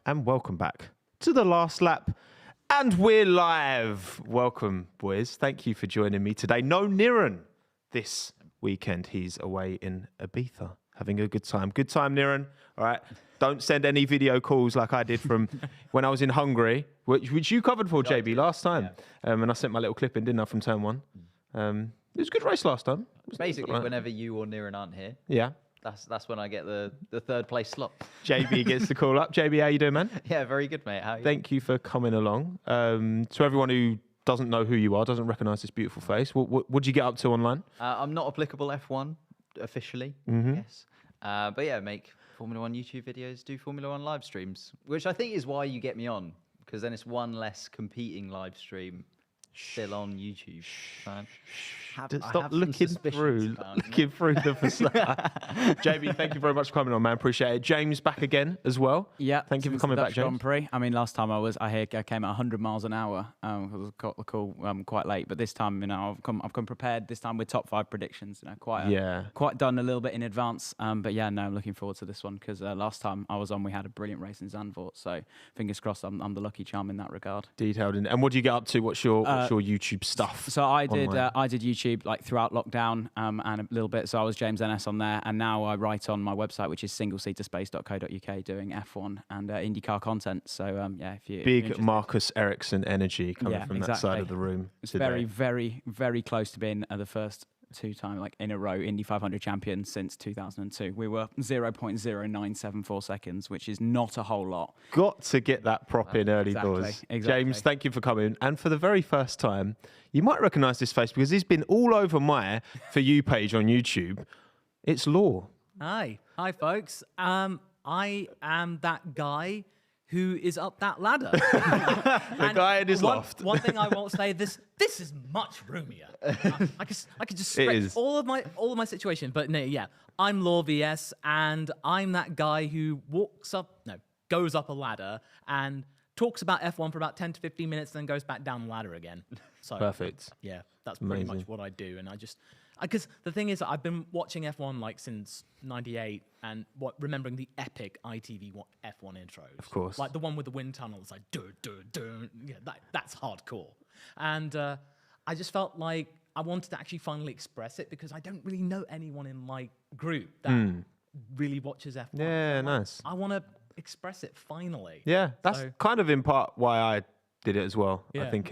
and welcome back to the last lap. And we're live. Welcome, boys. Thank you for joining me today. No Niran this weekend. He's away in Ibiza, having a good time. Good time, Niran. All right. Don't send any video calls like I did from when I was in Hungary, which you covered for, JB, last time. Yeah. And I sent my little clip in, didn't I, from turn one. It was a good race last time. Basically, whenever you or Niran aren't here, that's when I get the third place slot. JB gets the call up. JB, how you doing, man? Yeah, very good, mate. How are you? Thank you for coming along. To everyone who doesn't know who you are, doesn't recognise this beautiful face, what did you get up to online? I'm not applicable F1 officially, yes. But yeah, make Formula 1 YouTube videos, do Formula 1 live streams, which I think is why you get me on, because then it's one less competing live stream still on YouTube. Stop looking through the facade. JB, thank you very much for coming on, man. Appreciate it. James back again as well. Yeah, thank you for coming back, James. Grand Prix. I mean, last time I came at 100 miles an hour. I got the call quite late, but this time, I've come prepared. This time with top 5 predictions. Quite done a little bit in advance. But yeah, no, I'm looking forward to this one because last time I was on, we had a brilliant race in Zandvoort. So fingers crossed, I'm the lucky charm in that regard. Detailed. And what do you get up to? What's your YouTube stuff? So I did YouTube like throughout lockdown and a little bit. So I was James NS on there, and now I write on my website, which is singleseaterspace.co.uk, doing F1 and IndyCar content. So if you big Marcus Ericsson energy coming from that side of the room. It's very, very, very close to being the first 2 times in a row Indy 500 champion since 2002. We were 0.0974 seconds, which is not a whole lot. Got to get that prop in early doors. Exactly. James, thank you for coming. And for the very first time, you might recognise this face because he's been all over my For You page on YouTube. It's Law. Hi, folks. I am that guy who is up that ladder. The guy in his loft. One thing I won't say, this is much roomier. I could just stretch all of my situation. But no, yeah, I'm Law VS, and I'm that guy who goes up a ladder and talks about F1 for about 10 to 15 minutes, then goes back down the ladder again. So perfect. Yeah, that's pretty much what I do. And because the thing is, I've been watching F1 since '98, and remembering the epic ITV F1 intros. Of course, like the one with the wind tunnels, like yeah, that's hardcore. And I just felt like I wanted to actually finally express it because I don't really know anyone in my group that really watches F1. Yeah, nice. I want to express it finally. Yeah, that's kind of in part why I did it as well. Yeah. I think,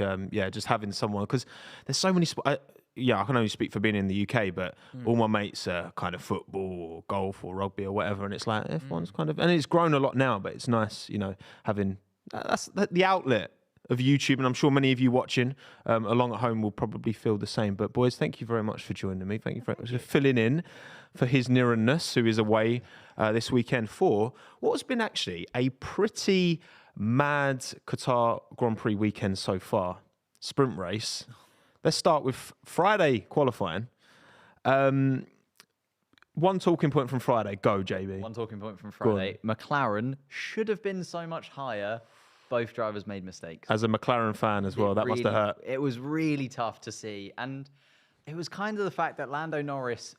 just having someone, because there's so many. I can only speak for being in the UK, but all my mates are kind of football or golf or rugby or whatever, and it's like F1's kind of, and it's grown a lot now, but it's nice, having that's the outlet of YouTube, and I'm sure many of you watching along at home will probably feel the same. But boys, thank you very much for joining me. Thank you very much for filling in for his Niranness, who is away this weekend for what has been actually a pretty mad Qatar Grand Prix weekend so far. Sprint race. Let's start with Friday qualifying. One talking point from Friday. Go, JB. One talking point from Friday. McLaren should have been so much higher. Both drivers made mistakes. As a McLaren fan as well, that must have hurt. It was really tough to see. And it was kind of the fact that Lando Norris,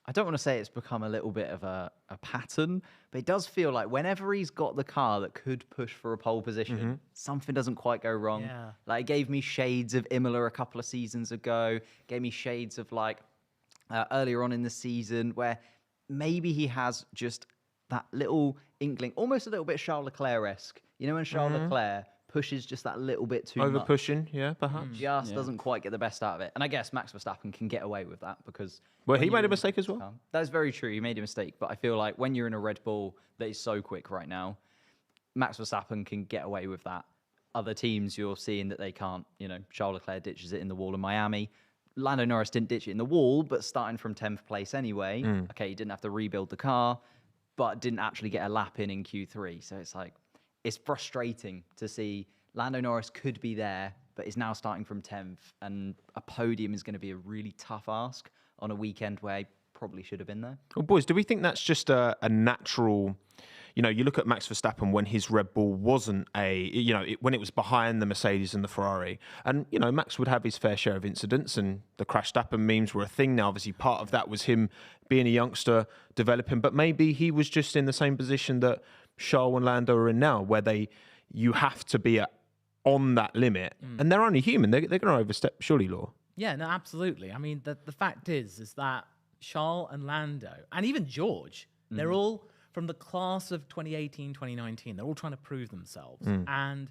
I don't want to say it's become a little bit of a pattern, but it does feel like whenever he's got the car that could push for a pole position, something doesn't quite go wrong. Yeah. Like, it gave me shades of Imola a couple of seasons ago, gave me shades of earlier on in the season where maybe he has just that little inkling, almost a little bit Charles Leclerc-esque. When Charles Leclerc pushes just that little bit too much. Over-pushing, yeah, perhaps. Doesn't quite get the best out of it. And I guess Max Verstappen can get away with that because... Well, he made a mistake as well. That's very true. He made a mistake. But I feel like when you're in a Red Bull that is so quick right now, Max Verstappen can get away with that. Other teams, you're seeing that they can't. Charles Leclerc ditches it in the wall in Miami. Lando Norris didn't ditch it in the wall, but starting from 10th place anyway. Okay, he didn't have to rebuild the car, but didn't actually get a lap in Q3. So it's like... It's frustrating to see Lando Norris could be there, but is now starting from 10th, and a podium is going to be a really tough ask on a weekend where he probably should have been there. Well, boys, do we think that's just a natural... you look at Max Verstappen when his Red Bull wasn't when it was behind the Mercedes and the Ferrari. And, Max would have his fair share of incidents, and the Crashstappen memes were a thing. Now, obviously, part of that was him being a youngster, developing. But maybe he was just in the same position that Charles and Lando are in now, where you have to be on that limit, and they're only human. They're going to overstep surely law. Yeah, no, absolutely. I mean, the fact is that Charles and Lando, and even George, they're all from the class of 2018, 2019. They're all trying to prove themselves. And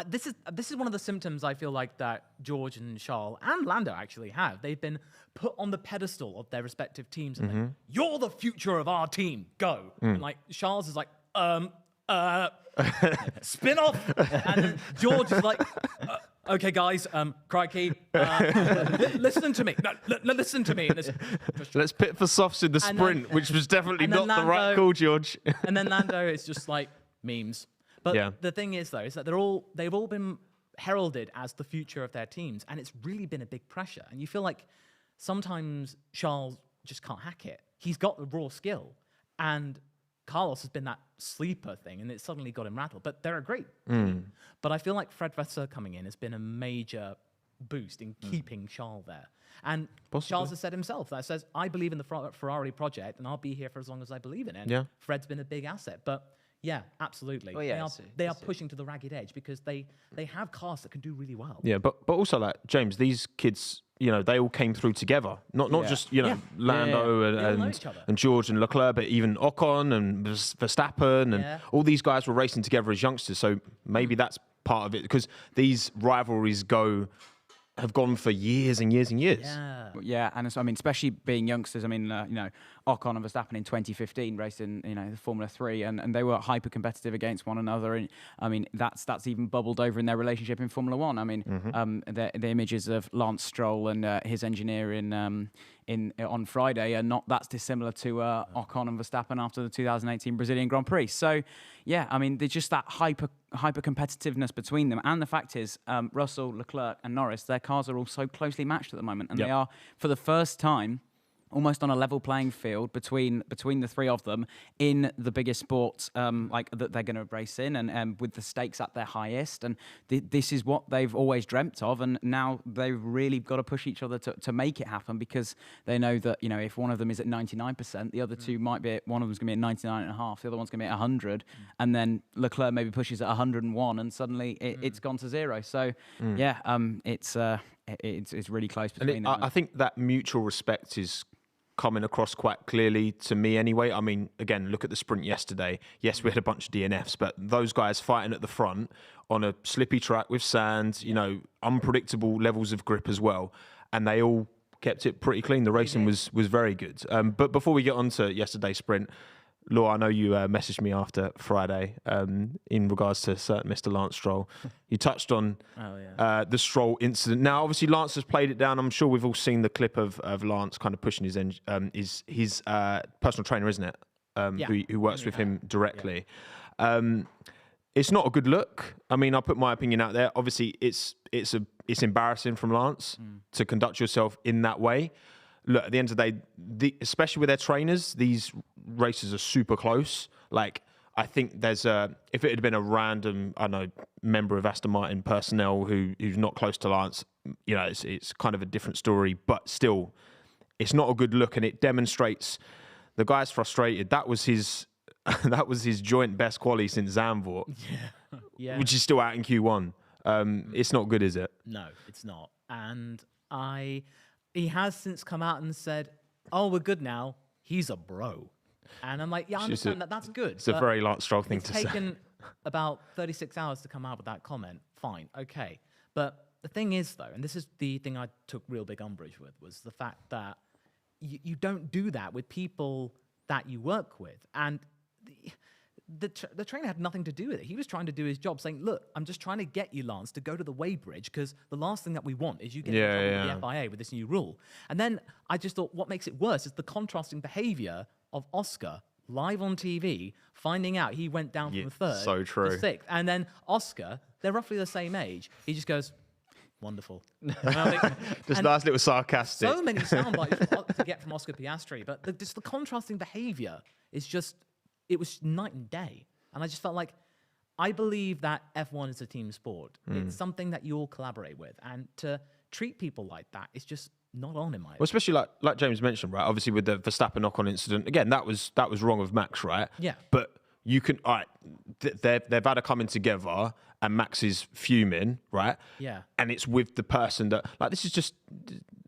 this is one of the symptoms I feel like that George and Charles and Lando actually have. They've been put on the pedestal of their respective teams. And like, you're the future of our team. Go. And like Charles is like, spin off. And then George is like, okay, guys, crikey, listen to me. No, listen to me. Let's pit for softs in the sprint, which was definitely not the right call, George. And then Lando is just like memes. But the thing is, though, is that they've all been heralded as the future of their teams, and it's really been a big pressure. And you feel like sometimes Charles just can't hack it. He's got the raw skill, and Carlos has been that sleeper thing, and it suddenly got him rattled. But they're a great team. But I feel like Fred Vasseur coming in has been a major boost in keeping Charles there. And Charles has said himself that says, I believe in the Ferrari project, and I'll be here for as long as I believe in it. And Fred's been a big asset. But yeah, absolutely. Well, they are pushing to the ragged edge because they have cars that can do really well. Yeah, but also like James, these kids, they all came through together. Not just Lando and George and Leclerc, but even Ocon and Verstappen and all these guys were racing together as youngsters. So maybe that's part of it, because these rivalries have gone for years and years and years. Yeah, and so, I mean, especially being youngsters. I mean, Ocon and Verstappen in 2015 raced in the Formula 3, and they were hyper competitive against one another. And I mean, that's even bubbled over in their relationship in Formula 1. I mean, the images of Lance Stroll and his engineer on Friday are not that dissimilar to Ocon and Verstappen after the 2018 Brazilian Grand Prix. So, yeah, I mean, there's just that hyper competitiveness between them. And the fact is, Russell, Leclerc and Norris, their cars are all so closely matched at the moment. And they are, for the first time, almost on a level playing field between the three of them in the biggest sports like that they're going to race in, and with the stakes at their highest. And this is what they've always dreamt of, and now they've really got to push each other to make it happen, because they know that if one of them is at 99%, the other two might be one of them's going to be at 99.5, the other one's going to be at 100, and then Leclerc maybe pushes at 101, and suddenly it's gone to zero. So it's really close between them. I think that mutual respect is coming across quite clearly to me anyway. I mean, again, look at the sprint yesterday. Yes, we had a bunch of DNFs, but those guys fighting at the front on a slippy track with sand, unpredictable levels of grip as well. And they all kept it pretty clean. The racing was very good. But before we get on to yesterday's sprint, Law, I know you messaged me after Friday in regards to certain Mr. Lance Stroll. You touched on the Stroll incident. Now, obviously, Lance has played it down. I'm sure we've all seen the clip of Lance kind of pushing his personal trainer, isn't it? Who works with him directly. It's not a good look. I mean, I'll put my opinion out there. Obviously, it's embarrassing from Lance to conduct yourself in that way. Look, at the end of the day, especially with their trainers, these races are super close. Like, I think if it had been a random, member of Aston Martin personnel who's not close to Lance, it's kind of a different story. But still, it's not a good look, and it demonstrates the guy's frustrated. That was his joint best quali since Zandvoort, which is still out in Q1. It's not good, is it? No, it's not. And he has since come out and said, "Oh, we're good now. He's a bro." And I'm like, yeah, I understand that. That's good. It's a very Lance Stroll thing to say. It's taken about 36 hours to come out with that comment. Fine, okay. But the thing is, though, and this is the thing I took real big umbrage with, was the fact that you don't do that with people that you work with. And the trainer had nothing to do with it. He was trying to do his job, saying, look, I'm just trying to get you, Lance, to go to the weighbridge, because the last thing that we want is you getting in trouble with the FIA with this new rule. And then I just thought what makes it worse is the contrasting behavior of Oscar live on TV, finding out he went down from third to sixth. And then Oscar, they're roughly the same age. He just goes, wonderful. Just nice little sarcastic. So many sound bites to get from Oscar Piastri, but just the contrasting behavior is just, it was night and day. And I just felt like, I believe that F1 is a team sport. It's something that you all collaborate with. And to treat people like that is just not on in my opinion. Well, especially like James mentioned, right? Obviously with the Verstappen knock-on incident, again, that was wrong of Max, right? Yeah. But you can, all right, they've had a coming together and Max is fuming, right? Yeah. And it's with the person that, like, this is just...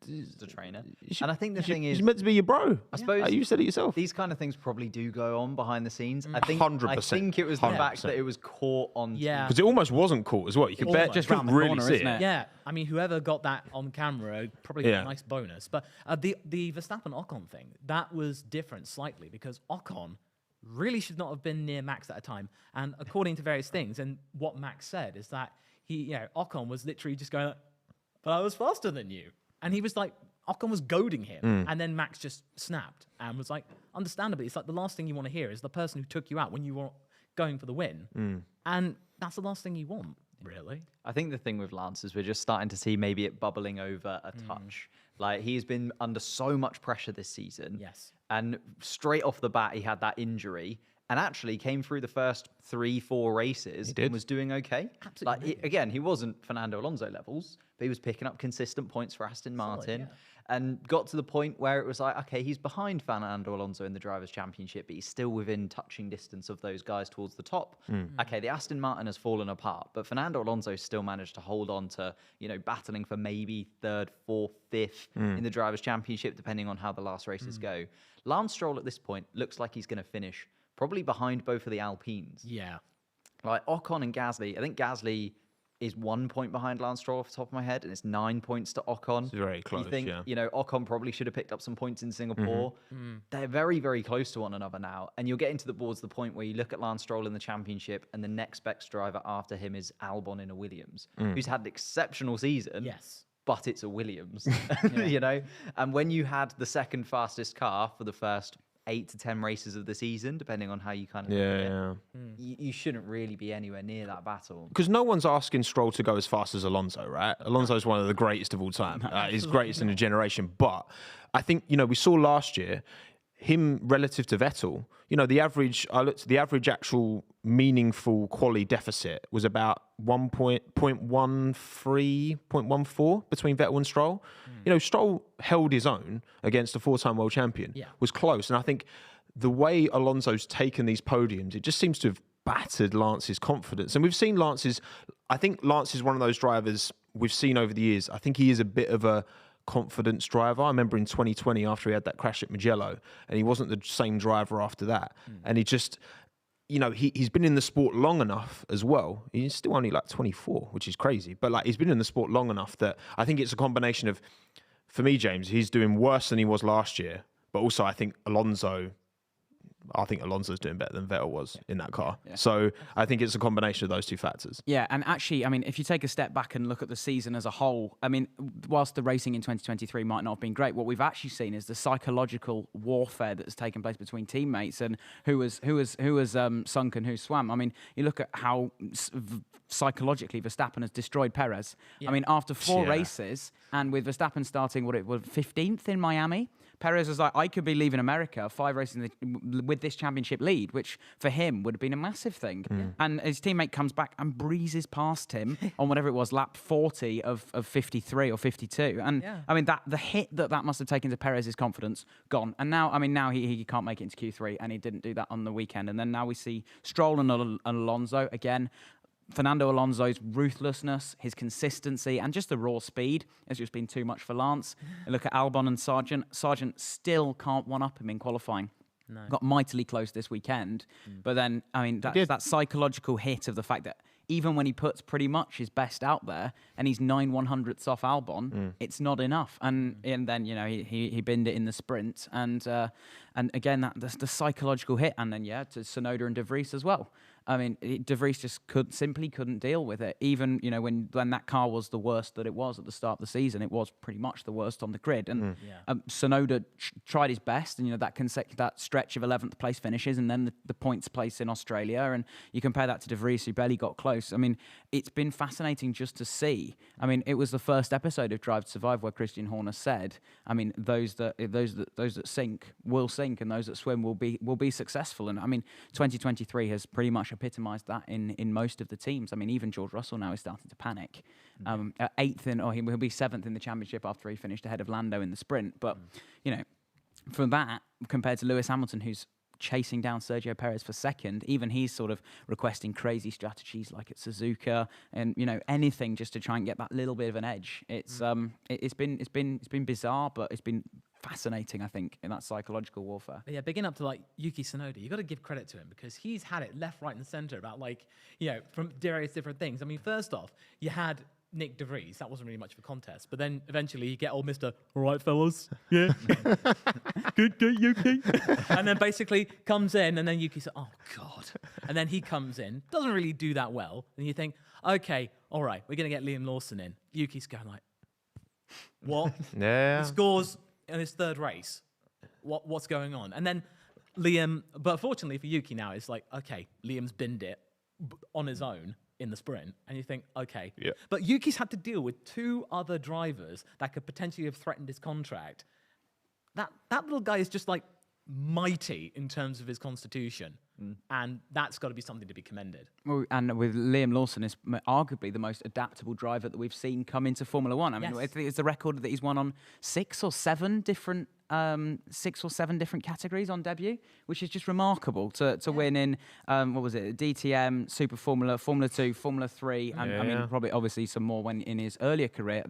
The trainer. And I think the thing is... He's meant to be your bro. I suppose... Like, you said it yourself. These kind of things probably do go on behind the scenes. I think 100%. I think it was the 100%. fact that it was caught on... Yeah. Because it almost wasn't caught as well. You could bet, Just couldn't round the really corner, see isn't it? Yeah, I mean, whoever got that on camera probably got a nice bonus. But the Verstappen Ocon thing, that was different slightly because Ocon really should not have been near Max at a time. And according to various things, and what Max said is that Ocon was literally just going, but I was faster than you. And he was like, Ocon was goading him. And then Max just snapped and was like, understandably, it's like the last thing you want to hear is the person who took you out when you were going for the win. And that's the last thing you want, really. I think the thing with Lance is we're just starting to see maybe it bubbling over a touch. Like, he's been under so much pressure this season. Yes. And straight off the bat, he had that injury and actually came through the first 3-4 races and was doing okay. Absolutely. Like, again, he wasn't Fernando Alonso levels, but he was picking up consistent points for Aston Martin. And got to the point where it was like, okay, he's behind Fernando Alonso in the Drivers' Championship, but he's still within touching distance of those guys towards the top. Okay, the Aston Martin has fallen apart, but Fernando Alonso still managed to hold on to, battling for maybe 3rd, 4th, 5th in the Drivers' Championship, depending on how the last races go. Lance Stroll at this point looks like he's going to finish probably behind both of the Alpines. Yeah. Like Ocon and Gasly, I think Gasly is 1 point behind Lance Stroll off the top of my head, and it's 9 points to Ocon. It's very close, you think, Ocon probably should have picked up some points in Singapore. They're very, very close to one another now, and you're getting towards the point where you look at Lance Stroll in the championship, and the next best driver after him is Albon in a Williams, who's had an exceptional season. Yes. But it's a Williams, And when you had the second fastest car for the first 8 to 10 races of the season, depending on how you kind of look at it, you shouldn't really be anywhere near that battle. Because no one's asking Stroll to go as fast as Alonso, right? Alonso's one of the greatest of all time. He's greatest in a generation. But I think, we saw last year, him relative to Vettel, I looked at the average actual meaningful quali deficit was about 0.13, 0.14 between Vettel and Stroll. Stroll held his own against a 4-time world champion. Was close. And I think the way Alonso's taken these podiums, it just seems to have battered Lance's confidence. And we've seen I think Lance is one of those drivers we've seen over the years. I think he is a bit of a confidence driver. I remember in 2020 after he had that crash at Mugello, and he wasn't the same driver after that. And he just, he's been in the sport long enough as well. He's still only like 24, which is crazy. But he's been in the sport long enough that I think it's a combination of, for me, James, he's doing worse than he was last year. But also I think Alonso's doing better than Vettel was in that car. So I think it's a combination of those two factors. Yeah, and actually, if you take a step back and look at the season as a whole, whilst the racing in 2023 might not have been great, what we've actually seen is the psychological warfare that has taken place between teammates and who has sunk and who swam. You look at how psychologically Verstappen has destroyed Perez. After 4 races, and with Verstappen starting 15th in Miami, Perez was like, I could be leaving America 5 races with this championship lead, which for him would have been a massive thing. And his teammate comes back and breezes past him on whatever it was, lap 40 of 53 or 52. And the hit that must have taken to Perez's confidence, gone. And now, now he can't make it into Q3, and he didn't do that on the weekend. And then now we see Stroll and Alonso again. Fernando Alonso's ruthlessness, his consistency, and just the raw speed has just been too much for Lance. Look at Albon and Sargent. Sargent still can't one-up him in qualifying. No. Got mightily close this weekend. But then, that psychological hit of the fact that even when he puts pretty much his best out there and he's 9/100ths off Albon, it's not enough. And then, he binned it in the sprint. And again, that's the psychological hit. And then, to Tsunoda and De Vries as well. De Vries just couldn't deal with it. Even, when that car was the worst that it was at the start of the season, it was pretty much the worst on the grid. And Tsunoda tried his best, and, that stretch of 11th place finishes, and then the points place in Australia. And you compare that to De Vries, who barely got close. It's been fascinating just to see. It was the first episode of Drive to Survive where Christian Horner said, those that sink will sink, and those that swim will be successful. And 2023 has pretty much epitomised that in most of the teams. Even George Russell now is starting to panic. He'll be 7th in the championship after he finished ahead of Lando in the sprint. But, for that, compared to Lewis Hamilton, who's chasing down Sergio Perez for second. Even he's sort of requesting crazy strategies like at Suzuka and anything just to try and get that little bit of an edge. It's been bizarre, but it's been fascinating, I think, in that psychological warfare. But yeah, bigging up to like Yuki Tsunoda, you got to give credit to him because he's had it left, right, and center about from various different things. I mean, first off, you had Nick De Vries. That wasn't really much of a contest. But then eventually you get old Mr. All right, fellas. Yeah. good, Yuki. And then basically comes in, and then Yuki says, oh, God. And then he comes in, doesn't really do that well. And you think, okay, all right, we're going to get Liam Lawson in. Yuki's going like, what? Yeah. He scores in his third race. What's going on? And then Liam, but fortunately for Yuki now, it's like, okay, Liam's binned it on his own in the sprint, and you think, okay. Yeah. But Yuki's had to deal with 2 other drivers that could potentially have threatened his contract. That little guy is just like mighty in terms of his constitution, and that's got to be something to be commended. Well, and with Liam Lawson, is arguably the most adaptable driver that we've seen come into Formula One. I mean, it's the record that he's won on 6 or 7 different categories on debut, which is just remarkable to win in what was it, DTM, Super Formula, Formula 2, Formula 3, and I mean probably obviously some more when in his earlier career.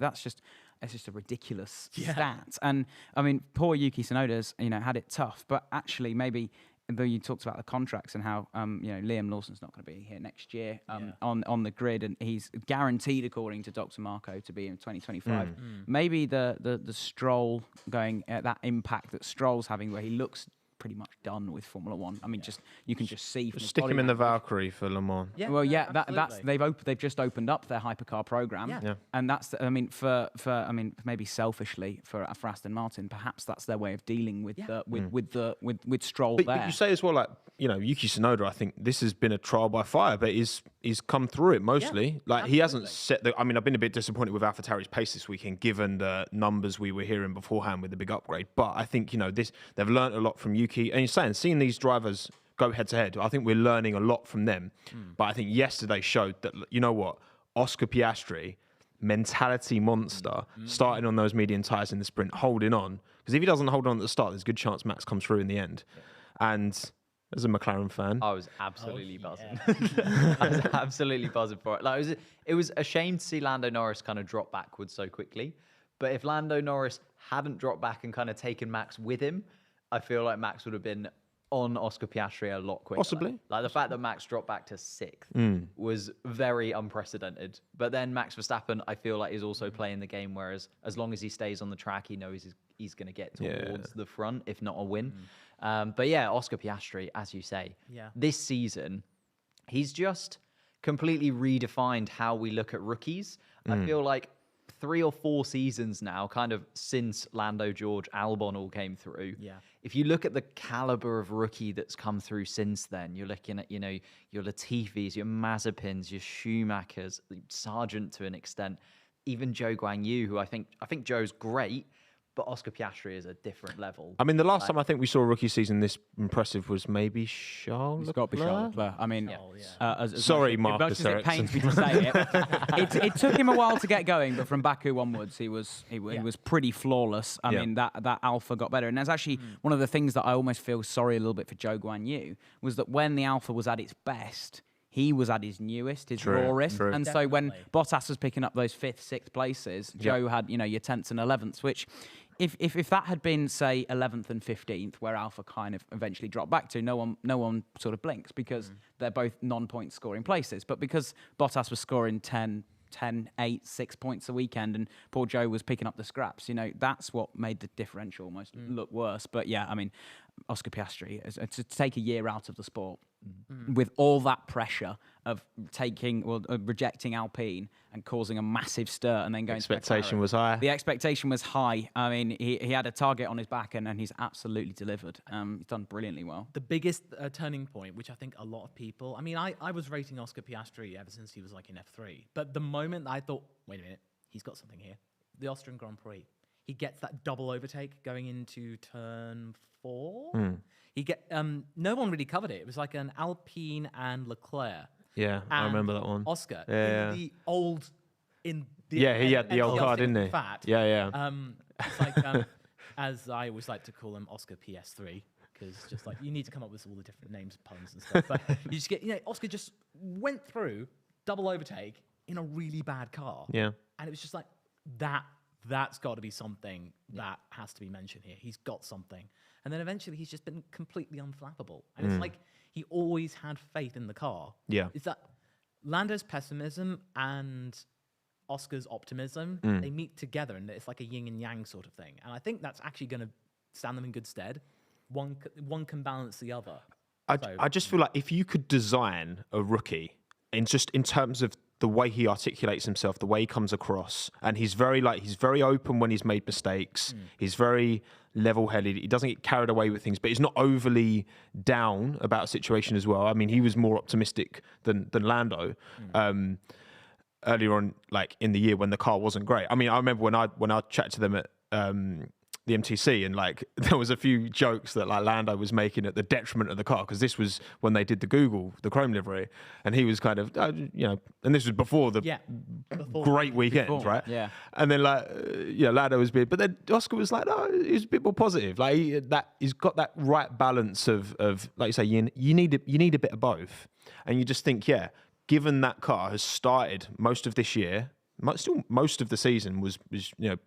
It's just a ridiculous stat. And I mean, poor Yuki Tsunoda's had it tough, but actually maybe. Though you talked about the contracts and how Liam Lawson's not going to be here next year on the grid, and he's guaranteed, according to Dr. Marco, to be in 2025. Maybe the Stroll going at that impact that Stroll's having, where he looks pretty much done with Formula One. I mean, you can just see. From Stick him in the Valkyrie for Le Mans. Yeah, well, that's they've just opened up their hypercar program, and that's for maybe selfishly for Aston Martin, perhaps that's their way of dealing with with Stroll there. But you say as well, like Yuki Tsunoda, I think this has been a trial by fire, but he's come through it mostly. He hasn't set the. I mean, I've been a bit disappointed with AlphaTauri's pace this weekend, given the numbers we were hearing beforehand with the big upgrade. But I think they've learned a lot from Yuki. And you're saying, seeing these drivers go head to head, I think we're learning a lot from them. But I think yesterday showed that, Oscar Piastri, mentality monster, starting on those medium tyres in the sprint, holding on. Because if he doesn't hold on at the start, there's a good chance Max comes through in the end. And as a McLaren fan, I was absolutely buzzing. I was absolutely buzzing for it. It was a shame to see Lando Norris kind of drop backwards so quickly. But if Lando Norris hadn't dropped back and kind of taken Max with him, I feel like Max would have been on Oscar Piastri a lot quicker. Possibly. Like the fact that Max dropped back to 6th was very unprecedented. But then Max Verstappen, I feel like, is also playing the game, whereas as long as he stays on the track, he knows he's going to get towards the front, if not a win. But yeah, Oscar Piastri, as you say, this season, he's just completely redefined how we look at rookies. I feel like 3 or 4 seasons now, kind of since Lando, George, Albon all came through. Yeah. If you look at the caliber of rookie that's come through since then, you're looking at, your Latifis, your Mazepins, your Schumachers, Sargent to an extent, even Zhou Guanyu, who I think Zhou's great, but Oscar Piastri is a different level. I mean, the last time I think we saw a rookie season this impressive was maybe Charles Leclerc. It's got to be Charles Leclerc. I mean, sorry, Marcus. As much as it pains me to say it took him a while to get going, but from Baku onwards, he was pretty flawless. I mean, that Alpha got better, and that's actually one of the things that I almost feel sorry a little bit for Zhou Guanyu was that when the Alpha was at its best, he was at his newest, his rawest. And Definitely. So when Bottas was picking up those 5th, 6th places, Zhou had, your 10th and 11th, which if that had been, say, 11th and 15th, where Alpha kind of eventually dropped back to, no one sort of blinks because they're both non-point scoring places. But because Bottas was scoring 10, 8, 6 points a weekend, and poor Zhou was picking up the scraps, that's what made the differential almost look worse. But yeah, I mean, Oscar Piastri, to take a year out of the sport with all that pressure of rejecting Alpine and causing a massive stir and then going expectation to was high. The expectation was high. I mean, he had a target on his back and he's absolutely delivered. He's done brilliantly well. The biggest turning point, which I think a lot of people, I mean, I was rating Oscar Piastri ever since he was like in F3. But the moment I thought, wait a minute, he's got something here. The Austrian Grand Prix. He gets that double overtake going into turn 4. No one really covered it. It was like an Alpine and Leclerc. Yeah, I remember that one. Oscar, he had the old car, didn't he? Fat. Yeah. It's like, as I always like to call him, Oscar PS3. because just like you need to come up with all the different names, puns and stuff. But you just get, Oscar just went through double overtake in a really bad car. Yeah. And it was just like that's got to be something that has to be mentioned here. He's got something. And then eventually he's just been completely unflappable. And it's like he always had faith in the car. Yeah. It's that Lando's pessimism and Oscar's optimism, they meet together and it's like a yin and yang sort of thing. And I think that's actually going to stand them in good stead. One can balance the other. I just feel like if you could design a rookie in terms of the way he articulates himself, the way he comes across, and he's very open when he's made mistakes. He's very level-headed. He doesn't get carried away with things, but he's not overly down about a situation as well. I mean, he was more optimistic than Lando earlier on, like in the year when the car wasn't great. I mean, I remember when I chatted to them at the MTC, and like there was a few jokes that like Lando was making at the detriment of the car, because this was when they did the Chrome livery, and he was kind of and this was before the great weekend, right? Yeah. And then Lando was big, but then Oscar was like, no, he was a bit more positive. Like he's got that right balance of like you say, you need a bit of both, and you just think, given that car has started most of this year, still most of the season was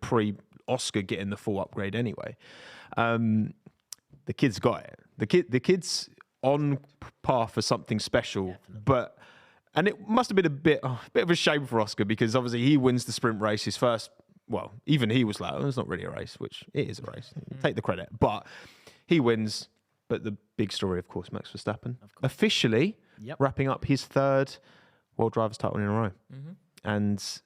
pre Oscar getting the full upgrade anyway. The kid's got it. The kid's on par for something special. Definitely. And it must have been a bit of a shame for Oscar, because obviously he wins the sprint race, his first. Well, even he was like, it's not really a race, which it is a race. Take the credit, but he wins. But the big story, of course, Max Verstappen officially wrapping up his third World Drivers' title in a row, and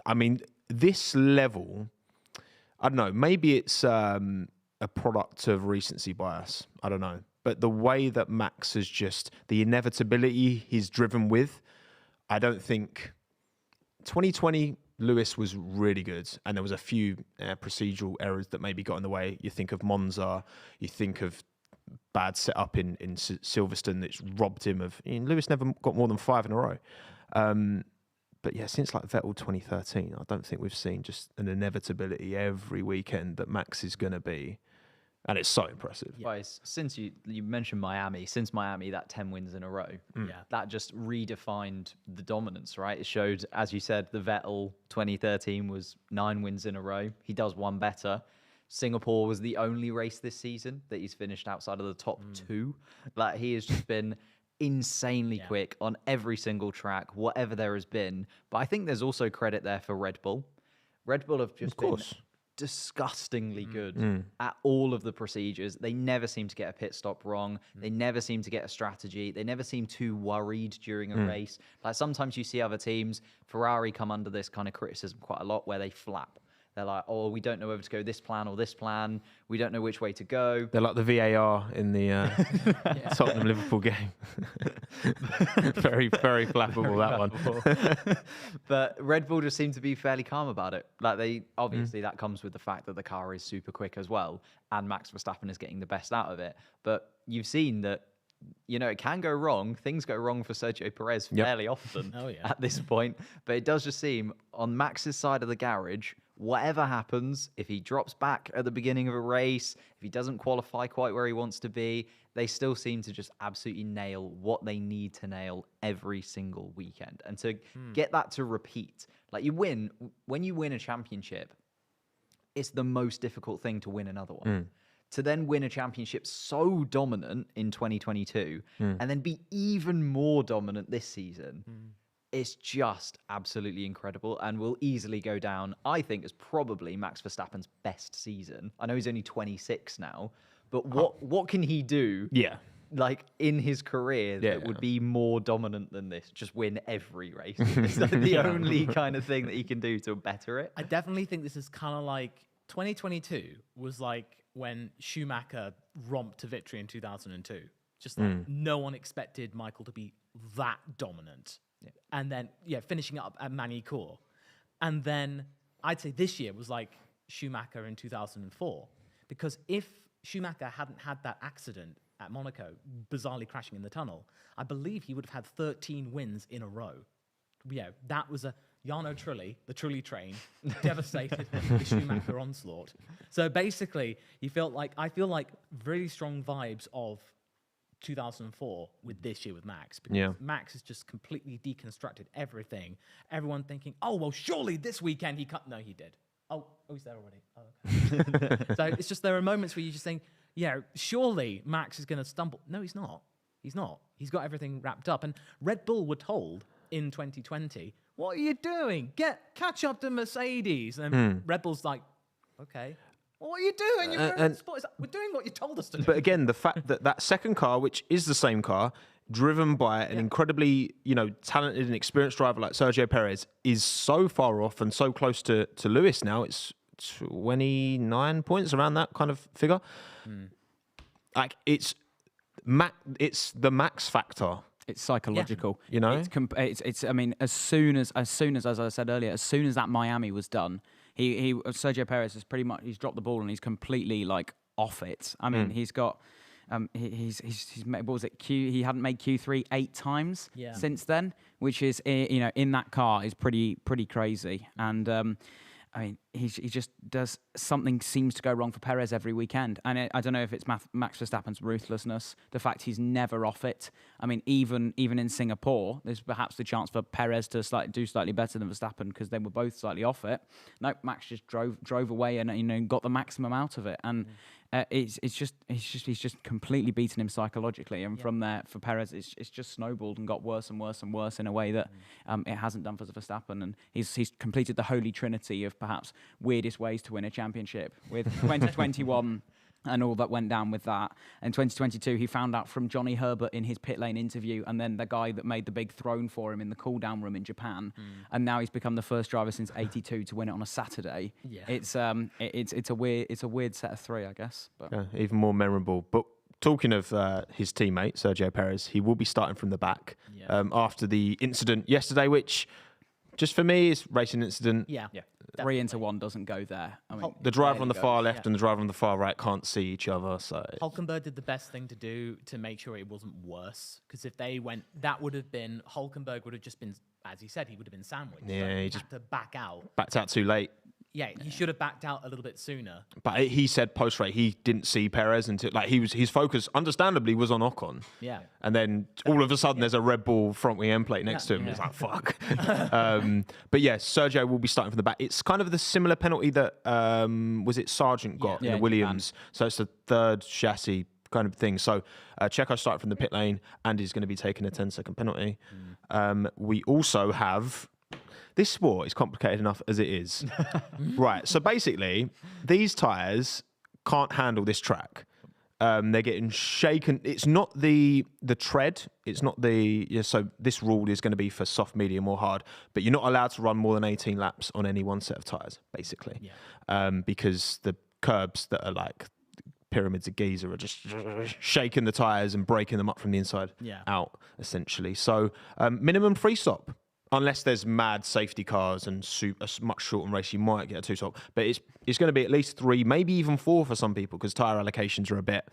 I mean, this level, I don't know, maybe it's a product of recency bias. I don't know. But the way that Max has the inevitability he's driven with, I don't think 2020 Lewis was really good. And there was a few procedural errors that maybe got in the way. You think of Monza, you think of bad setup in Silverstone that's robbed him of. Lewis never got more than 5 in a row. But yeah, since like Vettel 2013, I don't think we've seen just an inevitability every weekend that Max is going to be. And it's so impressive. Guys, since you mentioned Miami, that 10 wins in a row, that just redefined the dominance, right? It showed, as you said, the Vettel 2013 was 9 wins in a row. He does one better. Singapore was the only race this season that he's finished outside of the top 2. Like, he has just been insanely quick on every single track, whatever there has been. But I think there's also credit there for Red Bull. Red Bull have just been disgustingly good at all of the procedures. They never seem to get a pit stop wrong. They never seem to get a strategy. They never seem too worried during a race. Like, sometimes you see other teams, Ferrari come under this kind of criticism quite a lot, where they flap. They're like, oh, we don't know whether to go this plan or this plan. We don't know which way to go. They're like the VAR in the Tottenham-Liverpool game. Very, very flappable, that one. But Red Bull just seem to be fairly calm about it. Like, obviously that comes with the fact that the car is super quick as well, and Max Verstappen is getting the best out of it. But you've seen that, it can go wrong. Things go wrong for Sergio Perez fairly often at this point. But it does just seem, on Max's side of the garage, whatever happens, if he drops back at the beginning of a race, if he doesn't qualify quite where he wants to be, they still seem to just absolutely nail what they need to nail every single weekend. And to get that to repeat, like, when you win a championship, it's the most difficult thing to win another one. To then win a championship so dominant in 2022 and then be even more dominant this season, it's just absolutely incredible, and will easily go down, I think, as probably Max Verstappen's best season. I know he's only 26 now, but what can he do? Like, in his career that would be more dominant than this? Just win every race. It's like the only kind of thing that he can do to better it. I definitely think this is kind of like 2022 was like when Schumacher romped to victory in 2002. Just like no one expected Michael to be that dominant. And then, finishing up at Manicourt. And then I'd say this year was like Schumacher in 2004. Because if Schumacher hadn't had that accident at Monaco, bizarrely crashing in the tunnel, I believe he would have had 13 wins in a row. that was a Jarno Trulli, the Trulli train, devastated the Schumacher onslaught. So basically, I feel like really strong vibes of 2004 with this year with Max, because Max has just completely deconstructed everything. Everyone thinking, oh, well, surely this weekend he cut. No, he did. Oh, he's there already. Oh, okay. So it's just, there are moments where you just think, yeah, surely Max is going to stumble. No, he's not. He's not. He's got everything wrapped up. And Red Bull were told in 2020, what are you doing? Catch up to Mercedes. And Red Bull's like, okay. What are you doing? We're doing what you told us to do. But again, the fact that that second car, which is the same car, driven by an incredibly, talented and experienced driver like Sergio Perez, is so far off and so close to Lewis now. It's 29 points, around that kind of figure. Like it's the Max factor. It's psychological, It's I mean, as soon as I said earlier, as soon as that Miami was done, Sergio Perez has he's dropped the ball and he's completely like off it. I mean, he's got he's made, what was it? He hadn't made Q3 8 times since then, which is in that car is pretty crazy. And I mean, he just does something, seems to go wrong for Perez every weekend. And I don't know if it's Max Verstappen's ruthlessness, the fact he's never off it. I mean, even in Singapore, there's perhaps the chance for Perez to do slightly better than Verstappen because they were both slightly off it. No, Max just drove away and got the maximum out of it. And he's just completely beaten him psychologically. And from there, for Perez, it's just snowballed and got worse and worse and worse in a way that it hasn't done for Verstappen. And he's completed the holy trinity of perhaps weirdest ways to win a championship with 2021 and all that went down with that. In 2022, he found out from Johnny Herbert in his pit lane interview, and then the guy that made the big throne for him in the cool-down room in Japan. And now he's become the first driver since '82 to win it on a Saturday. Yeah. It's a weird set of three, I guess. But even more memorable. But talking of his teammate Sergio Perez, he will be starting from the back after the incident yesterday, which just for me is racing incident. Yeah. 3 into 1 doesn't go there. I mean, the driver on the far left and the driver on the far right can't see each other. So Hülkenberg did the best thing to do to make sure it wasn't worse. Because if they went, that would have been, Hülkenberg would have just been, as he said, he would have been sandwiched. Yeah, so he just had to back out. Backed out too late. Yeah, he should have backed out a little bit sooner. But he said post-race he didn't see Perez until his focus, understandably, was on Ocon. Yeah. And then all of a sudden there's a Red Bull front wing end plate next to him. It's like, fuck. But yes, Sergio will be starting from the back. It's kind of the similar penalty that was it Sargent got in the Williams. So it's the third chassis kind of thing. So Checo started from the pit lane and is going to be taking a 10-second penalty. We also have. This sport is complicated enough as it is. Right, so basically, these tyres can't handle this track. They're getting shaken. It's not the tread. It's not so this rule is going to be for soft, medium or hard. But you're not allowed to run more than 18 laps on any one set of tyres, basically. Yeah. Because the curbs that are like pyramids of Giza are just shaking the tyres and breaking them up from the inside out, essentially. So minimum 3 stop. Unless there's mad safety cars and a much shorter race, you might get a 2-stop. But it's going to be at least 3, maybe even 4 for some people because tyre allocations are a bit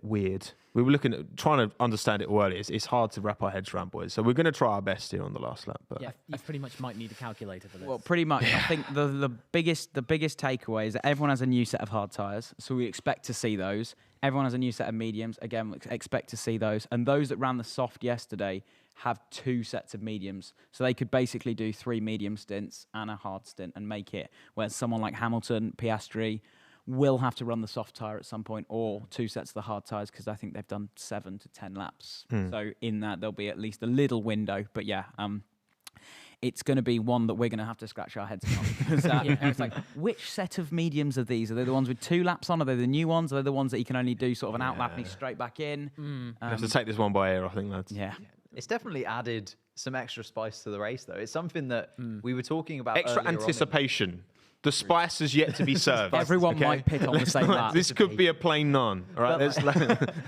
weird. We were trying to understand it earlier. It's hard to wrap our heads around, boys. So we're going to try our best here on the last lap. But you pretty much might need a calculator for this. Well, pretty much. I think the biggest takeaway is that everyone has a new set of hard tyres, so we expect to see those. Everyone has a new set of mediums. Again, we expect to see those. And those that ran the soft yesterday have 2 sets of mediums. So they could basically do 3 medium stints and a hard stint and make it. Whereas someone like Hamilton, Piastri, will have to run the soft tyre at some point or 2 sets of the hard tyres because I think they've done 7 to 10 laps. So in that, there'll be at least a little window. But it's going to be one that we're going to have to scratch our heads on. Because it's like, which set of mediums are these? Are they the ones with 2 laps on? Are they the new ones? Are they the ones that you can only do sort of an outlap and he's straight back in? You have to take this one by ear, I think, lads. Yeah. It's definitely added some extra spice to the race, though. It's something that we were talking about extra anticipation. The spice is yet to be served. Everyone might pick on the same lap. This could be a plain naan. All right.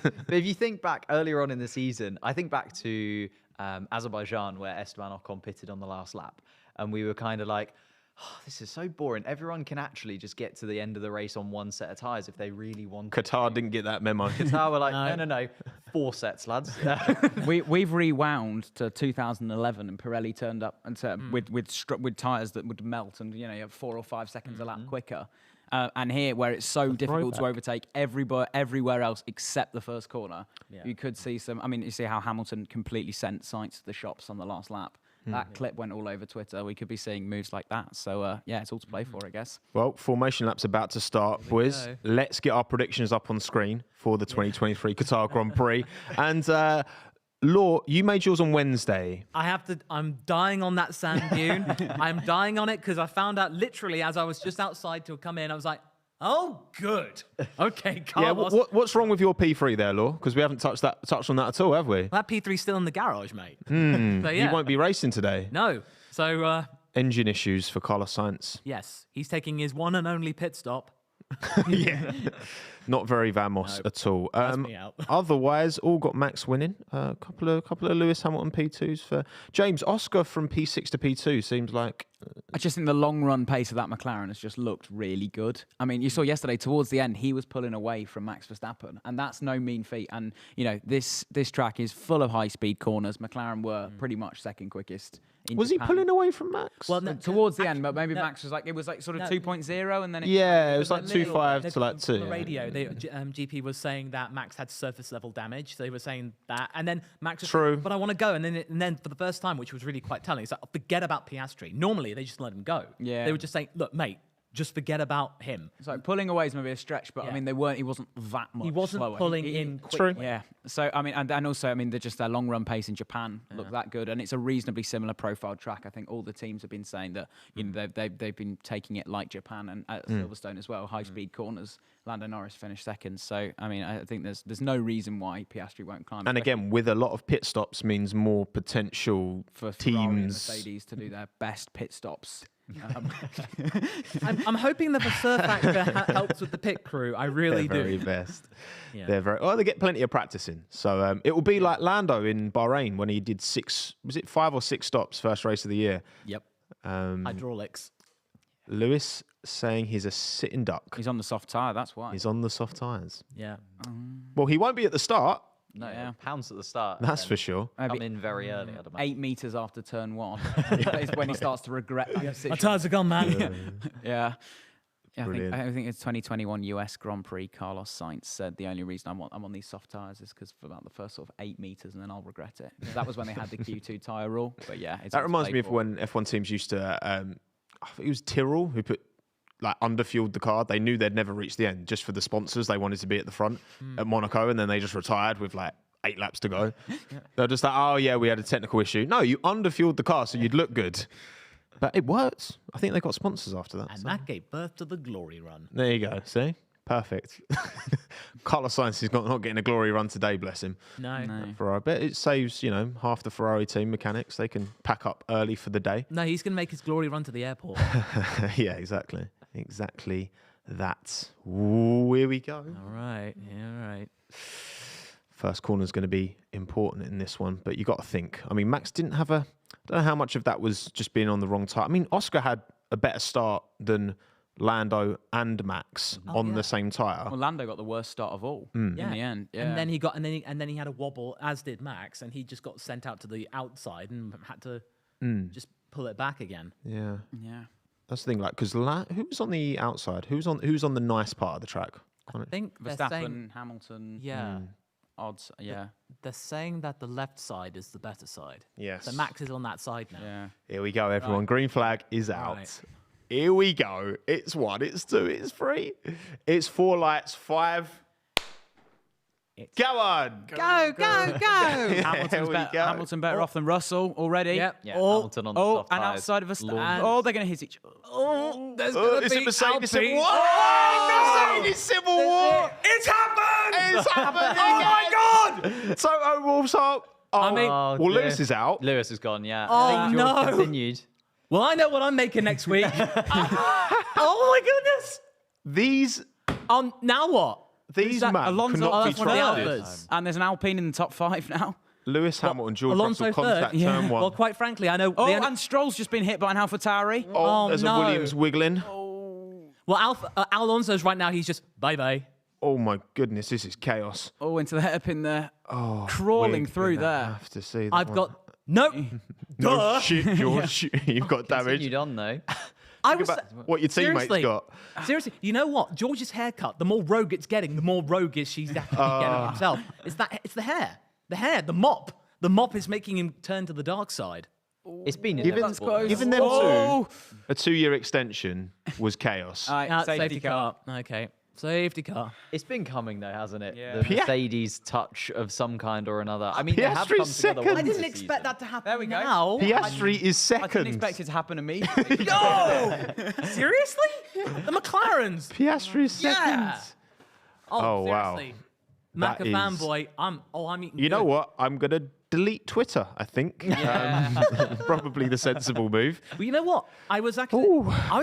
But if you think back earlier on in the season, I think back to Azerbaijan where Esteban Ocon pitted on the last lap. And we were kind of like, This is so boring. Everyone can actually just get to the end of the race on one set of tyres if they really want. Qatar didn't get that memo. Qatar were like, no, 4 sets, lads. We've rewound to 2011, and Pirelli turned up and with tyres that would melt, and you have 4 or 5 seconds a lap quicker. And here, where it's so difficult to overtake everywhere else except the first corner, you could see some. I mean, you see how Hamilton completely sent Sainz to the shops on the last lap. That clip went all over Twitter. We could be seeing moves like that. So, it's all to play for, I guess. Well, formation lap's about to start, boys. Let's get our predictions up on screen for the 2023 Qatar Grand Prix. And, Law, you made yours on Wednesday. I'm dying on that sand dune. I'm dying on it because I found out literally as I was just outside to come in, I was like, oh, good. Okay, Carlos. Yeah, what's wrong with your P3 there, Law? Because we haven't touched on that at all, have we? That P3's still in the garage, mate. So, You won't be racing today. No. So, engine issues for Carlos Sainz. Yes, he's taking his one and only pit stop. Yeah. Not very Vamos at all. Me out. Otherwise, all got Max winning. A couple of Lewis Hamilton P2s for James. Oscar from P6 to P2 seems like. I just think the long run pace of that McLaren has just looked really good. I mean, you saw yesterday towards the end, he was pulling away from Max Verstappen, and that's no mean feat. And this track is full of high speed corners. McLaren were pretty much second quickest. Was he pulling away from Max? Well, no, towards the end, but maybe Max was like, it was like sort of 2.0, and then it was like 2.5 to like 2. On the radio, GP was saying that Max had surface level damage. So they were saying that, and then Max was True. Like, but I want to go, and then for the first time, which was really quite telling, it's like forget about Piastri. Normally they just let him go. Yeah. They were just saying, look, mate, just forget about him. So pulling away is maybe a stretch, but I mean, he wasn't that much. He wasn't slower. pulling in quickly. True. Yeah. So I mean, and also I mean, their long run pace in Japan looked that good, and it's a reasonably similar profile track. I think all the teams have been saying that they've been taking it like Japan and at Silverstone as well. High speed corners. Lando Norris finished second. So I mean, I think there's no reason why Piastri won't climb. And again, with a lot of pit stops means more potential for Ferrari and teams. Mercedes to do their best pit stops. I'm hoping that the surf factor helps with the pit crew. I really They're do. very best. Yeah. They're very. Well, they get plenty of practice in. So it will be like Lando in Bahrain when he did 5 or 6 stops first race of the year. Yep. Hydraulics. Lewis saying he's a sitting duck. He's on the soft tyre. That's why. He's on the soft tyres. Yeah. Well, he won't be at the start. No, pounds at the start. That's for sure. Come in very early, I'd imagine. 8 meters after turn 1 is when he starts to regret that decision. My tires are gone, man. Yeah. Brilliant. I think it's 2021 US Grand Prix. Carlos Sainz said the only reason I'm on these soft tyres is because for about the first sort of 8 meters, and then I'll regret it. That was when they had the Q2 tyre rule. But yeah, that reminds me of when F1 teams used to. I think it was Tyrrell who put underfueled the car. They knew they'd never reach the end. Just for the sponsors, they wanted to be at the front at Monaco, and then they just retired with 8 laps to go. They're just like, oh yeah, we had a technical issue. No, you underfueled the car so you'd look good. But it worked. I think they got sponsors after that. And that gave birth to the glory run. There you go. See? Perfect. Carlos Sainz is not getting a glory run today, bless him. No. Ferrari. But it saves, half the Ferrari team mechanics. They can pack up early for the day. No, he's going to make his glory run to the airport. Yeah, exactly. Exactly that. Ooh, here we go. All right. Yeah, all right. First corner is going to be important in this one, but you got to think. I mean, Max didn't have I don't know how much of that was just being on the wrong tyre. I mean, Oscar had a better start than Lando and Max on the same tyre. Well, Lando got the worst start of all in the end. Yeah. And then he had a wobble, as did Max, and he just got sent out to the outside and had to just pull it back again. Yeah. Yeah. That's the thing, because who was on the outside? Who's on the nice part of the track? I think Verstappen, Hamilton. Yeah. Odds, yeah. They're saying that the left side is the better side. Yes. So Max is on that side now. Yeah. Here we go, everyone. Right. Green flag is out. Right. Here we go. It's 1, it's 2, it's 3. It's 4 lights, 5. Go on. Go. Hamilton better off than Russell already. Yep. Yeah, Hamilton on the soft and tyres. outside of us. Oh, they're going to hit each other. Oh, there's going to be Mercedes Civil War. Mercedes Civil War. It's happened. It's happened. Oh, my God. Toto Wolf's up. Lewis is out. Lewis is gone, yeah. Oh, George no. Continued. Well, I know what I'm making next week. Oh, my goodness. These. Now what? These that? men Alonso, cannot be that's one of the trusted. others. And there's an Alpine in the top 5 now. Lewis Hamilton, George Alonso Russell, contact third. turn one. Well, quite frankly, I know. And Stroll's just been hit by an AlphaTauri. Oh, there's no. a Williams wiggling. Well, Alonso's right now. He's just bye-bye. Oh my goodness, this is chaos. Oh, into the hairpin there. Oh, Crawling we're through gonna there. have to see that I've one. got no. No Duh. shit, George. You've got damage. Continued on though. I Think was about what your teammates seriously, got. Seriously, you know what? George's haircut. The more rogue it's getting, the more roguish he's getting himself. It's the hair. The hair. The mop. The mop is making him turn to the dark side. It's been Even inevitable. them two, Oh. a 2-year extension was chaos. All right, Safety car. Okay. Safety car. It's been coming though, hasn't it? Yeah. The Mercedes touch of some kind or another. I mean, they have Piastri's come together. second. once I didn't this expect season. that to happen There we go. now. Piastri is I didn't second. expect it to happen immediately. No! Seriously? The McLarens? Piastri is second. Yeah. Oh, wow. seriously. That Macca is- fanboy. I'm eating. You know good. what? I'm gonna delete Twitter. I think probably the sensible move. Well, you know what? I was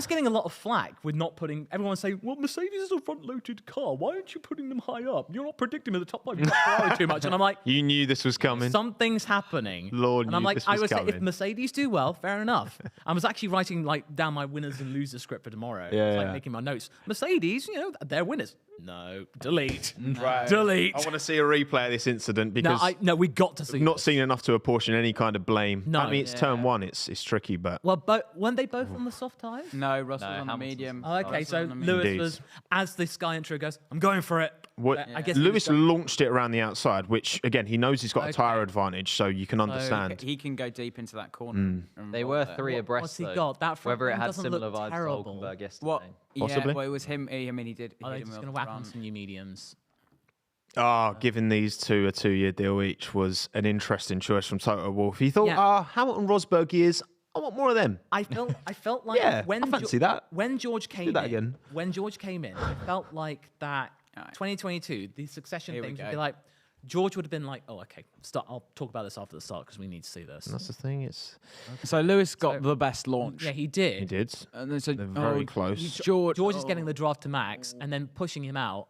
getting a lot of flack with not putting. Everyone saying, "Well, Mercedes is a front-loaded car. Why aren't you putting them high up? You're not predicting them at the top 5 Ferrari too much." And I'm like, You knew this was coming. something's happening. Lord and I'm knew like, this I was was saying, if coming. Mercedes do well, fair enough. I was actually writing like down my winners and losers script for tomorrow. Yeah, It's like yeah. making my notes. Mercedes, they're winners. No, delete. Right. Delete. I want to see a replay of this incident because No, we got to see. I've not seen enough to apportion any kind of blame. No. I mean, it's turn one. It's tricky, but Well, weren't they both on the soft tyres? No, Russell's No, on the Hamilton's- medium. Oh, okay, Russell's so on the medium. Lewis Indeed. was, as the Sky intro goes, I'm going for it. what I guess he Lewis was going- launched it around the outside, which again he knows he's got a Okay. tyre advantage, so you can understand. He can go deep into that corner. and They roll were there. 3 abreast. what's he though. got? That front Whether it wing had doesn't similar look vibes terrible. to Hulkenberg yesterday. What? Possibly. Yeah, well, it was him. I mean, he did. Are they hit him just with going to whack on front. some new mediums? Giving these two a 2-year deal each was an interesting choice from Toto Wolff. He thought, Yeah. Hamilton Rosberg years, I want more of them. I felt like Yeah, when I fancy that. when George came that in, again. when George came in, I felt like that Alright. 2022, the succession Here we things would go. be like, George would have been like, oh, okay, start. I'll talk about this after the start because we need to see this. That's the thing. It's So Lewis got the best launch. Yeah, he did. he did. And then so, They're very close. George is getting the draft to Max and then pushing him out.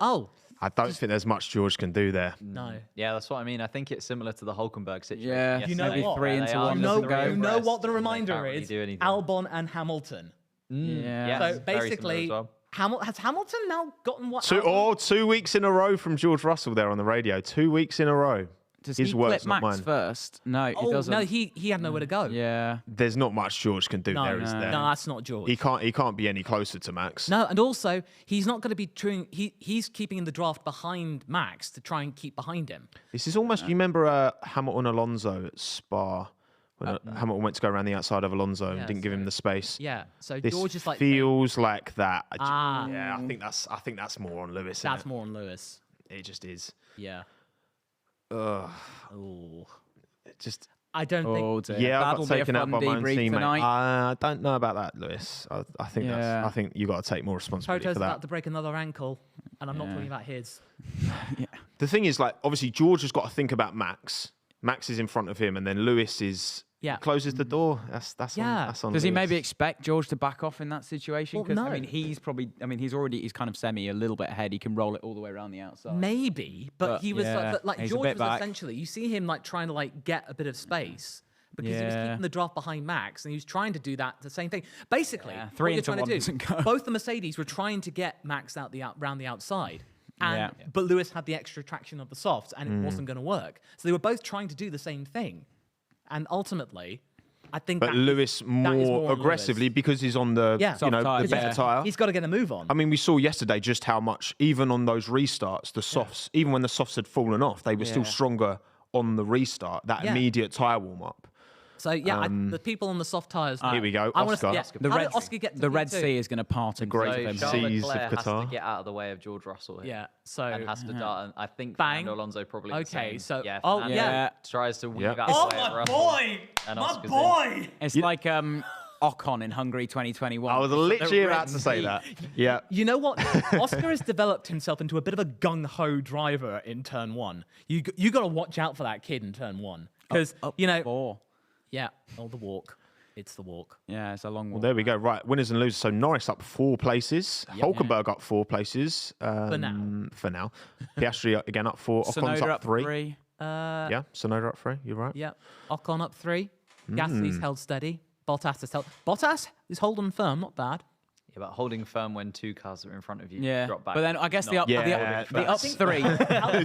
Oh, I don't think there's much George can do there. no. Yeah, that's what I mean. I think it's similar to the Hulkenberg situation. Yeah, You know maybe what? 3 They into are one. just doesn't three go. You know abreast what the and they reminder can't really is? do anything. Albon and Hamilton. Yeah. Yes, So very similar basically, as well. has Hamilton now gotten what? 2 weeks in a row from George Russell there on the radio. 2 weeks in a row. Does His he words, clip not Max mine. first? No, he Oh doesn't. no, he had nowhere to go. Yeah. There's not much George can do No, there, is no. there? No, that's not George. He can't be any closer to Max. No, and also he's not going to be doing. He's keeping in the draft behind Max to try and keep behind him. This is almost. You remember Hamilton Alonso at Spa when Hamilton went to go around the outside of Alonso and Yeah, didn't give him the space. Yeah. So This George is like feels like that. Ah. Yeah, I think that's more on Lewis. isn't that's it? more on Lewis. It just is. Yeah. Ugh. Oh. It just. I don't Oh think. dear. Yeah, I That'll got be a taken out fun by my own debrief teammate. tonight. I don't know about that, Lewis. I think Yeah. I think you got to take more responsibility Toto's for that. about to break another ankle, and I'm not talking about his. The thing is, like, obviously George has got to think about Max. Max is in front of him, and then Lewis is Yeah. closes the door. That's Yeah. on, that's on Does he Lewis. maybe expect George to back off in that situation? Well, Because no. I mean, he's kind of semi a little bit ahead. He can roll it all the way around the outside. Maybe, but But, he was yeah, like he's a George bit was back. essentially. You see him like trying to like get a bit of space. Because he was Yeah. keeping the draft behind Max, and he was trying to do that the same thing. Basically, Yeah, what 3 you're into trying to 1 do, doesn't go. both the Mercedes were trying to get Max round the outside, and but Lewis had the extra traction of the softs, and it wasn't going to work. So they were both trying to do the same thing, and ultimately, I think. But Lewis more on aggressively Lewis. because he's on the Yeah. you know Soft tyre, the better yeah. tire. He's got to get a move on. I mean, we saw yesterday just how much, even on those restarts, the softs, even when the softs had fallen off, they were still Yeah. stronger on the restart. That Yeah. immediate tire warm up. So yeah, the people on the soft tires. Here we go, I want Oscar. to. The How Red, did Oscar get to the Red P2? Sea is going to part in Great great So Seas Charles of Leclerc has Qatar. to get out of the way of George Russell here. Yeah. So And has to dart. And I think Bang. Fernando Alonso probably the Okay, same. so- yeah, oh, Fernando yeah. tries to weave Yeah. out of the way of Russell. And Oscar's in. It's like Ocon in Hungary 2021. I was literally about to say that. Yeah. You know what? Oscar has developed himself into a bit of a gung ho driver in turn one. You got to watch out for that kid in turn one because you know. 4. Yeah. Oh, the walk. It's the walk. Yeah, it's a long Well, one. there we go. Right, winners and losers. So Norris up 4 places. Hulkenberg up 4 places. now. For now. Piastri again up 4. Ocon's Sonoda up 3. Yeah, Tsunoda up 3. You're right. Yeah, Ocon up 3. Gasly's held steady. Bottas is holding firm, not bad. Yeah, but holding firm when 2 cars are in front of you. Yeah, Drop back. but then I guess the up that's 3.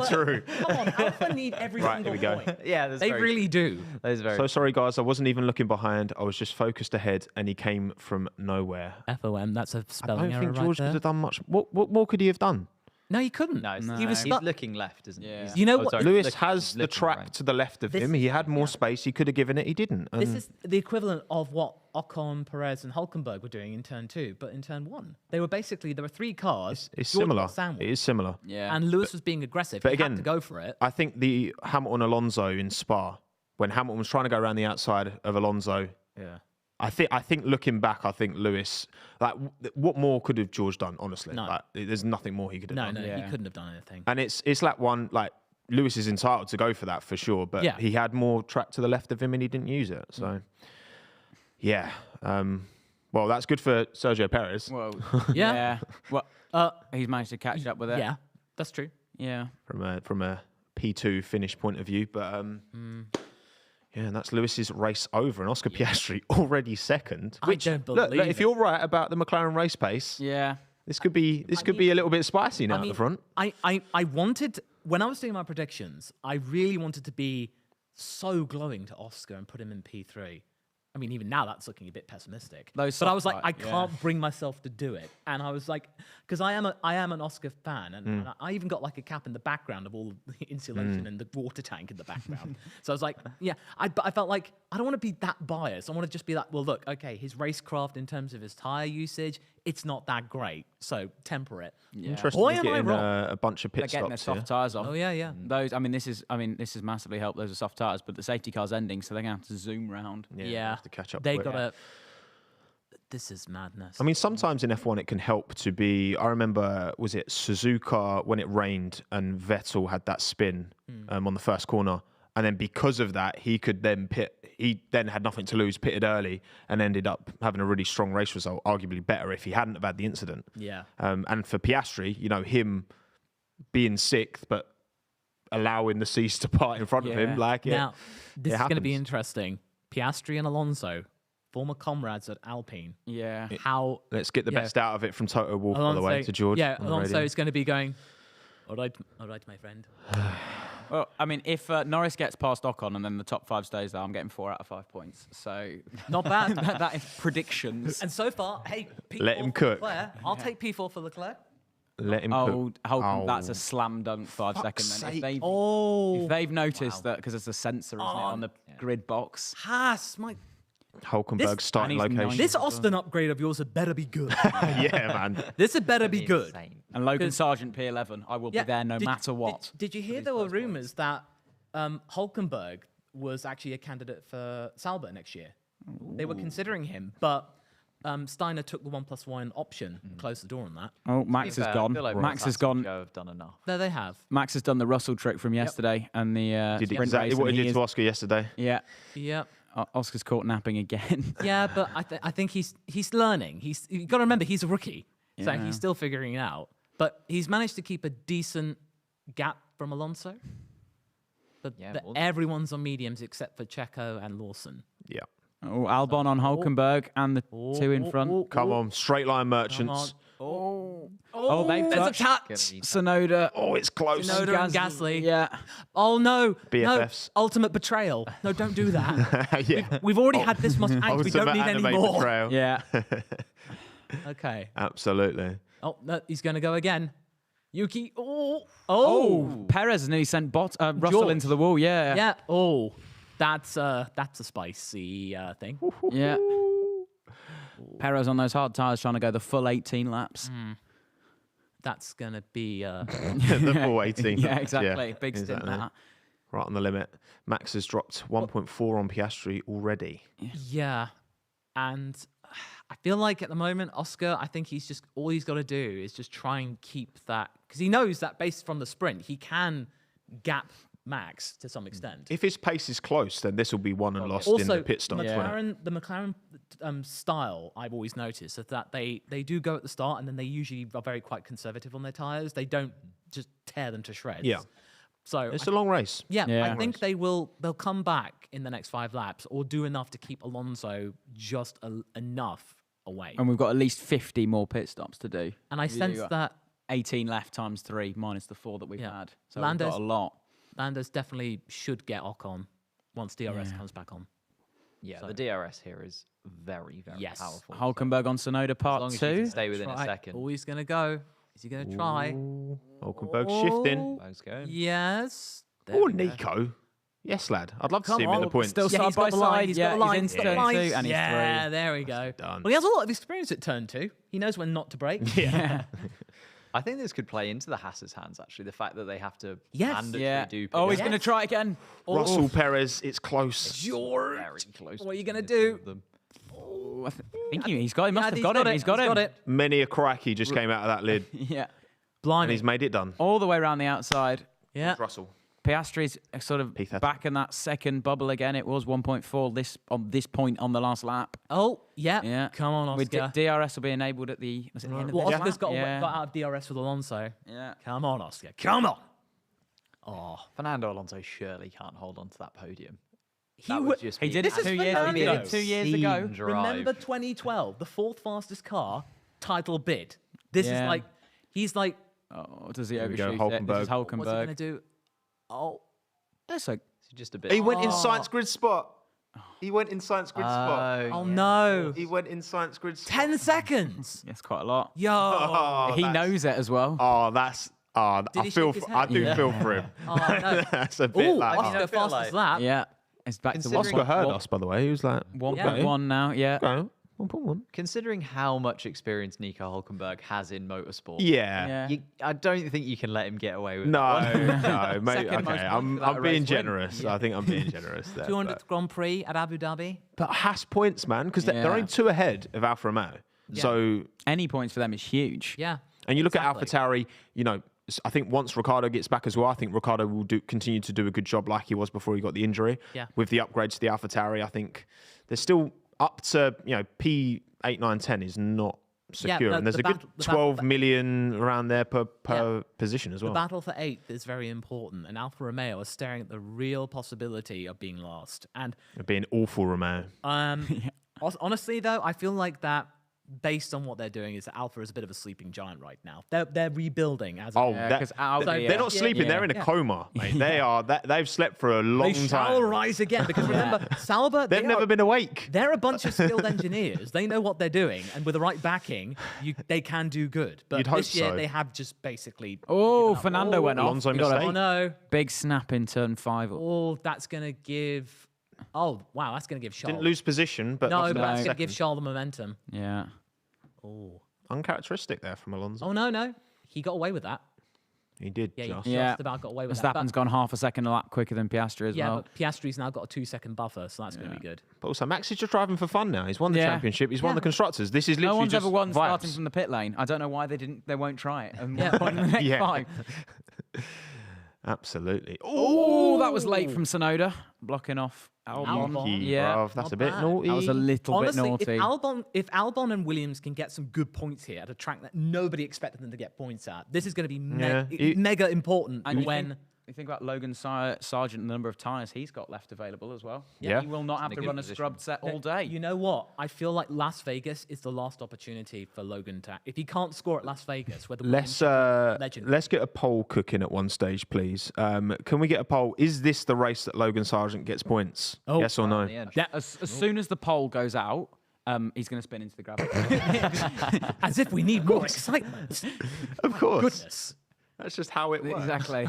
True. Come on, Alpha need every Right, single here we go. point. Yeah, that's They very really do. That is very. So sorry, guys. I wasn't even looking behind. I was just focused ahead, and he came from nowhere. FOM, that's a I spelling don't error think right George there. could have done much. What more could he have done? No, he couldn't. no, He was he's stuck. looking left, isn't he? Yeah. He's- You know oh, what? sorry, Lewis looking- has the looking track right. to the left of This him. is- He had more space. He could have given it. He didn't. This And is the equivalent of what Ocon, Perez, and Hulkenberg were doing in turn 2, but in turn 1. There were 3 cars. it's George similar. got sandwiched, It is similar. Yeah. And Lewis was being aggressive. but He again, had to go for it. I think the Hamilton Alonso in Spa, when Hamilton was trying to go around the outside of Alonso, Yeah. I think looking back, I think Lewis, like, what more could have George done? Honestly, No. like, there's nothing more he could have No, done. no, he Yeah. couldn't have done anything. And it's like one, like, Lewis is entitled to go for that for sure, but Yeah. he had more track to the left of him and he didn't use it. So, yeah. Well, that's good for Sergio Perez Well, Yeah. Well, he's managed to catch up with it. Yeah, that's true. Yeah. from a P2 finish point of view, but yeah, and that's Lewis's race over, and Oscar Piastri already second. I don't Look, believe if it. you're right about the McLaren race pace, Yeah. this could be a little bit spicy now at the front. I wanted, when I was doing my predictions, I really wanted to be so glowing to Oscar and put him in P3. I mean, even now that's looking a bit pessimistic. Those but I soft was like, I type, yeah. can't bring myself to do it. And I was like, because I am an Oscar fan, and I even got like a cap in the background of all the insulation and the water tank in the background. So I was like, yeah, but I felt like I don't want to be that biased. I want to just be like, well, look, okay, his racecraft in terms of his tire usage, it's not that great. So temper it. Interesting. Boy, You're am I getting wrong. a bunch of They're pit getting their stops here. soft tires off. Oh yeah, yeah. Those, this has massively helped. Those are soft tires, but the safety car's ending, so they're gonna have to zoom round. Yeah, Yeah, have to catch up. They quick. gotta. This is madness. I mean, sometimes in F1 it can help to be. I remember, was it Suzuka when it rained and Vettel had that spin on the first corner, and then because of that, he could then pit. He then had nothing to lose, pitted early, and ended up having a really strong race result. Arguably better if he hadn't have had the incident. Yeah. And for Piastri, him being sixth but allowing the seas to part in front of him, like Now, this is going to be happens. interesting. Piastri and Alonso, former comrades at Alpine. Yeah. How Let's get the best out of it from Toto Wolff, by Alonso, the way, to George. Yeah, on the Alonso radio. is going to be going. All right, my friend. Well, I mean, if Norris gets past Ocon and then the top 5 stays there, I'm getting 4 out of 5 points. So Not bad. that is predictions. And so far, hey, P4 Let him for cook. Leclerc. I'll take P4 for Leclerc. Let him Oh, cook. that's a slam dunk 5 Fuck's second. Then. sake. If they've noticed that, because there's a sensor, isn't it, on the grid box. Haas, my. Hulkenberg's starting and he's location. This Austin upgrade of yours had better be good. Yeah, man. This had better be good. Insane. And Logan Sargent P11, I will be there no matter what. Did you hear there were rumours that Hulkenberg was actually a candidate for Sauber next year? They were considering him, but Steiner took the 1+1 option, closed the door on that. Oh, Max To be has fair, I gone. feel like Max has Verstappen gone. and Joe have done enough. There they have. Max has done the Russell trick from yesterday and the Did sprint exactly race. what and he did is- to Oscar yesterday. Yeah, Yep. Oscar's caught napping again. Yeah, but I think he's learning. You got to remember he's a rookie, so Yeah. he's still figuring it out. But he's managed to keep a decent gap from Alonso. But Yeah, more than- everyone's on mediums except for Checo and Lawson. Yeah. Oh, Albon on Hulkenberg and the 2 in front. Come on, straight line merchants. Oh, they've there's a touched touch. Sonoda. Oh, it's close. Tsunoda and Gasly. Yeah. Oh no, BFFs. no, ultimate betrayal. No, don't do that. Yeah. We've already had this much angst. We don't Ultimate need any anime more. betrayal. Yeah. Okay. Absolutely. Oh, no, he's going to go again. Yuki. Oh. Oh, Perez nearly sent Russell George. into the wall. Yeah. Yeah. Oh, that's a spicy thing. Yeah. Perez on those hard tyres trying to go the full 18 laps. That's going to be. The full 18. Yeah, exactly. Big stint exactly. that. Right on the limit. Max has dropped 1.4 on Piastri already. Yeah, and I feel like at the moment, Oscar, I think all he's got to do is just try and keep that, because he knows that based from the sprint, he can gap Max to some extent. If his pace is close, then this will be won and lost in Also, the pit stop. the McLaren style, I've always noticed, is that they do go at the start and then they usually are very quite conservative on their tyres. They don't just tear them to shreds. Yeah. So It's a long race. I think they'll come back in the next 5 laps or do enough to keep Alonso just enough away. And we've got at least 50 more pit stops to do. And I sense that 18 left times 3 minus the 4 that we've had. So we've Lando's got a lot. Landers definitely should get Ocon once DRS comes back on. Yeah, the DRS here is very, very powerful. Hulkenberg on Sonoda as long part as you 2. can stay within a second. Oh, he's going to go. Is he going to try? Hulkenberg shifting. Let's go. Yes. Oh, Nico. Yes, lad. I'd love to see him in the points. Still Yeah, side he's by got the line, side. he's Yeah, got the line, he's he's in got the turn line. 2 and he's Yeah, 3. there we go. Done. Well, he has a lot of experience at turn 2. He knows when not to brake. Yeah. I think this could play into the Haas's hands, actually. The fact that they have to Yes. mandatory do Oh, he's PRIX. going to try again. Russell Perez, it's close. George. Very close. What are you going to between the two do? of them. Oh, I think he's got. He must have He's got him. He's got him. Many a crikey just came out of that lid, Yeah. and Blimey. he's made it done. All the way around the outside. Yeah. Russell. Piastri's sort of P30. back in that second bubble again. It was 1.4 on this point on the last lap. Oh, yeah. Yeah. Come on, With Oscar. DRS will be enabled at the, was it the end of Well, this Oscar's lap? got Yeah. out of DRS with Alonso. Yeah. Come on, Oscar. Come on. Oh, Fernando Alonso surely can't hold on to that podium. he That would. would just He be did it This is 2 years. He Fernando. did it 2 years ago. obscene drive. Remember 2012, the 4th fastest car, title bid. This is Yeah. like, he's like, Oh, does he we go, overshoot it? This is Hulkenberg. what's he going to Hulkenberg. do? Oh, That's like, It's just a bit. He went in science grid spot. He went in science grid spot. oh no. He went in science grid spot. 10 seconds. that's quite a lot. Yo. Oh, He that's- knows it as well. Oh, that's. Oh, Did I he feel. shake his I head? do Yeah. feel for him. Oh, no. That's a bit Ooh, like. Oscar I feel fastest like- lap. Yeah. It's back to Considering- Oscar heard us, by the way. He was like, 1.1 now. Yeah. "Go, 1.1." Considering how much experience Nico Hulkenberg has in motorsport, Yeah. I don't think you can let him get away with No, it. no, mate. Second most Okay, points I'm without a being race win. generous. I think I'm being generous there. 200th Grand Prix at Abu Dhabi. But Haas points, man, because they're Yeah. only 2 ahead of Alfa Romeo. Yeah. So, Any points for them is huge. Yeah. and you look Exactly. at AlphaTauri, you know, I think once Ricciardo gets back as well, I think Ricciardo will continue to do a good job like he was before he got the injury. Yeah. With the upgrades to the AlphaTauri, I think they're still up to, P8, 9, 10 is not secure. the- And there's the a good battle- the 12 million around there per Yeah. position as well. The battle for 8th is very important, and Alfa Romeo are staring at the real possibility of being last. And It'd be an awful Romeo. honestly, though, I feel like that, based on what they're doing, is that Alpha is a bit of a sleeping giant right now. They're rebuilding as Oh, Yeah, that- 'cause Audi, they're not yeah, sleeping. yeah. They're in a coma, mate. They are. They've slept for a long they shall time. rise again, because remember, Sauber, They've never been awake. They're a bunch of skilled engineers. They know what they're doing, and with the right backing, they can do good. But You'd hope this year, so. they have just basically. Oh, given up. Fernando went off. Alonso He got a mistake. Oh no! big snap in turn 5. Oh, that's gonna give. Oh wow, that's gonna give Charles. Didn't lose position, but No, lost but about that's a gonna give second. Charles the momentum. Yeah. Oh. Uncharacteristic there from Alonso. Oh no, he got away with that. He did Yeah, just. he Yeah. just about got away with Verstappen's that. gone half a second a lap quicker than Piastri as Yeah, well. but Piastri's now got a 2-second buffer, so that's going to be good. But also, Max is just driving for fun now. He's won the Yeah. championship. He's won the constructors. This is literally No one's just ever won vibes. starting from the pit lane. I don't know why they won't try it. And Yeah. yeah. in the next Yeah. 5. Absolutely. Oh, that was late from Sonoda, blocking off Albon. Albon. Yeah. Bruv, that's Not a bit bad. naughty. That was a little Honestly, bit naughty. if Albon and Williams can get some good points here at a track that nobody expected them to get points at, this is going to be Yeah. mega important And when. you think about Logan Sargent, the number of tyres he's got left available as well. Yeah. He will not have in a to good run a position. scrubbed set all day. You know what? I feel like Las Vegas is the last opportunity for Logan to. If he can't score at Las Vegas, whether Let's legend. let's get a poll cooking at one stage, please. Can we get a poll? Is this the race that Logan Sargent gets points? Oh. Yes or no? The end. Yeah, as soon as the poll goes out, he's going to spin into the gravel. as if we need more excitement. Of course. Goodness. That's just how it works. Exactly.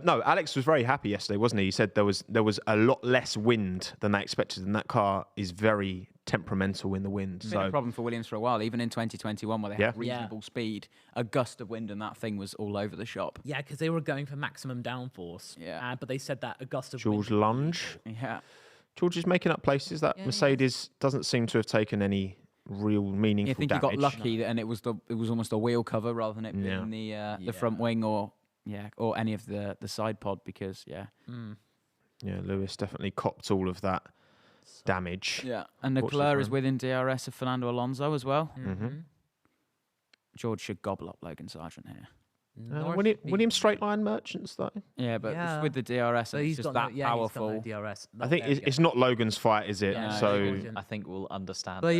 No, Alex was very happy yesterday, wasn't he? He said there was a lot less wind than they expected, and that car is very temperamental in the wind. It's been a So problem for Williams for a while, even in 2021 where they had Yeah. reasonable speed, a gust of wind, and that thing was all over the shop. Yeah, because they were going for maximum downforce. Yeah. But they said that a gust of George wind. Lunge. Yeah. George is making up places. That Yeah, he Mercedes doesn't seem to have taken any real meaningful I think damage. he got lucky, and it was almost a wheel cover rather than it Yeah. being the front wing or any of the side pod because Yeah, Lewis definitely copped all of that damage. yeah, and Fortunately Leclerc for is him. within DRS of Fernando Alonso as well. Mm-hmm. George should gobble up Logan Sargent here. Williams straight line merchants though. Yeah, but with the DRS, So it's he's just got that no, powerful. He's got no DRS. I think it's not Logan's fight, is it? Yeah, So I think we'll understand. But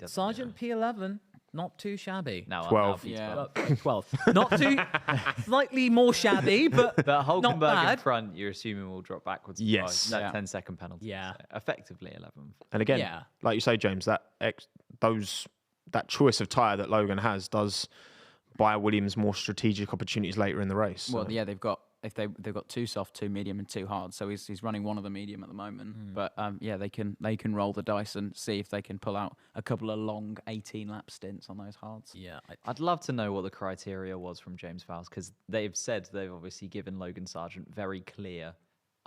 Sergeant P11, not too shabby. Now 12. Yeah. 12. Not too, slightly more shabby, but But not Hulkenberg in bad. front, you're assuming will drop backwards. Yes. That Yeah. 10-second penalty. Yeah. So effectively 11th. and again, Yeah. like you say, James, that choice of tyre that Logan has does buy Williams more strategic opportunities later in the race. So. Well, yeah, they've got 2 soft, 2 medium, and 2 hard. So he's running one of the medium at the moment. But they can roll the dice and see if they can pull out a couple of long 18-lap stints on those hards. Yeah. I'd love to know what the criteria was from James Vowles, because they've obviously given Logan Sargent very clear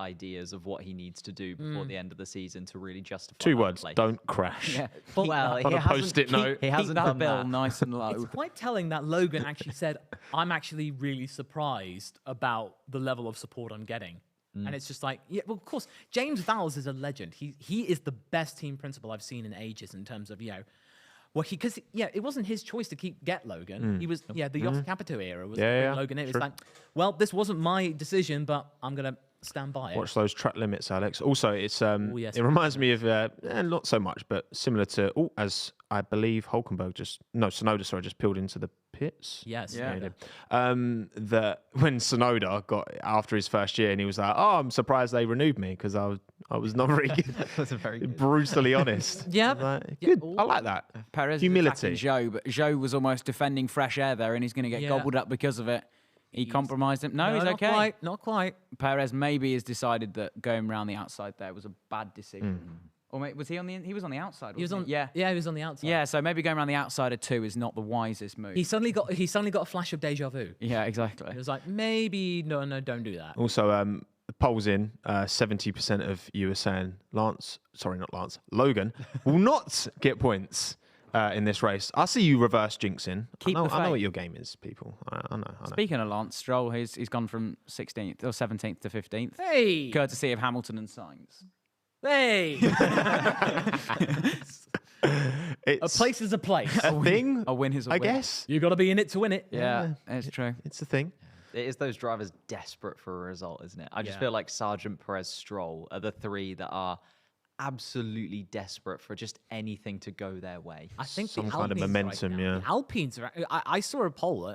ideas of what he needs to do before the end of the season to really justify 2 that words: place. don't crash. Yeah. Well, On a post-it note. He hasn't Keep that done bill that. nice and low. It's quite telling that Logan actually said, I'm actually really surprised about the level of support I'm getting. And it's just like, yeah, well, of course, James Vowles is a legend. He is the best team principal I've seen in ages in terms of, well, because it wasn't his choice to get Logan. He was, the Yoff Capito era was Logan. It was like, well, this wasn't my decision, but I'm going to stand by it. Watch those track limits, Alex. Also, it's yes, it reminds me of not so much, but similar to as I believe Tsunoda just peeled into the pits. Yes. Yeah. He did. That when Tsunoda got after his first year, and he was like, "Oh, I'm surprised they renewed me because I was not very good." That's a very good. Brutally honest. Yeah. Like, good. I like that. Perez Humility. Joe, but Joe was almost defending fresh air there, and he's going to get gobbled up because of it. He compromised him. No, he's not okay. Not quite. Perez maybe has decided that going around the outside there was a bad decision. Or was he on the? He was on the outside. He was on. He? Yeah. Yeah, he was on the outside. Yeah. So maybe going around the outside of 2 is not the wisest move. He suddenly got a flash of deja vu. Yeah, exactly. It was like, maybe no, don't do that. Also, the polls in 70% of you are saying Logan will not get points in this race. I see you reverse jinxing. Keep I the know faith. what your game is, people. I know. Speaking of Lance Stroll, he's gone from 16th or 17th to 15th, Hey, courtesy of Hamilton and Sainz. hey, a It's place is a place. a thing. A win is a I win. guess. You got to be in it to win it. Yeah, it's true. It's a thing. It is those drivers desperate for a result, isn't it? I just Yeah. feel like Sargent, Perez, Stroll are the 3 that are absolutely desperate for just anything to go their way. I think Some the kind of Alpines momentum, right now, yeah. The Alpines are. I saw a poll.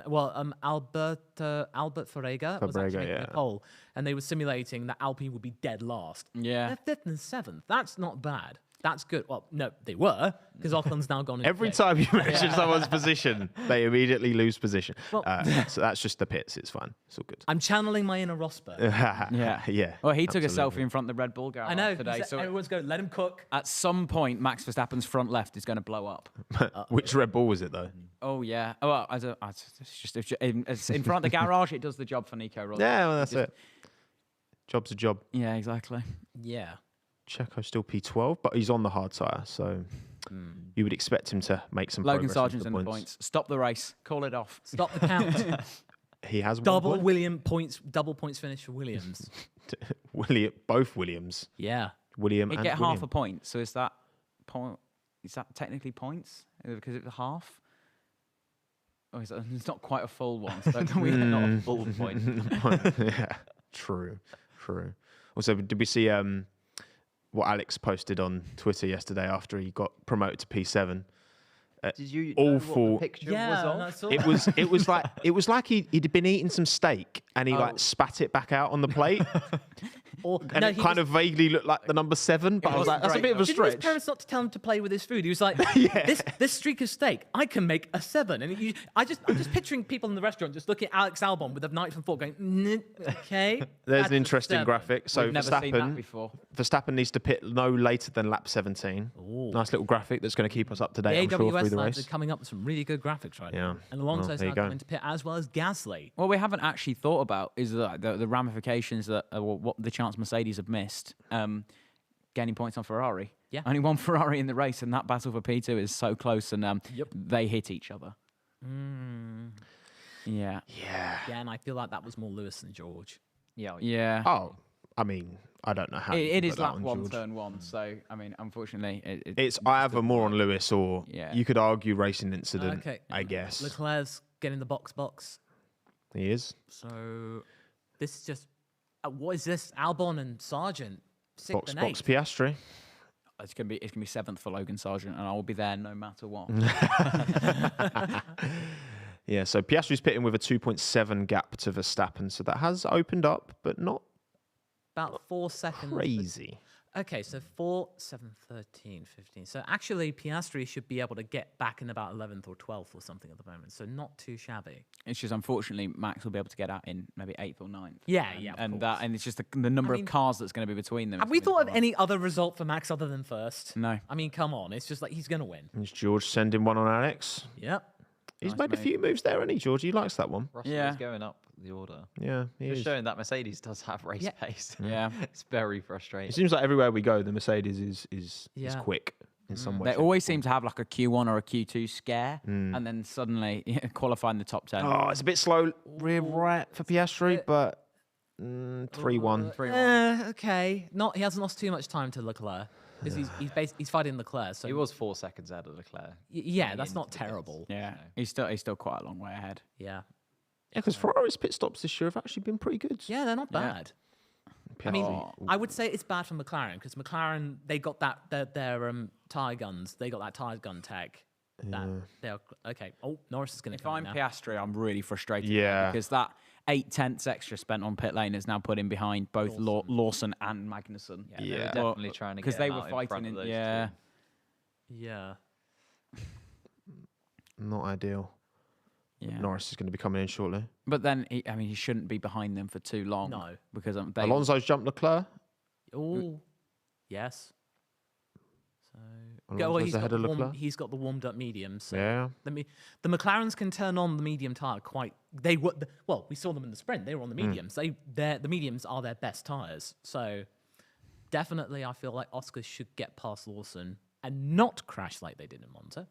Albert Farega was actually making a poll, and they were simulating that Alpine would be dead last. Yeah. They're 5th and 7th. That's not bad. That's good. Well, no, they were, because Auckland's now gone. Every time you mention someone's position, they immediately lose position. Well- So that's just the pits. It's fine. It's all good. I'm channeling my inner Rosberg. Yeah. Yeah. Well, he took a absolutely. selfie in front of the Red Bull garage I know. today. So Everyone's going, let him cook. at some point, Max Verstappen's front left is going to blow up. Which Red Bull was it though? Oh yeah. Oh, well, it's in front of the garage. It does the job for Nico Rosberg. Yeah, well, that's it. Job's a job. Yeah, exactly. Yeah. Checo's still P12, but he's on the hard tyre, so you would expect him to make some Logan progress. Sargent's into in the points. Stop the race. Call it off. Stop the count. He has double 1 point. William points. Double points finish for Williams. Both Williams. Yeah. William He'd and get William. half a point. So is that point? Is that technically points? Because it's half. Oh, it's not quite a full one. So we Not a full point. Yeah, true. Also, did we see what Alex posted on Twitter yesterday after he got promoted to P7? Did you Awful. know what the picture Yeah. was of? I saw It was like he'd been eating some steak and he like spat it back out on the plate. Or, And it kind of vaguely looked like the number 7, but I was like, that's a bit of a Didn't his stretch. parents not to tell him to play with his food? He was like, this streak of steak, I can make a 7. And I'm just picturing people in the restaurant just looking at Alex Albon with a knife and fork going, okay. There's that's an a interesting 7." graphic. So We've never seen that before. Verstappen needs to pit no later than lap 17. Nice little graphic that's going to keep us up to date, I'm The sure, through AWS the lads race. are coming up with some really good graphics right Yeah. now. And Alonso's Well, there you now go. coming to pit as well as Gasly. What we haven't actually thought about is the ramifications that what the chance Mercedes have missed. Gaining points on Ferrari. Yeah. Only one Ferrari in the race, and that battle for P2 is so close, and they hit each other. Yeah. Yeah. Yeah, and I feel like that was more Lewis than George. Yeah. Oh, I mean, I don't know how. you It can is put that lap on 1, George. turn 1. So, I mean, unfortunately, It's either more on Lewis or Yeah. you could argue racing incident, Okay. I guess. Leclerc's getting the box. He is. So this is just what is this? Albon and Sargent, 6th Box and box 8th. Piastri. It's gonna be 7th for Logan Sargent, and I will be there no matter what. Yeah, so Piastri's pitting with a 2.7 gap to Verstappen, so that has opened up, but not About 4 seconds. crazy. Okay, so 4, 7, 13, 15. So actually, Piastri should be able to get back in about 11th or 12th or something at the moment. So not too shabby. It's just unfortunately Max will be able to get out in maybe 8th or 9th. Yeah, and, yeah, of and course. it's just the number mean, of cars that's going to be between them. Have we thought of any other result for Max other than first? No. I mean, come on. It's just like he's going to win. Is George sending one on Alex? Yep. He's Nice made a move. few moves there, hasn't he, George? He likes that one. Russell Yeah. is going up the order. Yeah, he Just is. showing that Mercedes does have race Yeah. pace. Yeah. It's very frustrating. It seems like everywhere we go, the Mercedes is Yeah. quick in some way. They shape, always or seem to have like a Q1 or a Q2 scare, Mm. and then suddenly qualify in the top 10. form. Oh, it's a bit slow rear right for Piastri, but 3-1. Okay. He hasn't lost too much time to Leclerc because he's fighting Leclerc. So He was 4 seconds ahead of Leclerc. yeah, going that's into not the pits. terrible. Yeah, No. he's still quite a long way ahead. Yeah. Yeah, because Ferrari's pit stops this year have actually been pretty good. Yeah, they're not Yeah. bad. I mean, Piastri- I would say it's bad for McLaren because McLaren they got their tire guns. They got that tire gun tech. That they're okay. Oh, Norris is going to If come I'm in now. Piastri, I'm really frustrated. Yeah. Because that 8/10 extra spent on pit lane is now put in behind both Lawson and Magnussen. Yeah, they were Yeah. definitely trying to because get they him were out in fighting. front of those Yeah. two. Yeah. Not ideal. Yeah. Norris is going to be coming in shortly. But then, he shouldn't be behind them for too long. No. Because Alonso's jumped Leclerc. Oh, yes. So Alonso's ahead of Leclerc. he's got the warmed up medium. So Yeah. the McLarens can turn on the medium tire quite. We saw them in the sprint. They were on the mediums. The mediums are their best tires. So definitely, I feel like Oscar should get past Lawson and not crash like they did in Monza.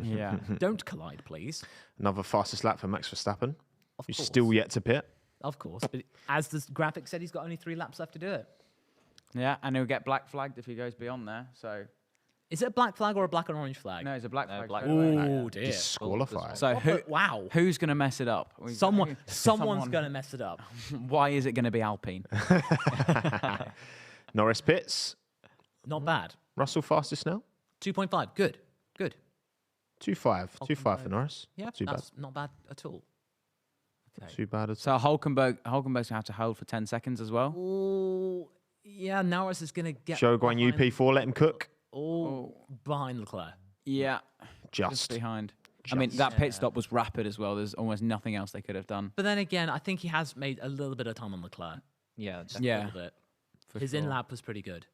yeah. Don't collide, please. Another fastest lap for Max Verstappen. Of He's course. still yet to pit. Of course, but as the graphic said, he's got only 3 laps left to do it. Yeah, and he'll get black flagged if he goes beyond there. So Is it a black flag or a black and orange flag? no, it's a black No, flag. black straight away. flag. Oh dear. Disqualified. So Wow. who's going to mess it up? Someone's going to mess it up. Why is it going to be Alpine? Norris pits. Not bad. Russell fastest now. 2.5. Good. 2.5. 2.5 for Norris. Yeah, Too bad. that's not bad at all. Okay. Too bad at So all. Hulkenberg's going to have to hold for 10 seconds as well. Oh, yeah, Norris is going to get Show Guan Yu behind- P4, let him cook. behind Leclerc. Yeah, Just. behind. I mean, that Yeah. pit stop was rapid as well. There's almost nothing else they could have done. But then again, I think he has made a little bit of time on Leclerc. Yeah, Just a Yeah. little bit. For His sure. in-lap was pretty good.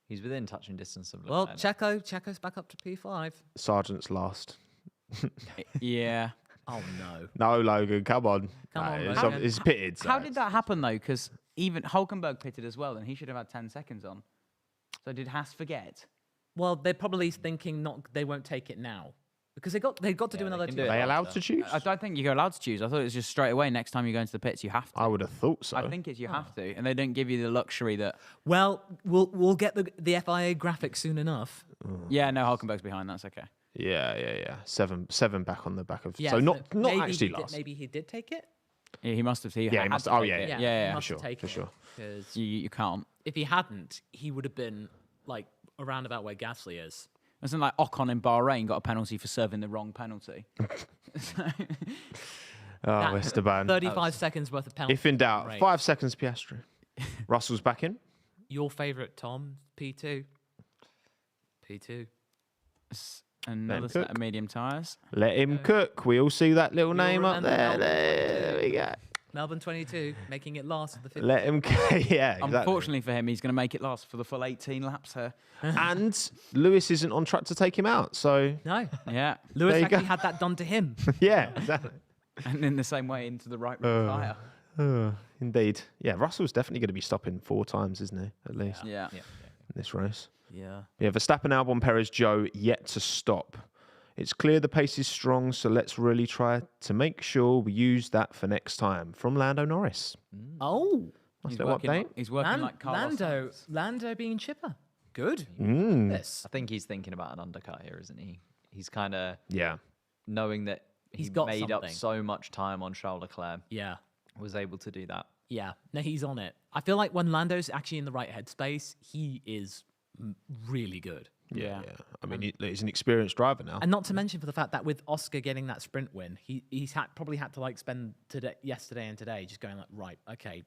he's within touching distance of Well, Leclerc. Checo's back up to P5. Sergeant's last. Yeah. Oh, no. No, Logan, come on. Come on, it's, Logan. it's pitted. so How did that happen though? Because even Hulkenberg pitted as well, and he should have had 10 seconds on. So did Haas forget? Well, they're probably thinking they won't take it now. Because they got to do Yeah, another they can 2 do it Are they allowed after. to choose? I don't think you're allowed to choose. I thought it was just straight away. Next time you go into the pits, you have to. I would have thought so. I think it's you have to, and they don't give you the luxury that. Well, we'll get the FIA graphic soon enough. Yeah, no, Hulkenberg's behind. That's okay. Yeah. Seven back on the back of. Yeah, so not maybe actually he did- last. Maybe he did take it. Yeah, he must have. Yeah, he had must- to oh, take yeah, it. yeah. yeah. He yeah. must have sure, taken for sure. it, 'cause You can't. if he hadn't, he would have been like around about where Gasly is. Isn't like Ocon in Bahrain got a penalty for serving the wrong penalty. Oh, Esteban. 35 seconds worth of penalty. If in doubt, Right. 5 seconds Piastri. Russell's back in. Your favourite, Tom? P2. P2. Another Cook. set of medium tyres. Let him cook. We all see that little name up remember there. Melbourne. There we go. Melbourne 22, making it last of the 50. Let him cook. Yeah, exactly. Unfortunately for him, he's going to make it last for the full 18 laps here. And Lewis isn't on track to take him out. So, No. Yeah, Lewis There you actually go. had that done to him. yeah, exactly. and in the same way into the right rear tyre. Indeed. Yeah, Russell's definitely going to be stopping 4 times, isn't he? At least Yeah. in this race. Yeah. Yeah, Verstappen, Albon, Perez, Joe yet to stop. It's clear the pace is strong, so let's really try to make sure we use that for next time. From Lando Norris. Oh. Nice He's little working, update. he's working like Carlos Sainz. Lando being chipper. Good. Mm. Yes. I think he's thinking about an undercut here, isn't he? He's kind of Yeah. knowing that he got made up something. so much time on Charles Leclerc. Yeah. Was able to do that. Yeah. No, he's on it. I feel like when Lando's actually in the right headspace, he is really good. Yeah. I mean, he's an experienced driver now. And not to mention for the fact that with Oscar getting that sprint win, he's probably had to like spend yesterday and today just going like, right, okay,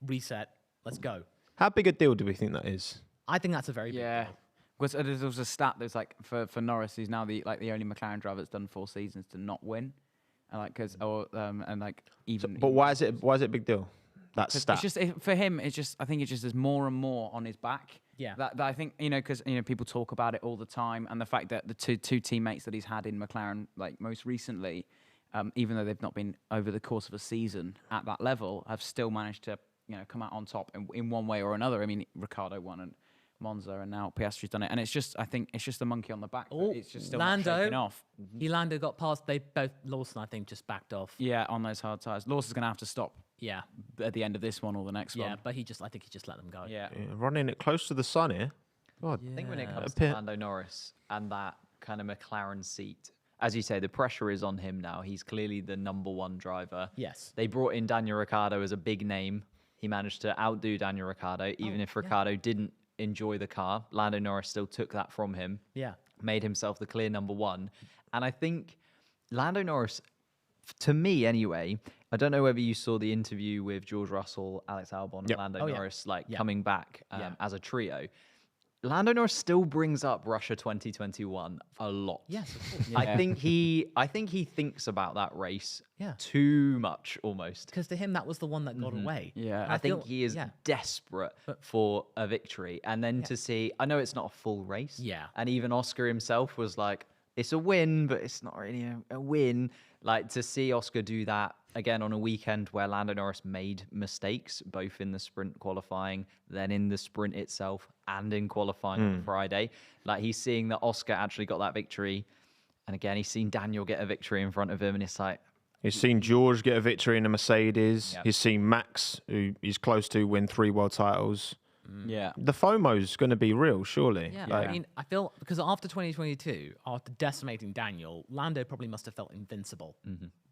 reset, let's go. How big a deal do we think that is? I think that's a very big deal. Because there was a stat that's like for Norris, he's now the only McLaren driver that's done 4 seasons to not win, and like But why is it a big deal? That stat. It's just for him. It's just I think it's just there's more and more on his back. Yeah. That I think because people talk about it all the time, and the fact that the two teammates that he's had in McLaren, like most recently, even though they've not been over the course of a season at that level, have still managed to come out on top in one way or another. I mean, Ricciardo won and Monza, and now Piastri's done it, and it's just I think it's just a monkey on the back. It's just still not shaking off. Lando got past. They both Lawson, I think, just backed off. Yeah, on those hard tires. Lawson's going to have to stop. Yeah. At the end of this one or the next one. Yeah, but I think he just let them go. Yeah. Running it close to the sun here. God. I think when it comes to Lando Norris and that kind of McLaren seat, as you say, the pressure is on him now. He's clearly the number 1 driver. Yes. They brought in Daniel Ricciardo as a big name. He managed to outdo Daniel Ricciardo, even if Ricciardo didn't enjoy the car. Lando Norris still took that from him. Yeah. Made himself the clear number 1. And I think Lando Norris, to me anyway, I don't know whether you saw the interview with George Russell, Alex Albon, and Lando Norris, coming back as a trio. Lando Norris still brings up Russia 2021 a lot. Yes, of course. I think he thinks about that race too much almost. Because to him, that was the one that got away. Yeah. I think he is desperate for a victory. And then to see, I know it's not a full race. Yeah. And even Oscar himself was like, it's a win, but it's not really a win. Like to see Oscar do that again on a weekend where Lando Norris made mistakes, both in the sprint qualifying, then in the sprint itself, and in qualifying on Friday. Like he's seeing that Oscar actually got that victory. And again, he's seen Daniel get a victory in front of him. And it's like, he's seen George get a victory in a Mercedes. Yep. He's seen Max, who he's close to, win 3 world titles. Yeah. The FOMO's going to be real, surely. Yeah, I mean, I feel, because after 2022, after decimating Daniel, Lando probably must have felt invincible.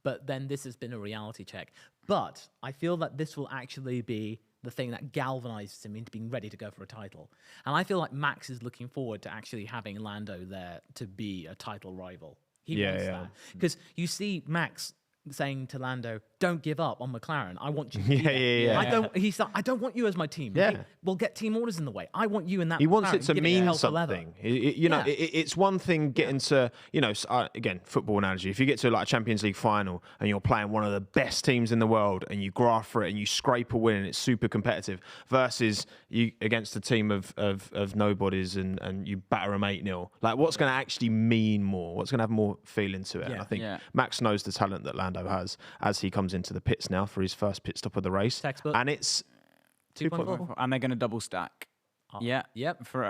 But then this has been a reality check. But I feel that this will actually be the thing that galvanizes him into being ready to go for a title. And I feel like Max is looking forward to actually having Lando there to be a title rival. He wants that. Because you see Max saying to Lando, "Don't give up on McLaren. I want you." To be there. I don't want you as my team. Yeah. We'll get team orders in the way. I want you in that. He wants it to giving mean hell for leather. something. It's one thing getting to, again, football analogy. If you get to like a Champions League final and you're playing one of the best teams in the world and you graft for it and you scrape a win and it's super competitive, versus you against a team of nobodies and you batter them 8-0. Like, what's going to actually mean more? What's going to have more feeling to it? Yeah. And I think Max knows the talent that Lando has as he comes into the pits now for his first pit stop of the race. Textbook. And it's 2.4. And they're going to double stack. Yeah. Yep. For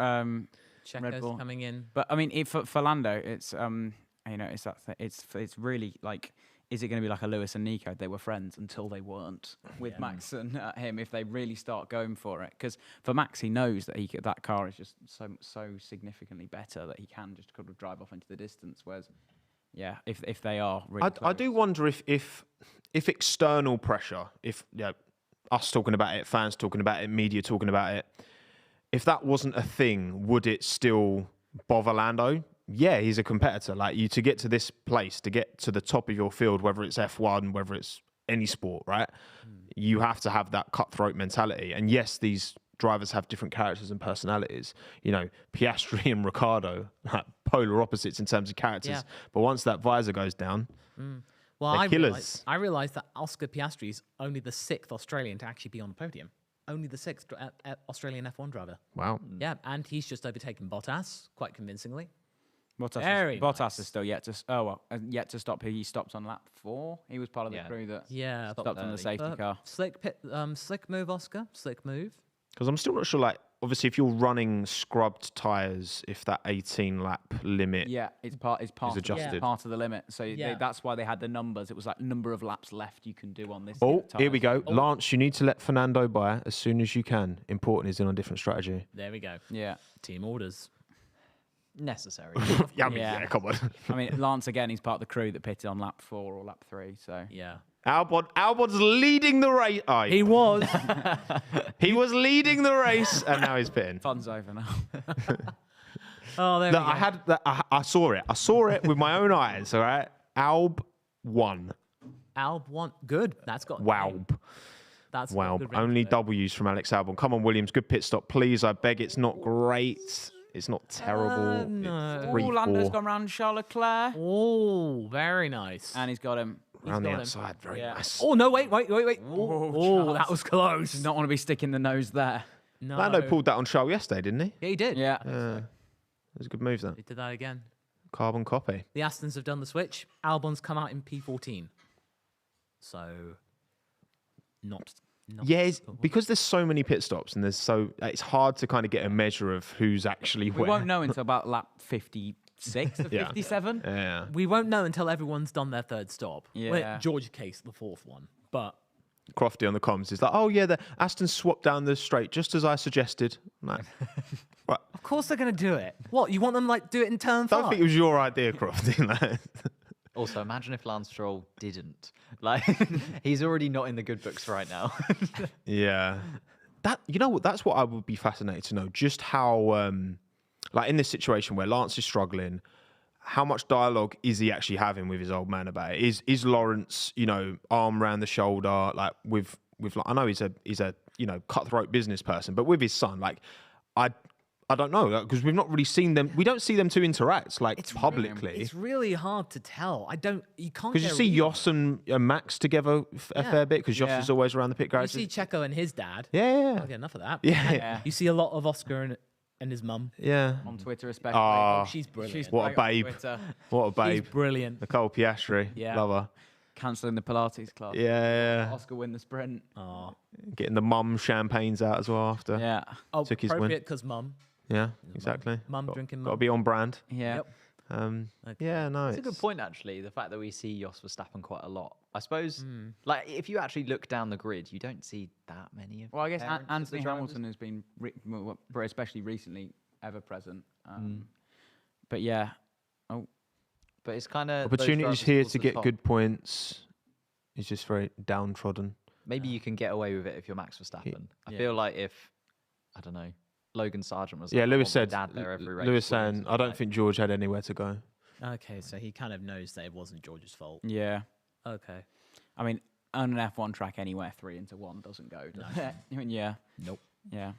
Red Bull coming in. But I mean, for Lando, it's it's really like, is it going to be like a Lewis and Nico? They were friends until they weren't with Max and him. If they really start going for it, because for Max, he knows that that car is just so significantly better that he can just kind of drive off into the distance. Whereas, if they are really I do wonder if external pressure, if us talking about it, fans talking about it, media talking about it, if that wasn't a thing, would it still bother Lando? Yeah, he's a competitor. Like, to get to this place, to get to the top of your field, whether it's F1, whether it's any sport, right? You have to have that cutthroat mentality. And yes, these drivers have different characters and personalities. Piastri and Ricciardo, polar opposites in terms of characters. Yeah. But once that visor goes down, Well, they're killers. I realized that Oscar Piastri is only the 6th Australian to actually be on the podium. Only the 6th Australian F1 driver. Wow. Yeah, and he's just overtaken Bottas quite convincingly. Bottas is still yet to stop. He stopped on lap 4. He was part of the crew that stopped on the safety car. Slick move, Oscar. Slick move. Because I'm still not sure, like, obviously if you're running scrubbed tyres, if that 18-lap limit it's part is of adjusted. part of the limit. So that's why they had the numbers. It was like number of laps left you can do on this. Oh, tyres. here we go. Lance, you need to let Fernando by as soon as you can. Important is in on different strategy. There we go. Yeah. Team orders. necessary. Yeah, I mean, yeah, come on. I mean, Lance again, he's part of the crew that pitted on lap 4 or lap 3. So Yeah. Albon's leading the race. Oh, He was. he was leading the race, and now he's pitting. fun's over now. Oh, there Look, we go. I saw it. I saw it with my own eyes. All right, Alb won. Alb won. Good. That's got. Wow. That's Wow. got a good range Only to it. W's from Alex Albon. Come on, Williams. Good pit stop, please. I beg. It's not great. It's not terrible. no. It's Oh, 3, Lando's 4. gone round Charles Leclerc. Oh, very nice. And he's got him. Around the got him. outside. Very Yeah. nice. Oh no! Wait! Oh, that was close. Does not want to be sticking the nose there. No. Lando pulled that on Charles yesterday, didn't he? Yeah, he did. Yeah. It was a good move, that. He did that again. Carbon copy. The Astons have done the switch. Albon's come out in P14. So, not Yeah, because there's so many pit stops and it's hard to kind of get a measure of who's actually We where. won't know until about lap 56 or Yeah. 57. Yeah. We won't know until everyone's done their third stop. Yeah. Well, George Case, the fourth one. But Crofty on the comms is like, oh yeah, the Aston swapped down the straight just as I suggested. I'm like, right. of course they're going to do it. What, you want them like do it in turn I 5? don't think it was your idea, Crofty. Like, Also, imagine if Lance Stroll didn't. Like, he's already not in the good books right now. yeah. You know what? That's what I would be fascinated to know. Just how, like in this situation where Lance is struggling, how much dialogue is he actually having with his old man about it? Is Lawrence, arm around the shoulder, like with like, I know he's a cutthroat business person, but with his son, like I don't know, because we've not really seen them. We don't see them two interact publicly. It's really hard to tell. You can't. Because you see Jos and Max together a fair bit, because Jos is always around the pit You garage. see Checo and his dad. Yeah. I'll get enough of that. Yeah. You see a lot of Oscar and his mum. Yeah. On Twitter especially. Ah, She's brilliant. what a great on babe. Twitter. What a She's babe. brilliant. Nicole Piastri. Yeah. Love her. Cancelling the Pilates class. Yeah. Oscar win the sprint. Oh, Getting the mum champagnes out as well after. Yeah. Took his win. appropriate because mum. Yeah, exactly. Mum drinking Got to mum. be on brand. Yeah. Yep. Yeah, no. It's a good point, actually, the fact that we see Jos Verstappen quite a lot. I suppose, like, if you actually look down the grid, you don't see that many of Well, I guess parents of the Anthony drivers. Hamilton has been, especially recently, ever present. But yeah. Oh, But it's kind of... Opportunities here to get good points. He's just very downtrodden. Maybe you can get away with it if you're Max Verstappen. I Yeah. feel like if, I don't know, Logan Sargent was Yeah, like, Lewis "I want said. my dad there every race," Lewis Williams saying, was I don't like, think George had anywhere to go. Okay, so he kind of knows that it wasn't George's fault. yeah. Okay. I mean, on an F1 track anywhere, 3 into 1 doesn't go. Does it? I mean, yeah. Nope. Yeah.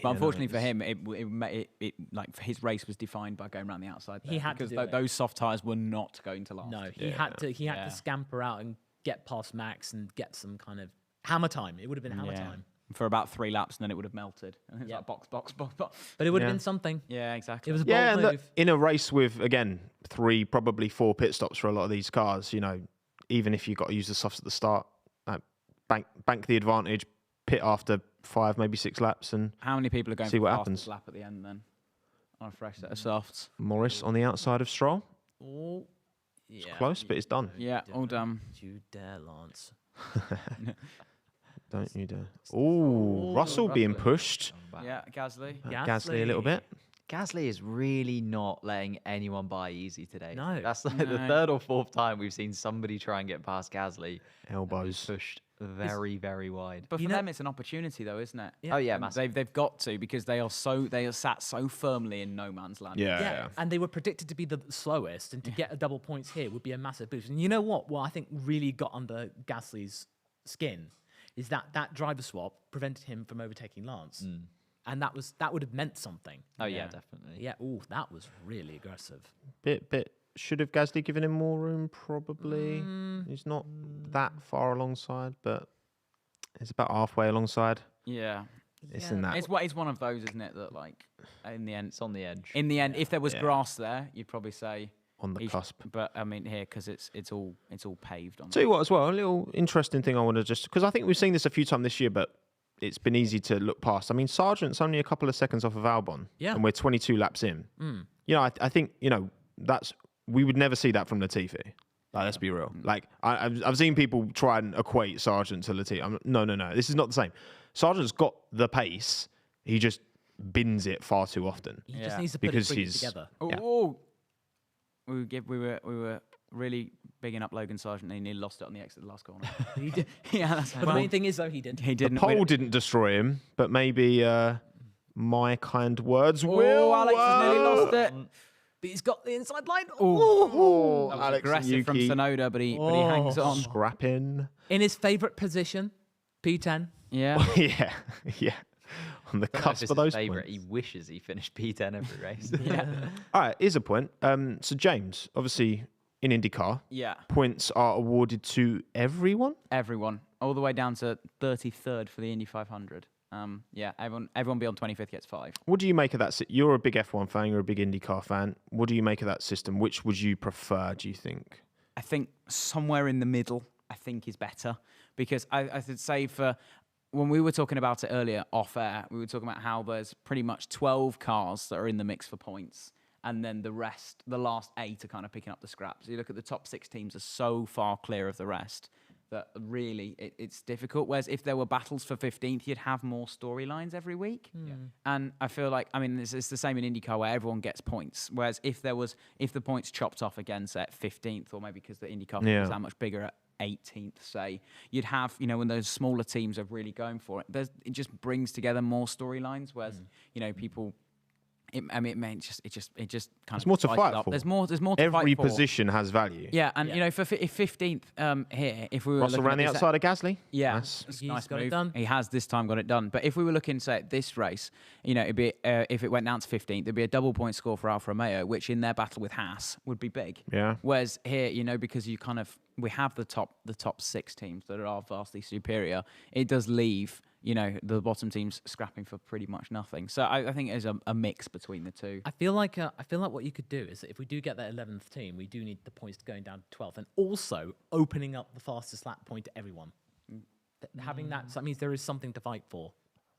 But unfortunately for him, it like his race was defined by going around the outside. He had to because do it. those soft tires were not going to last. No, he had to Yeah. scamper out and get past Max and get some kind of hammer time. It would have been hammer Yeah. time. For about 3 laps, and then it would have melted. And it was Yeah. like box, box, box, box. But it would have Yeah. been something. Yeah, exactly. It was a Yeah, bold and look, move. in a race with, again, 3, probably 4 pit stops for a lot of these cars, even if you've got to use the softs at the start, bank the advantage, pit after 5, maybe 6 laps, and How many people are going See for what the happens. fastest lap at the end then? On a fresh set of softs. Morris on the outside of Stroll. Oh, yeah. Close, but it's done. Yeah, all done. You dare, Lance. Don't you dare. Ooh, Russell being pushed. Yeah, Gasly. Gasly a little bit. Gasly is really not letting anyone by easy today. No. That's like the No. 3rd or 4th time we've seen somebody try and get past Gasly. Elbows. Pushed very, very wide. But You for know- them, it's an opportunity, though, isn't it? Yeah. Oh, yeah, And massive. they've got to, because they are sat so firmly in no man's land. Yeah. And they were predicted to be the slowest, and to get a double points here would be a massive boost. And you know what? Well, I think really got under Gasly's skin is that driver swap prevented him from overtaking Lance, and that would have meant something. Oh, yeah, Yeah. definitely. Yeah. Ooh, that was really aggressive. Bit. Should have Gasly given him more room? Probably. He's not that far alongside, but it's about halfway alongside. Yeah. It's in that. It's one of those, isn't it, that, like, in the end, It's on the edge. if there was Yeah. grass there, you'd probably say On the he sh- cusp. But I mean, here, because it's all paved on. Tell you what, as well, a little interesting thing I want to just, because I think we've seen this a few times this year, but it's been easy to look past. I mean, Sargent's only a couple of seconds off of Albon, Yeah. and we're 22 laps in. I think we would never see that from Latifi. Like, let's be real. Like, I've seen people try and equate Sargent to Latifi. No. This is not the same. Sargent's got the pace. He just bins it far too often. He just needs to put it together. Oh, we were really bigging up Logan Sargent. He nearly lost it on the exit of the last corner. He did. Yeah, that's But the main thing is, though, he didn't. He didn't. The pole didn't destroy him, but maybe my kind words will. Oh, Alex has nearly lost it. But he's got the inside line. Oh, That was Alex aggressive from Sonoda, but he hangs on. Scrapping. In his favourite position, P10. Yeah. yeah. On the cusp of those points. He wishes he finished P10 every race. All right, here's a point. So James, obviously in IndyCar, points are awarded to everyone. Everyone, all the way down to 33rd for the Indy 500. Everyone beyond 25th gets 5. What do you make of that? You're a big F1 fan. You're a big IndyCar fan. What do you make of that system? Which would you prefer? Do you think? I think somewhere in the middle, I think, is better, because I should say when we were talking about it earlier off air, we were talking about how there's pretty much 12 cars that are in the mix for points, and then the last 8 are kind of picking up the scraps. You look at the top 6 teams are so far clear of the rest that really it's difficult. Whereas if there were battles for 15th, you'd have more storylines every week. And I feel like, it's the same in IndyCar where everyone gets points. Whereas if the points chopped off again, say at 15th, or maybe because the IndyCar is that much bigger at 18th, say, you'd have, when those smaller teams are really going for it, it just brings together more storylines. Whereas, people. It just kind of. There's more to fight for. There's more to fight for. Every position has value. Yeah, and if 15th here, if we were Russell around the outside of Gasly. Yeah, Nice. nice got move. it done. He has this time got it done. But if we were looking, say, at this race, it'd be if it went down to 15th, there'd be a double point score for Alfa Romeo, which in their battle with Haas would be big. Yeah. Whereas here, because we have the top 6 teams that are vastly superior, it does leave the bottom teams scrapping for pretty much nothing. So I think there's a mix between the two. I feel like what you could do is that if we do get that 11th team, we do need the points going down to 12th, and also opening up the fastest lap point to everyone. Having that, so that means there is something to fight for.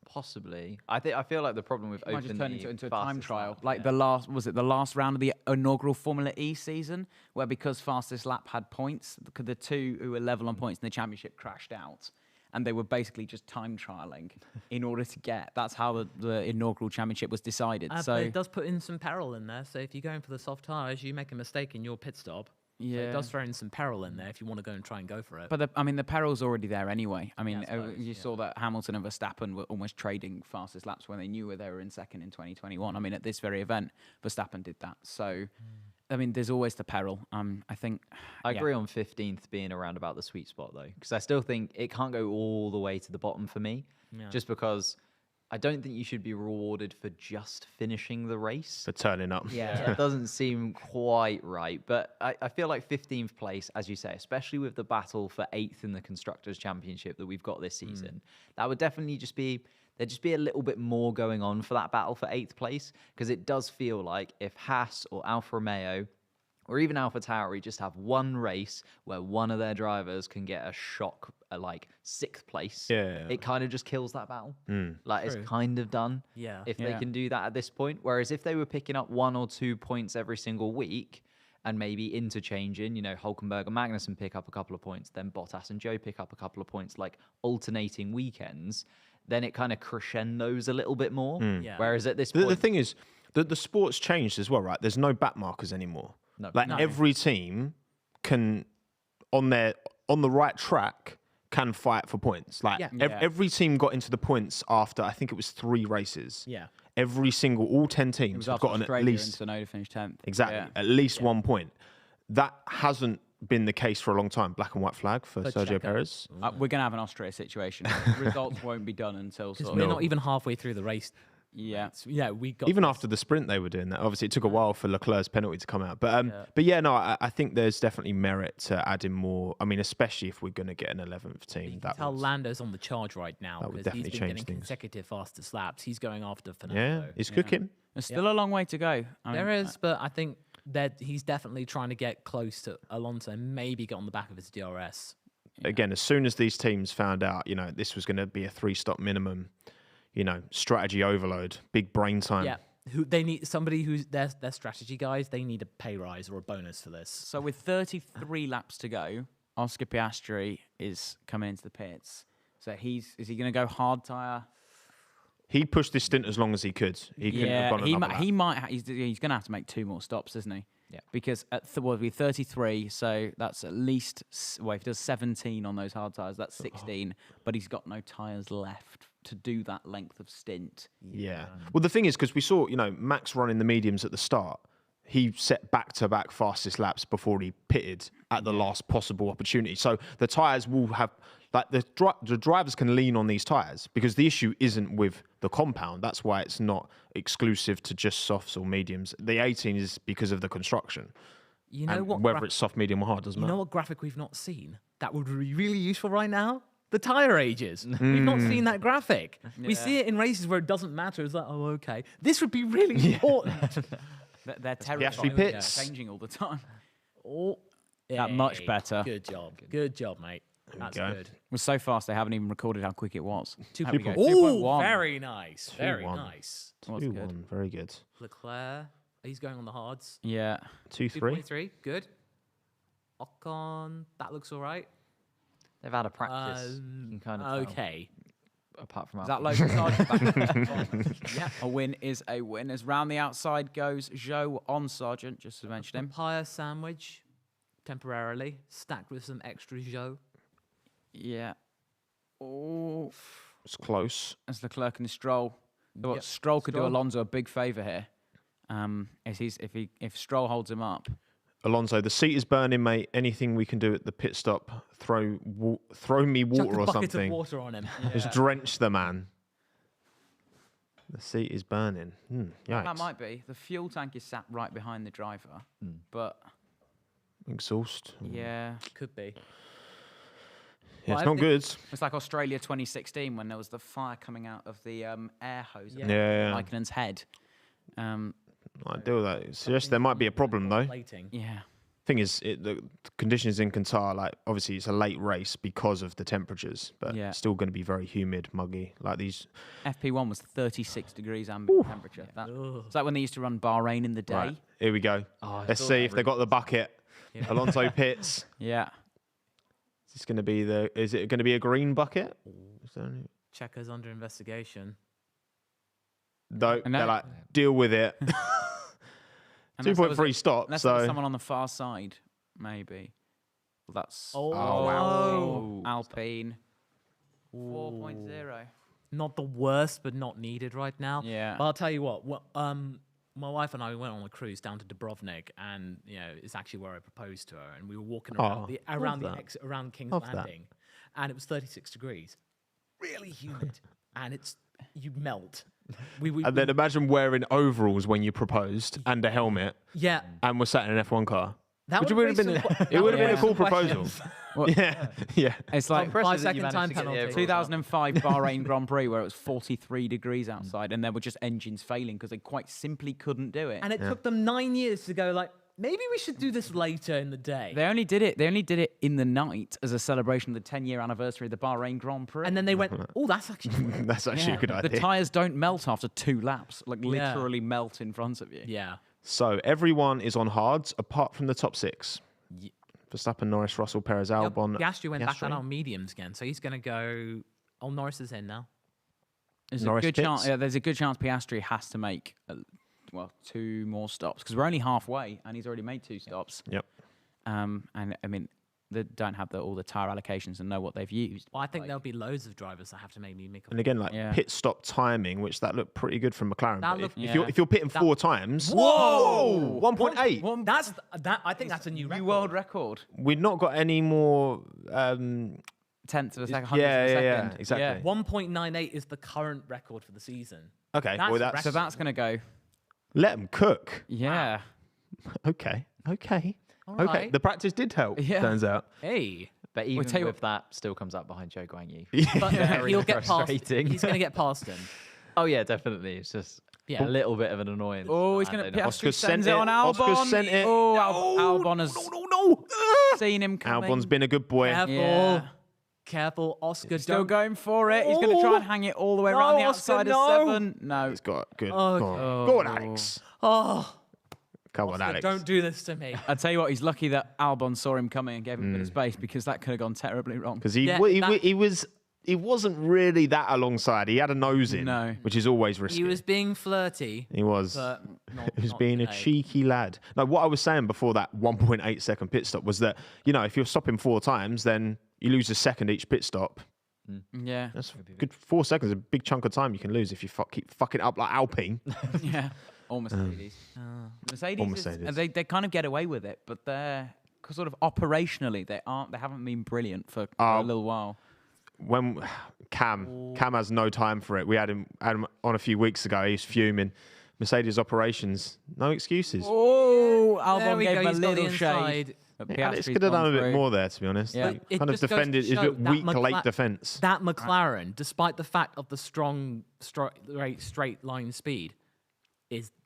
Possibly. I feel like the problem with Might just opening turn into a time trial, like the the last round of the inaugural Formula E season, where because fastest lap had points, the 2 who were level on points in the championship crashed out. And they were basically just time trialing in order to get. That's how the inaugural championship was decided. So but it does put in some peril in there. So if you're going for the soft tyres, you make a mistake in your pit stop. So it does throw in some peril in there if you want to go and try and go for it. But the peril's already there anyway. You saw that Hamilton and Verstappen were almost trading fastest laps when they knew they were in second in 2021. At this very event, Verstappen did that. So. There's always the peril. I think. I agree on 15th being around about the sweet spot, though, because I still think it can't go all the way to the bottom for me, just because I don't think you should be rewarded for just finishing the race. For turning up. Yeah, it doesn't seem quite right. But I feel like 15th place, as you say, especially with the battle for 8th in the Constructors' Championship that we've got this season, that would definitely just be... There'd just be a little bit more going on for that battle for 8th place, because it does feel like if Haas or Alfa Romeo or even AlphaTauri just have one race where one of their drivers can get a shock at like 6th place, it kind of just kills that battle. It's kind of done if they can do that at this point. Whereas if they were picking up 1 or 2 points every single week and maybe interchanging, Hülkenberg and Magnussen pick up a couple of points, then Bottas and Joe pick up a couple of points, like alternating weekends, then it kind of crescendos a little bit more. Whereas at this point... The thing is, the sport's changed as well, right? There's no back markers anymore. Every team can, on the right track, can fight for points. Every team got into the points after, I think it was 3 races. Yeah. All 10 teams have gotten at least... Sonoda finished 10th. Exactly. At least 1 point. That hasn't been the case for a long time. Black and white flag for Sergio Perez. We're going to have an Austria situation. Results won't be done until... Because we're not even halfway through the race. Yeah. We got... Even after the sprint, they were doing that. Obviously, it took a while for Leclerc's penalty to come out. I think there's definitely merit to adding more. Especially if we're going to get an 11th team. You can tell Lando's on the charge right now because he's been getting consecutive fastest laps. He's going after Fernando. Yeah, he's cooking. There's still a long way to go. There is, but I think that he's definitely trying to get close to Alonso and maybe get on the back of his DRS. Again, as soon as these teams found out, this was going to be a 3-stop minimum, strategy overload, big brain time. Yeah. They need somebody who's their strategy guys. They need a pay rise or a bonus for this. So with 33 laps to go, Oscar Piastri is coming into the pits. So is he going to go hard tyre? He pushed this stint as long as he could. He couldn't have gone another lap. He might. He's going to have to make 2 more stops, isn't he? Yeah. Because at we'll be 33, so that's at least. Well, if he does 17 on those hard tyres, that's 16. But he's got no tyres left to do that length of stint. Yeah. Well, the thing is, because we saw, Max running the mediums at the start, he set back-to-back fastest laps before he pitted at the last possible opportunity. So the tyres will have, like, the drivers can lean on these tyres because the issue isn't with the compound. That's why it's not exclusive to just softs or mediums. The 18 is because of the construction. You know what? Whether it's soft, medium, or hard doesn't matter. You know what graphic we've not seen that would be really useful right now? The tyre ages. We've not seen that graphic. We see it in races where it doesn't matter. It's like, oh, okay. This would be really important. They're terrible. Changing all the time. Oh, that much better. Good job. Good job, mate. That's good. It was so fast they haven't even recorded how quick it was. 2.1. Oh, very nice. Very nice. 2-1. Very good. Leclerc, he's going on the hards. Yeah. 2-3. 2.3. Good. Ocon, that looks all right. They've had a practice. You can kind of okay. Apart from Is that Logan Sargent? Yeah. A win is a win. As round the outside goes Zhou on Sargent, just to mention him. Papaya sandwich, temporarily, stacked with some extra Zhou. Yeah. Oh. It's close. As Leclerc and Stroll. Stroll could do Alonso a big favour here. If Stroll holds him up. Alonso, the seat is burning, mate. Anything we can do at the pit stop, throw me water or something. Chuck a bucket of water on him. Just drench the man. The seat is burning. Yikes. That might be. The fuel tank is sat right behind the driver, but exhaust. Yeah, could be. Yeah, it's not good. It's like Australia 2016 when there was the fire coming out of the air hose at Raikkonen's head. I deal with that. It suggests there might be a problem though. Yeah. Thing is, the conditions in Qatar, like obviously it's a late race because of the temperatures, but it's still going to be very humid, muggy. Like these. FP1 was 36 degrees ambient temperature. It's like when they used to run Bahrain in the day. Right. Here we go. Let's see if they got the bucket. Yeah. Alonso pits. Yeah. Is this going to be Is it going to be a green bucket? Checkers under investigation. No, they're like, deal with it. 2.3 stop. Unless so there was someone on the far side, maybe. Well, that's wow. Alpine 4.0. Not the worst, but not needed right now. Yeah. But I'll tell you what. My wife and I went on a cruise down to Dubrovnik, and it's actually where I proposed to her. And we were walking around King's Landing, and it was 36 degrees, really humid, and you melt. And then imagine wearing overalls when you proposed and a helmet. Yeah. And we're sat in an F1 car. It would have been a cool proposal. Yeah. It's like 5 second time penalty. 2005 Bahrain Grand Prix where it was 43 degrees outside and there were just engines failing because they quite simply couldn't do it. And it took them 9 years to go like, maybe we should do this later in the day. They only did it in the night as a celebration of the 10-year anniversary of the Bahrain Grand Prix. And then they went, oh, that's actually a good idea. The tyres don't melt after 2 laps, like literally melt in front of you. Yeah. So everyone is on hards apart from the top 6. Verstappen, Norris, Russell, Perez, Albon. Piastri went back on mediums again, so he's going to go. Oh, Norris is in now. There's a good chance Piastri has to make 2 more stops because we're only halfway and he's already made 2 stops. Yep. And I mean, they don't have all the tyre allocations and know what they've used. Well, I think there'll be loads of drivers that have to maybe make. And again, pit stop timing, which that looked pretty good from McLaren. If you're pitting 4 times, whoa, 1.8. That's that. I think that's a new world record. We've not got any more. Tenth of a second. Yeah, exactly. 1.98 is the current record for the season. Okay, so that's going to go. Let them cook. Yeah. Wow. Okay. All okay. right. The practice did help. Yeah. Turns out. Hey. But even with that, still comes up behind Zhou Guanyu. But he'll get past. He's going to get past him. Oh yeah, definitely. It's just a little bit of an annoyance. Oh, he's going to. Oscar sends it on Albon. Oscar sent it. Oh, Albon has seen him coming. Albon's been a good boy. Careful. Yeah. Careful, Oscar. Still going for it. He's going to try and hang it all the way around the outside of 7. No. He's got good. Go on, Alex. Oh. Come on, Alex. Don't do this to me. I'll tell you what, he's lucky that Albon saw him coming and gave him a bit of space because that could have gone terribly wrong. Because he was he wasn't really that alongside. He had a nose in, which is always risky. He was being flirty. He was. But He was being a cheeky lad. No, what I was saying before that 1.8 second pit stop was that, if you're stopping 4 times, then you lose a second each pit stop. Yeah. That's good. 4 seconds is a big chunk of time you can lose if you keep fucking up like Alpine. Yeah. Or Mercedes. Mercedes. They kind of get away with it, but they're sort of operationally, they haven't been brilliant for a little while. When Cam has no time for it. We had him on a few weeks ago. He's fuming. Mercedes operations, no excuses. Oh, Albon gave him a little shade. Alex could have done a bit more there, to be honest. Yeah. Kind of defended. It's a bit weak late defense. That McLaren, despite the fact of the strong straight line speed,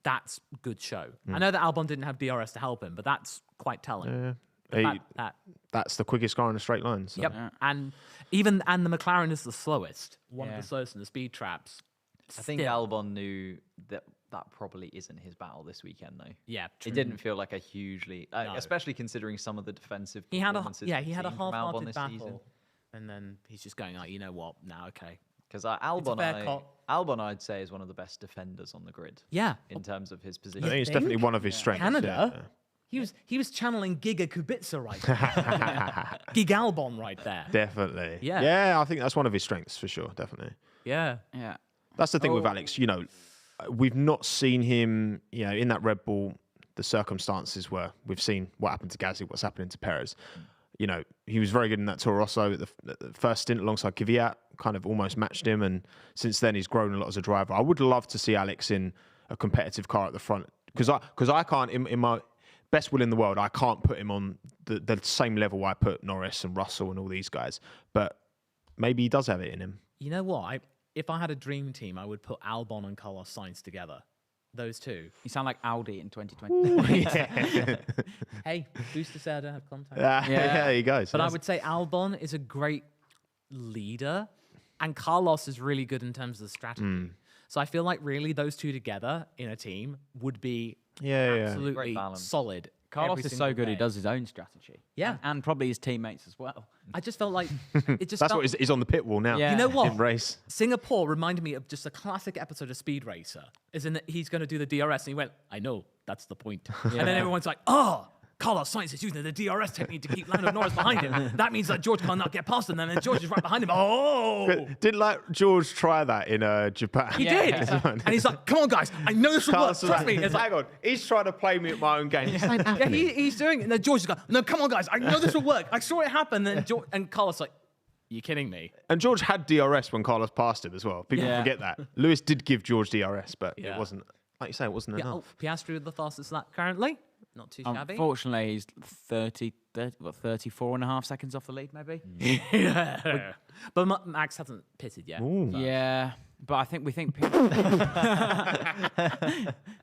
that's good show. I know that Albon didn't have DRS to help him, but that's quite telling. That's the quickest car in a straight line. So. Yep. Yeah. And the McLaren is the slowest, one of the slowest in the speed traps. I think Albon knew that probably isn't his battle this weekend, though. Yeah, true. It didn't feel like a hugely, especially considering some of the defensive. He had a half-hearted battle, season. and then he's just going like, you know what? Now, okay. Because Albon, I'd say, is one of the best defenders on the grid. Yeah, in terms of his position. I think it's definitely one of his strengths. Canada. Yeah. He was channeling Giga Kubica right there. Gig Albon right there. Definitely. Yeah. Yeah, I think that's one of his strengths for sure. Definitely. Yeah. Yeah. That's the thing with Alex. We've not seen him, in that Red Bull, the circumstances where we've seen what happened to Gasly, what's happening to Perez. He was very good in that Toro Rosso at the first stint alongside Kvyat, kind of almost matched him. And since then, he's grown a lot as a driver. I would love to see Alex in a competitive car at the front because I can't, in my best will in the world, I can't put him on the same level I put Norris and Russell and all these guys. But maybe he does have it in him. You know what? If I had a dream team, I would put Albon and Carlos Sainz together. Those two. You sound like Audi in 2020. Hey, who's to say I don't have contact? Yeah, he goes. But I would say Albon is a great leader, and Carlos is really good in terms of the strategy. So I feel like really those two together in a team would be absolutely solid. Carlos is so good, he does his own strategy. Yeah. And probably his teammates as well. I just felt like That's what he's on the pit wall now. Yeah. You know what? In race. Singapore reminded me of just a classic episode of Speed Racer. Is in that he's going to do the DRS, and he went, I know, that's the point. And then everyone's like, Carlos Sainz is using the DRS technique to keep Lando Norris behind him. That means that George cannot get past him, and then George is right behind him. Didn't George try that in Japan? He did. And he's like, come on, guys, I know this will work. Trust me. It's hang on, he's trying to play me at my own game. He's doing it. And then George is going, no, come on, guys, I know this will work. I saw it happen. And Carlos like, you kidding me? And George had DRS when Carlos passed him as well. People forget that. Lewis did give George DRS, but it wasn't, like you say, it wasn't enough. Piastri with the fastest lap currently. Not too shabby. Unfortunately, he's 34 and a half seconds off the lead, maybe. Yeah. But Max hasn't pitted yet. Yeah, but we think. Right,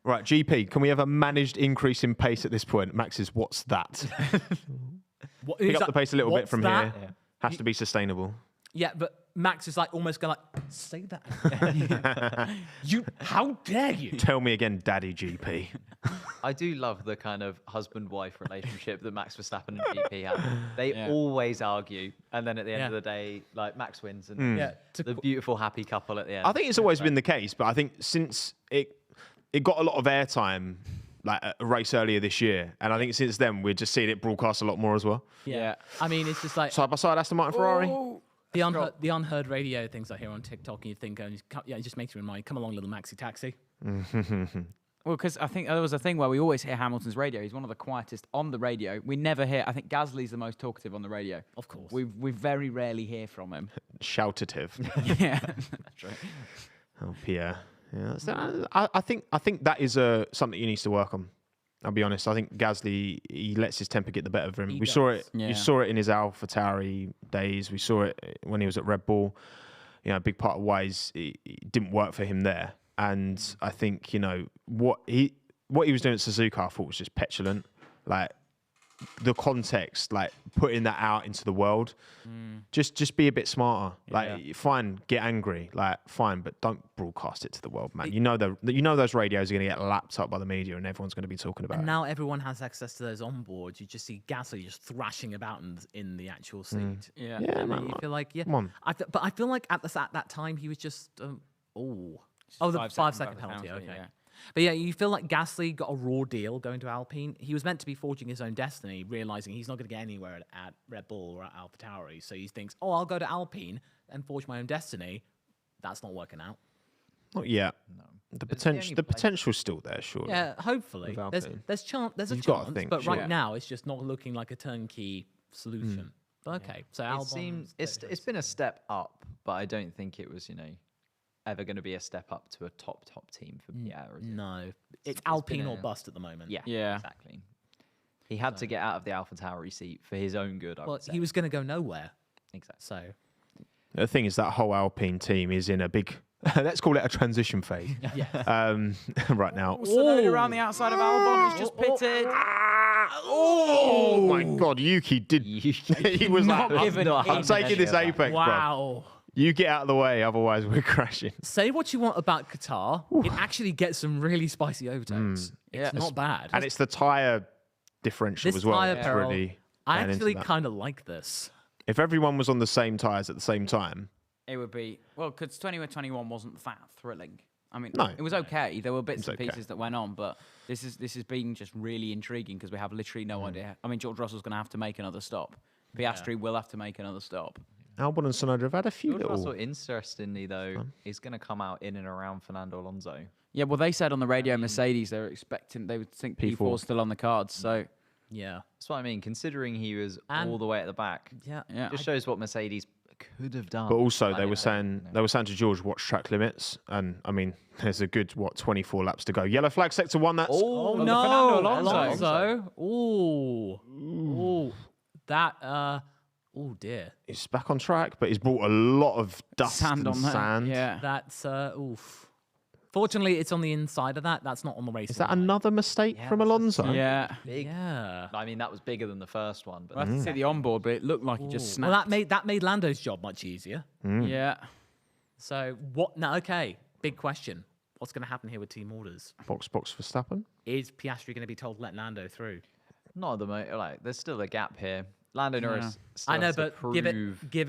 GP, can we have a managed increase in pace at this point? Max's, what's that? Pick up the pace a little bit from here. Yeah. Has to be sustainable. Yeah, but Max is like almost going like, say that. How dare you? Tell me again, Daddy GP. I do love the kind of husband-wife relationship that Max Verstappen and GP have. They always argue, and then at the end of the day, like Max wins, and the beautiful, happy couple at the end. I think it's always been the case, but I think since it got a lot of airtime, like a race earlier this year, and I think since then we're just seeing it broadcast a lot more as well. Yeah. I mean, it's just like side by side, Aston Martin, Ferrari. The unheard radio things I hear on TikTok, and you think, it just makes you remind, come along, little Maxi taxi. Well, because I think there was a thing where we always hear Hamilton's radio. He's one of the quietest on the radio. We never hear. I think Gasly's the most talkative on the radio. Of course. We very rarely hear from him. Shoutative. Yeah, that's right. Oh, Pierre. Yeah, I think that is something he needs to work on. I'll be honest. I think Gasly, he lets his temper get the better of him. We saw it. You saw it in his AlphaTauri days. We saw it when he was at Red Bull. A big part of why it didn't work for him there. And I think what he was doing at Suzuka, I thought was just petulant. Like the context, like putting that out into the world. Just be a bit smarter. Like, fine, get angry, like fine, but don't broadcast it to the world, man. You know those radios are going to get lapped up by the media, and everyone's going to be talking about And it. now everyone has access to those onboards. You just see Gasly just thrashing about in the actual seat. Yeah. And then you feel like, Come on. but I feel like at that time he was just the 5-second penalty. Okay. Yeah. But yeah, you feel like Gasly got a raw deal going to Alpine. He was meant to be forging his own destiny, realizing he's not going to get anywhere at Red Bull or at AlphaTauri. So he thinks, I'll go to Alpine and forge my own destiny. That's not working out. Not yet. No. The potential's still there, surely. Yeah, hopefully. There's a chance, but right now it's just not looking like a turnkey solution. But okay, so Albon, it's been a step up, but I don't think it was ever going to be a step up to a top team for Pierre. No, it's Alpine or bust at the moment. Yeah, exactly. He had to get out of the AlphaTauri seat for his own good. I would say. He was going to go nowhere. Exactly. So the thing is, that whole Alpine team is in a big, let's call it a transition phase. Right now. Tsunoda around the outside of Albon, who's just pitted. Oh my God, Yuki did. He was Not like, given I'm taking this apex, bro. wow. You get out of the way, otherwise we're crashing. Say what you want about Qatar, it actually gets some really spicy overtakes. It's not bad. And it's the tyre differential this as well. tyre It's peril, really I going into actually that. kind of like this. If everyone was on the same tyres at the same time, It would be, because 2021 wasn't that thrilling. I mean, No. it was okay. There were bits and okay. pieces that went on, but this has been just really intriguing because we have literally no idea. I mean, George Russell's going to have to make another stop. Piastri will have to make another stop. Albon and Tsunoda have had a few George little... Russell, interestingly though, is going to come out in and around Fernando Alonso. Yeah, well, they said on the radio, Mercedes, they would think P4 was still on the cards. So Yeah. That's what I mean. Considering he was And- all the way at the back, yeah, just shows what Mercedes could have done. But also, they were saying to George, watch track limits, and I mean, there's a good 24 laps to go. Yellow flag sector 1. That's Oh Fernando no, Alonso. Ooh, that. Oh dear. he's back on track, but he's brought a lot of dust sand and on there. sand. Yeah, That's oof. Fortunately, it's on the inside of that. That's not on the race. Is that another mistake from Alonso? yeah. Big. Yeah. I mean, that was bigger than the first one. But I have to see the onboard, but it looked like he just Well, snapped. that made Lando's job much easier. Yeah. So what? No, okay. Big question. What's going to happen here with team orders? Box Verstappen. Is Piastri going to be told let Lando through? not at the moment. Like, there's still a gap here. Lando Norris. Still I know, has to but give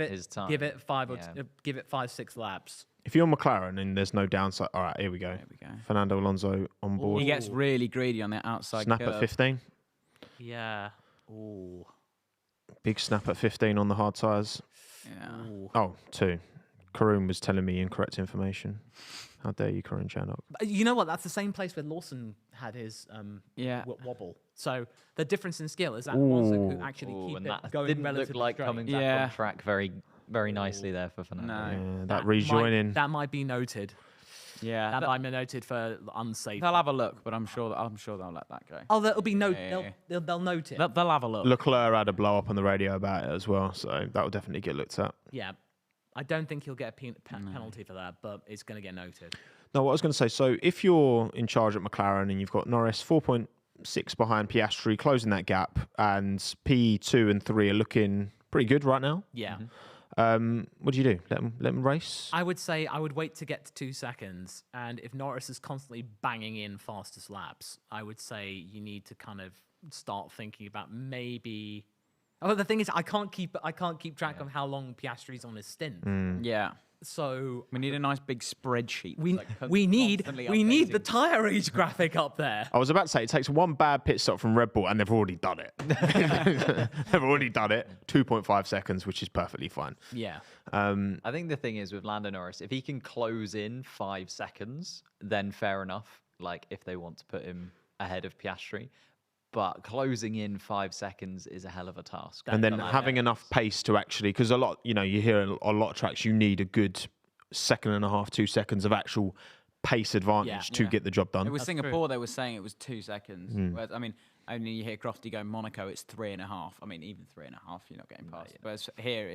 it his time. give it 5-6 laps. If you're McLaren and there's no downside, all right, here we go. There we go. Fernando Alonso on board. He gets really greedy on the outside Snap curve. at 15. Yeah. Ooh. Big snap at 15 on the hard tyres. Yeah. Ooh. Oh, 2. Karun was telling me incorrect information. How dare you, Karun Chanok? You know what? That's the same place where Lawson had his Yeah. wobble. So the difference in skill is that Alonso could Ooh. actually Ooh, keep and it that going didn't relatively look like straight. coming back Yeah. on track very, very nicely there for Fernando. No. Yeah, that rejoining. That might be noted. Yeah. That might be noted for unsafe. They'll have a look, but I'm sure they'll let that go. Oh, that'll be noted. Yeah, yeah, They'll note it. They'll have a look. Leclerc had a blow up on the radio about it as well, so that will definitely get looked at. Yeah. I don't think he'll get a penalty for that, but it's going to get noted. No, what I was going to say, so if you're in charge at McLaren and you've got Norris 4.6 behind Piastri, closing that gap, and P2 and 3 are looking pretty good right now. Yeah. What do you do? Let them race? I would say I would wait to get to 2 seconds, and if Norris is constantly banging in fastest laps, I would say you need to kind of start thinking about maybe. Oh, the thing is, I can't keep track of how long Piastri's on his stint. Yeah. So We need a nice big spreadsheet. we that's, like, we need constantly the updating. tire age graphic up there. I was about to say, it takes one bad pit stop from Red Bull, and they've already done it. They've already done it. 2.5 seconds, which is perfectly fine. Yeah. I think the thing is with Lando Norris, if he can close in 5 seconds, then fair enough. Like if they want to put him ahead of Piastri. But closing in 5 seconds is a hell of a task. And then having enough pace to actually, because a lot, you hear a lot of tracks, you need a good 1.5, 2 seconds of actual pace advantage to get the job done. It was Singapore. They were saying it was 2 seconds. Whereas, I mean, only you hear Crofty go Monaco. It's 3.5. I mean, even 3.5, you're not getting past. But here,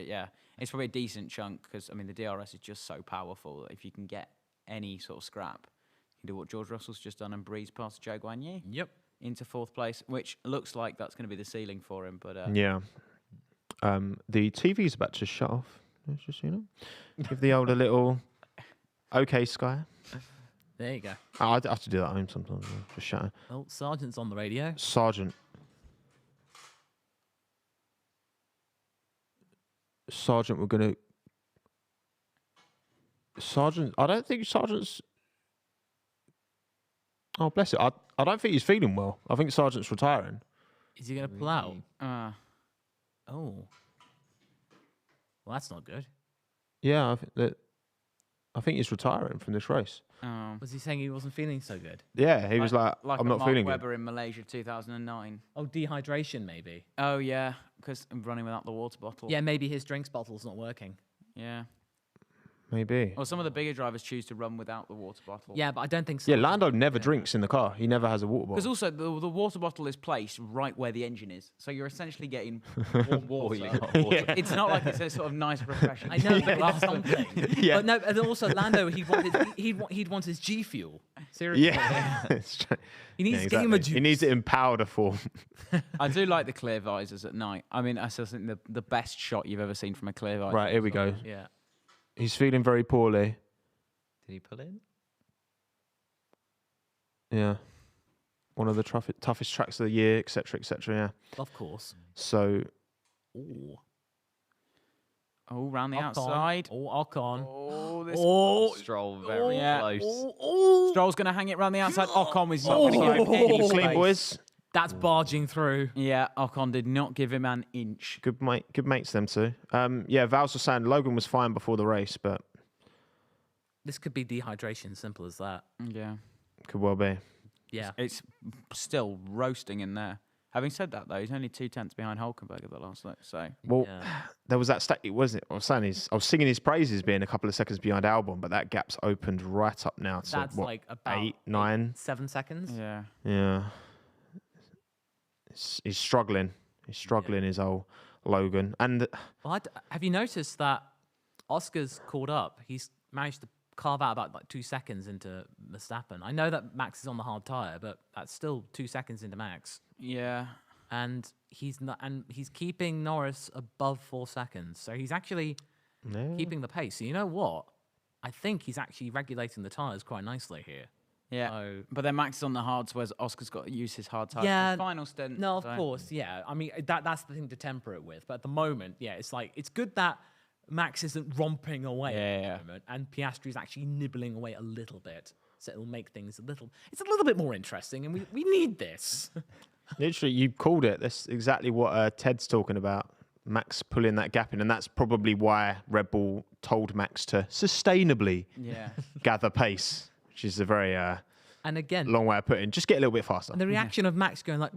it's probably a decent chunk because I mean the DRS is just so powerful. If you can get any sort of scrap, you can do what George Russell's just done and breeze past Joe Guanyu. Yep. into 4th place, which looks like that's going to be the ceiling for him. But yeah, the TV's about to shut off. Let's just give the old a little. Okay, Sky. There you go. I have to do that at home sometimes. Just shut. Oh, Sergeant's on the radio. Sergeant, we're gonna. Sergeant, I don't think Sergeant's. Oh, bless it. I don't think he's feeling well. I think Sergeant's retiring. Is he going to pull out? uh, Oh. Well, that's not good. Yeah, I think he's retiring from this race. Was he saying he wasn't feeling so good? Yeah, he was like I'm not Mark feeling Webber good. in Malaysia 2009. Oh, dehydration maybe. Oh yeah, because I'm running without the water bottle. Yeah, maybe his drinks bottle's not working. Yeah. Maybe. Well, some of the bigger drivers choose to run without the water bottle. Yeah, but I don't think so. Yeah, Lando never drinks in the car. He never has a water Because bottle. also the water bottle is placed right where the engine is, so you're essentially getting warm water. It's not like it's a sort of nice, refreshing. I know, but it's something. Yeah. But no, and also Lando, he'd want his G fuel. Seriously. Yeah. He needs Yeah, gamer exactly. juice. He needs it in powder form. I do like the clear visors at night. I mean, I still think the best shot you've ever seen from a clear visor. Right, here we go. Yeah. He's feeling very poorly. Did he pull in? Yeah. One of the toughest tracks of the year, etc., etc. Yeah. Of course. So. Ooh. Oh, round the Ocon. outside. Oh, Ocon. Oh, this. Oh. Stroll very Yeah. close. Oh. Stroll's going to hang it round the outside. Ocon was not going to give him any Clean, space. boys. That's barging through. Yeah, Ocon did not give him an inch. Good mates, them two. Yeah, Vals was saying Logan was fine before the race, but This could be dehydration, simple as that. Yeah. could well be. Yeah. It's still roasting in there. Having said that, though, he's only 2/10 behind Hulkenberg at the last lap, so... Well, Yeah. there was that stat, wasn't it? I was singing his praises being a couple of seconds behind Albon, but that gap's opened right up now to That's what, like about 8, 9? 7 seconds. Yeah. Yeah. He's struggling. He's struggling, his old Logan. And Well, have you noticed that Oscar's caught up? He's managed to carve out about 2 seconds into Verstappen. I know that Max is on the hard tire, but that's still 2 seconds into Max. Yeah. And he's not, and he's keeping Norris above 4 seconds. So he's actually keeping the pace. So you know what? I think he's actually regulating the tires quite nicely here. Yeah. So, But then Max is on the hards, whereas Oscar's got to use his hard tires Yeah. for the final stint. no, of so- course, yeah. I mean, that's the thing to temper it with. But at the moment, yeah, it's like it's good that Max isn't romping away at the moment, and Piastri is actually nibbling away a little bit. So it'll make things it's a little bit more interesting, and we need this. literally, you called it. That's exactly what Ted's talking about. Max pulling that gap in, and that's probably why Red Bull told Max to sustainably Yeah. gather pace, which is a very And again, long way of putting. Just get a little bit faster. and the reaction of Max going like,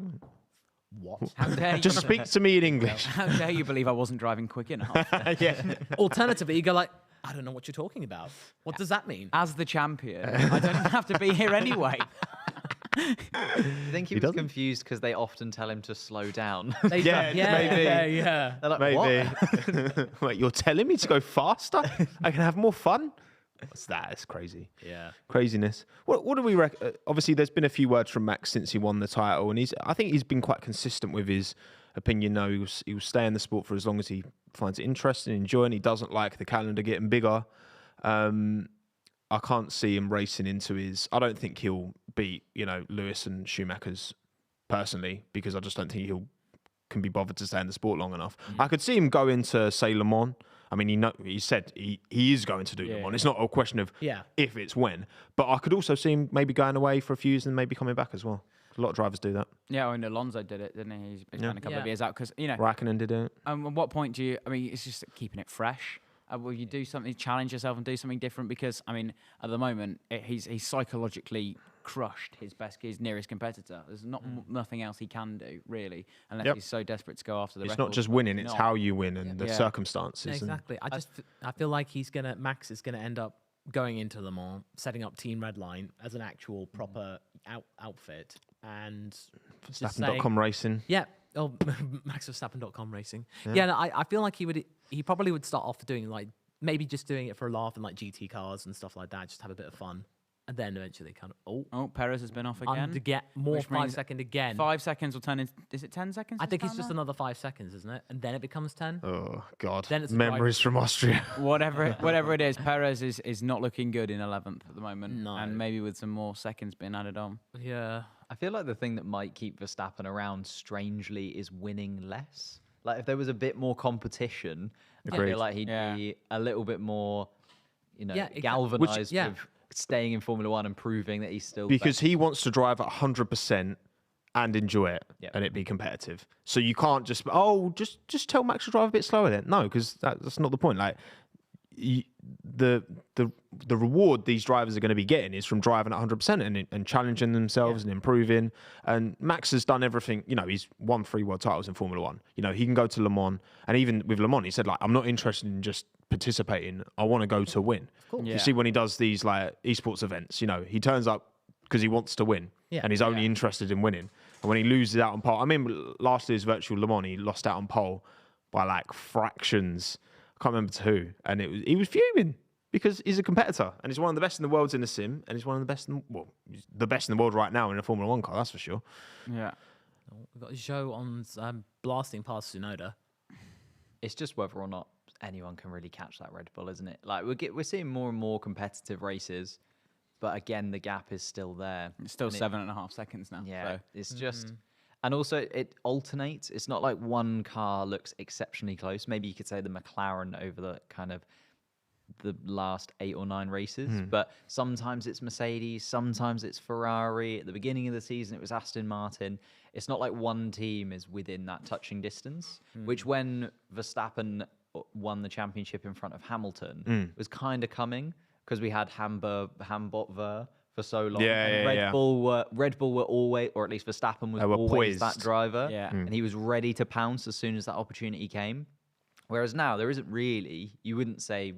"What?" How dare Just you? speak to me in English. How dare you believe I wasn't driving quick enough? Yeah. Alternatively, you go like, "I don't know what you're talking about. What does that mean?" As the champion, I don't have to be here anyway. I think he was doesn't. confused because they often tell him to slow down. They Yeah, maybe. yeah. They're like, Maybe. what? Wait, you're telling me to go faster? I can have more fun? What's that? It's crazy. Yeah. Craziness. What do we reckon? Obviously, there's been a few words from Max since he won the title, and I think he's been quite consistent with his opinion. No, he will stay in the sport for as long as he finds it interesting, enjoying. He doesn't like the calendar getting bigger. I can't see him racing into his. I don't think he'll beat Lewis and Schumacher's personally, because I just don't think can be bothered to stay in the sport long enough. I could see him go into, say, Le Mans. I mean, he said he is going to do Le Mans. It's not a question of if, it's when. But I could also see him maybe going away for a few years and maybe coming back as well. A lot of drivers do that. Yeah, and Alonso did it, didn't he? He's been a couple of years out because Raikkonen did it. At what point do you? I mean, it's just keeping it fresh. Will you do something, challenge yourself, and do something different? Because I mean, at the moment, he's psychologically crushed his nearest competitor. There's nothing else he can do really, unless he's so desperate to go after the. It's record. not just winning; it's how you win and the Yeah. circumstances. Exactly. I feel like Max is gonna end up going into Le Mans, setting up Team Redline as an actual proper outfit, and Verstappen.com racing. Yeah. Oh, MaxVerstappen.com racing. Yeah. No, I feel like he probably would start off doing maybe just doing it for a laugh and GT cars and stuff like that, just have a bit of fun. and then eventually kind of Oh, Perez has been off again. to get more which 5 means second again. 5 seconds will turn into. Is it 10 seconds? I this think it's time just now? another 5 seconds, isn't it? And then it becomes 10. Oh God, Then it's a memories from Austria. Whatever it is, Perez is not looking good in 11th at the moment. No. And maybe with some more seconds being added on. Yeah. I feel like the thing that might keep Verstappen around, strangely, is winning less. Like if there was a bit more competition, I Agreed. feel like he'd be a little bit more, galvanized yeah. with staying in Formula One and proving that he's still Because he wants to drive at 100% and enjoy it Yep. and it be competitive. So you can't just just tell Max to drive a bit slower then. No, because that's not the point. Like the reward these drivers are going to be getting is from driving at 100% and challenging themselves and improving. And Max has done everything. He's won 3 world titles in Formula One. He can go to Le Mans, and even with Le Mans, he said like, I'm not interested in just participating. I want to go to win. Yeah. You see when he does these like esports events, he turns up because he wants to win, and he's only interested in winning. And when he loses out on pole, I mean, last year's virtual Le Mans, he lost out on pole by like fractions. I can't remember to who, and he was fuming because he's a competitor and he's one of the best in the world in the sim, and he's one of the best he's the best in the world right now in a Formula One car, that's for sure. Yeah. We've got Zhou on blasting past Tsunoda. It's just whether or not anyone can really catch that Red Bull, isn't it? Like we're seeing more and more competitive races, but again, the gap is still there. It's still And 7.5 seconds now. Yeah, So. it's just, and also it alternates. It's not like one car looks exceptionally close. Maybe you could say the McLaren over the kind of the last 8 or 9 races, but sometimes it's Mercedes, sometimes it's Ferrari. At the beginning of the season, it was Aston Martin. It's not like one team is within that touching distance, which when Verstappen won the championship in front of Hamilton was kind of coming because we had Hamburg for so long. And Red Bull were always, or at least Verstappen was always that driver. Yeah. And he was ready to pounce as soon as that opportunity came. Whereas now there isn't really, you wouldn't say,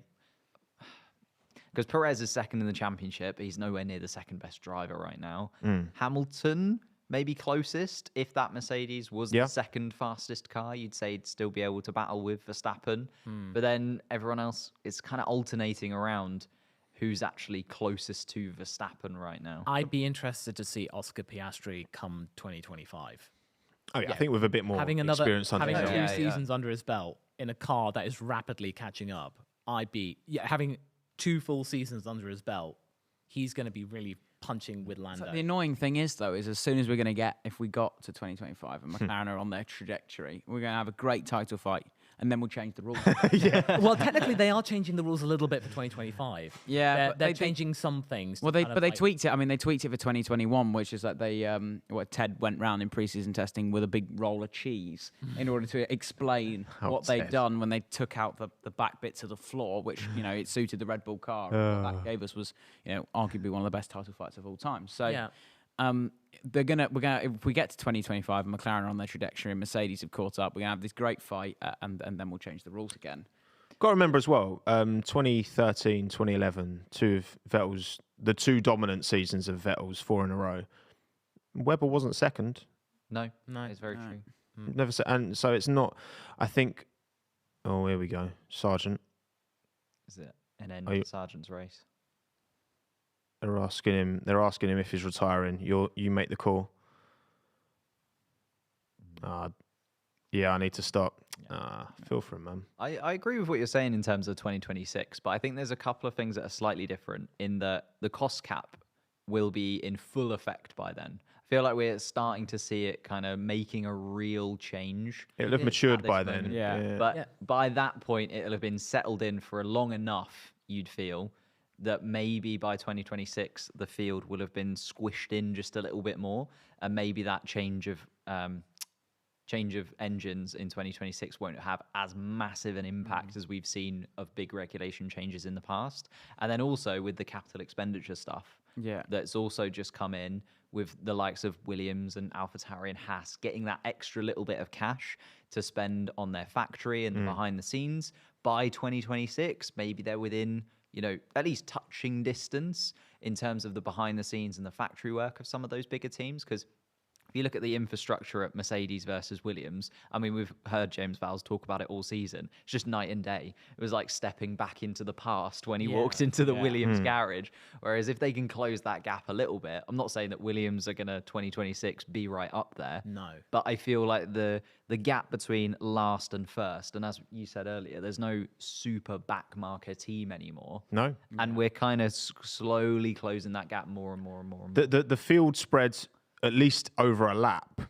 because Perez is second in the championship, he's nowhere near the second best driver right now. Hamilton, maybe closest. If that Mercedes was the second fastest car, you'd say he'd still be able to battle with Verstappen. But then everyone else is kind of alternating around who's actually closest to Verstappen right now. I'd be interested to see Oscar Piastri come 2025. Oh yeah, I think with a bit more experience under having his belt. 2 seasons under his belt in a car that is rapidly catching up. Having 2 full seasons under his belt, he's going to be really punching with Lando. So the annoying thing is, though, is as soon as we're going to get, if we got to 2025 and McLaren are on their trajectory, we're going to have a great title fight, and then we'll change the rules. Well, technically, they are changing the rules a little bit for 2025. Yeah, they're changing some things. Well, they tweaked it. I mean, they tweaked it for 2021, which is that they, Ted went round in preseason testing with a big roll of cheese in order to explain what they'd done when they took out the back bits of the floor, which it suited the Red Bull car. And what that gave us was, arguably one of the best title fights of all time. So. Yeah. We're gonna if we get to 2025 and McLaren are on their trajectory and Mercedes have caught up, we're gonna have this great fight and then we'll change the rules again. Got to remember as well, 2013, 2011, the 2 dominant seasons of Vettel's 4 in a row. Webber wasn't second. No, it's very true. Never said, and so it's not. I think. Oh, here we go, Sargent. Is it an end of Sargent's race? They're asking him if he's retiring. You make the call. Yeah, I need to stop. Feel for him, man. I agree with what you're saying in terms of 2026, but I think there's a couple of things that are slightly different in that the cost cap will be in full effect by then. I feel like we're starting to see it kind of making a real change. It'll have matured by then. Yeah. But by that point, it'll have been settled in for long enough, you'd feel, that maybe by 2026 the field will have been squished in just a little bit more, and maybe that change of engines in 2026 won't have as massive an impact as we've seen of big regulation changes in the past. And then also with the capital expenditure stuff, that's also just come in with the likes of Williams and AlphaTauri and Haas getting that extra little bit of cash to spend on their factory and the behind the scenes. By 2026, maybe they're within at least touching distance in terms of the behind the scenes and the factory work of some of those bigger teams. Because If you look at the infrastructure at Mercedes versus Williams, I mean, we've heard James Vowles talk about it all season. It's just night and day. It was like stepping back into the past when he walked into the Williams garage. Whereas if they can close that gap a little bit, I'm not saying that Williams are going to 2026 be right up there. No. But I feel like the gap between last and first, and as you said earlier, there's no super backmarker team anymore. No. And we're kind of slowly closing that gap more and more and more and more. The field spreads at least over a lap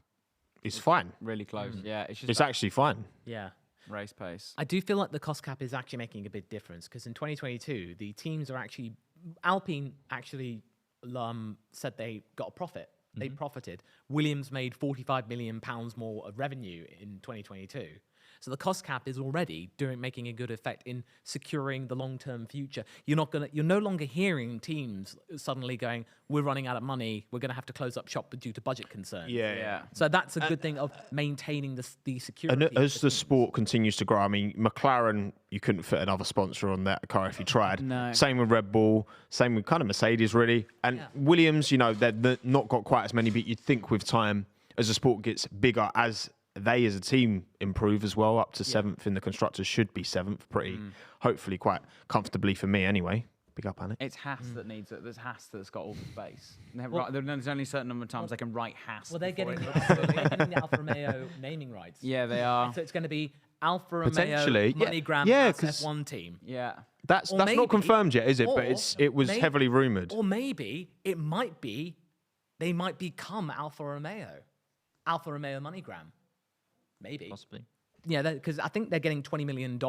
is fine. Really close. Yeah, It's actually fine. Yeah. race pace. I do feel like the cost cap is actually making a big difference because in 2022, the teams are actually, Alpine actually said they got a profit. They profited. Williams made £45 million more of revenue in 2022. So the cost cap is already making a good effect in securing the long-term future. You're no longer hearing teams suddenly going, we're running out of money, we're going to have to close up shop due to budget concerns. Yeah. So that's a good thing of maintaining the security. And as the sport continues to grow, I mean, McLaren, you couldn't fit another sponsor on that car if you tried. No. Same with Red Bull, same with kind of Mercedes, really. And Williams, they've not got quite as many, but you'd think with time, as the sport gets bigger, as they as a team improve as well, up to 7th in the constructors, should be 7th, hopefully quite comfortably for me anyway. Big up, Annie. It's Haas that needs it. There's Haas that's got all the space. There's only a certain number of times they can write Haas. Well, they're getting before the Alfa Romeo naming rights. Yeah, they are. So it's going to be Alfa Romeo, Potentially, MoneyGram, yeah, F1 team. Yeah. That's maybe, not confirmed yet, is it? But it was heavily rumoured. Or maybe it might be, they might become Alfa Romeo MoneyGram. Maybe. Possibly. Yeah, because I think they're getting $20 million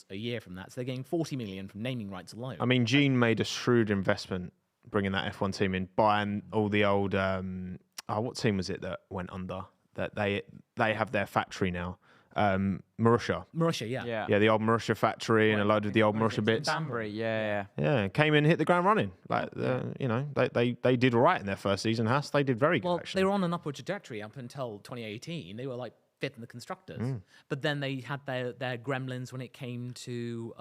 a year from that. So they're getting $40 million from naming rights alone. I mean, Gene made a shrewd investment bringing that F1 team in, buying all the old. What team was it that went under? That they have their factory now. Marussia, yeah. Yeah, the old Marussia factory and a load of the old Marussia bits. Banbury, yeah. Yeah, came in and hit the ground running. They did all right in their first season. Haas, they did very good, Well, actually. they were on an upward trajectory up until 2018. They were like fifth in the constructors. But then they had their gremlins when it came to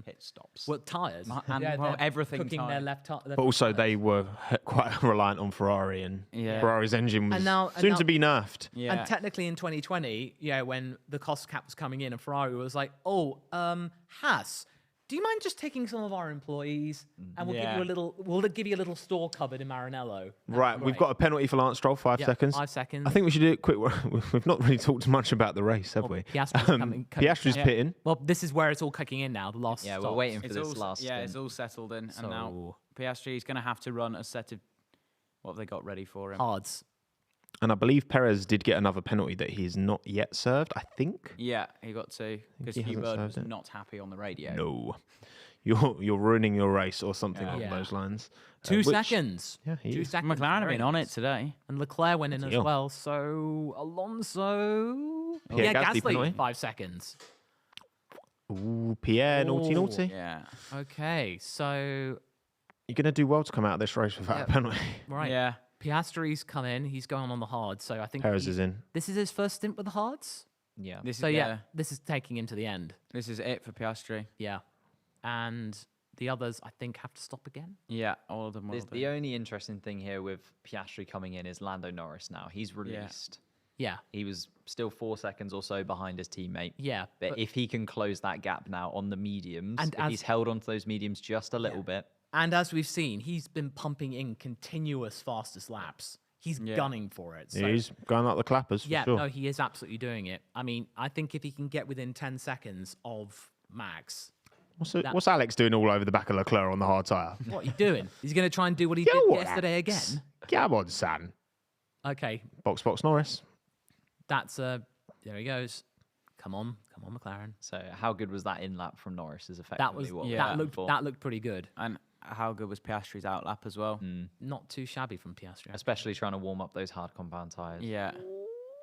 Pit stops. well, tires. And they're everything cooking tire. their left tire. But also, they were quite reliant on Ferrari, and Ferrari's engine was soon to be nerfed. Yeah. And technically in 2020, when the cost cap was coming in and Ferrari was like, Haas, do you mind just taking some of our employees and we'll give you a little store cupboard in Maranello? Right, we've got a penalty for Lance Stroll, 5 seconds. 5 seconds. I think we should do it quick. We've not really talked much about the race, have we? Piastri's pitting. Well, this is where it's all kicking in now. The last. Yeah, we're stops. waiting for this last. Yeah, stint. it's all settled in, and now Piastri is going to have to run a set of what have they got ready for him? Hards. And I believe Perez did get another penalty that he's not yet served, I think. Yeah, he got to because he Hugh hasn't Bird served was it. not happy on the radio. No. You're ruining your race or something along Yeah. those lines. 2 seconds. Yeah, he 2 is. seconds. McLaren have been on it race. today. And Leclerc went in as Deal. well. So Alonso. Pierre Gasly Gasly. penalty. 5 seconds. Ooh, Pierre, naughty, Ooh. naughty. Yeah. Okay, so You're going to do well to come out of this race without a penalty. right. Yeah. Piastri's come in. He's going on the hard. So I think Perez is in. This is his first stint with the hards. Yeah. This So is yeah, this is taking him to the end. This is it for Piastri. Yeah, and the others I think have to stop again. Yeah, all of them will. The only interesting thing here with Piastri coming in is Lando Norris now. He's released. Yeah, He was still 4 seconds or so behind his teammate. yeah. But if he can close that gap now on the mediums, And if he's held onto those mediums just a little bit. And as we've seen, he's been pumping in continuous fastest laps. He's gunning for it. So. He's going up the clappers, for Yeah, sure. no, he is absolutely doing it. I mean, I think if he can get within 10 seconds of Max, What's Alex doing all over the back of Leclerc on the hard tyre? what are you doing? He's going to try and do what he did yesterday again. Come on, son. Okay, Box Norris. that's there he goes. Come on, McLaren. So how good was that in lap from Norris? Is effectively That was what we're that looking for. looked pretty good. And how good was Piastri's outlap as well? Not too shabby from Piastri. Especially trying to warm up those hard compound tyres. Yeah.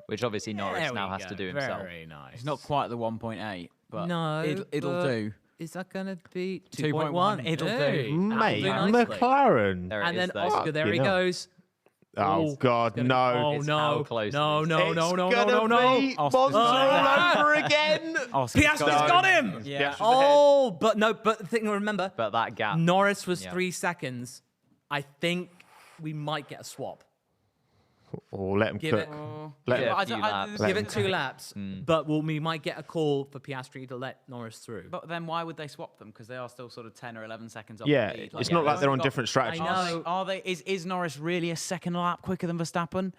Which obviously Norris There now we has go. to do himself. Very nice. It's not quite the 1.8, but No, it'll but do. Is that going to be 2.1? It'll do. Hey, Mate, that'll do nicely. McLaren. There it And is, then though. Oscar, there he Fucking hell. goes. Oh, God, It's gonna no. be- Oh, It's no. how close No, it is. no, It's no, no, gonna no, no, be no. Oscar's Monster got all over again. Oscar's Piastri's got got him. Yeah. Oh, but the thing to remember, But that gap. Norris was Yeah. 3 seconds. I think we might get a swap. Or let him Give cook. it- Let Yeah, him, a few laps. Give it 2 laps, but we might get a call for Piastri to let Norris through. But then why would they swap them? Because they are still sort of 10 or 11 seconds off yeah, the lead. it's not like they're on different I strategies. know. Are they? Is Norris really a second lap quicker than Verstappen?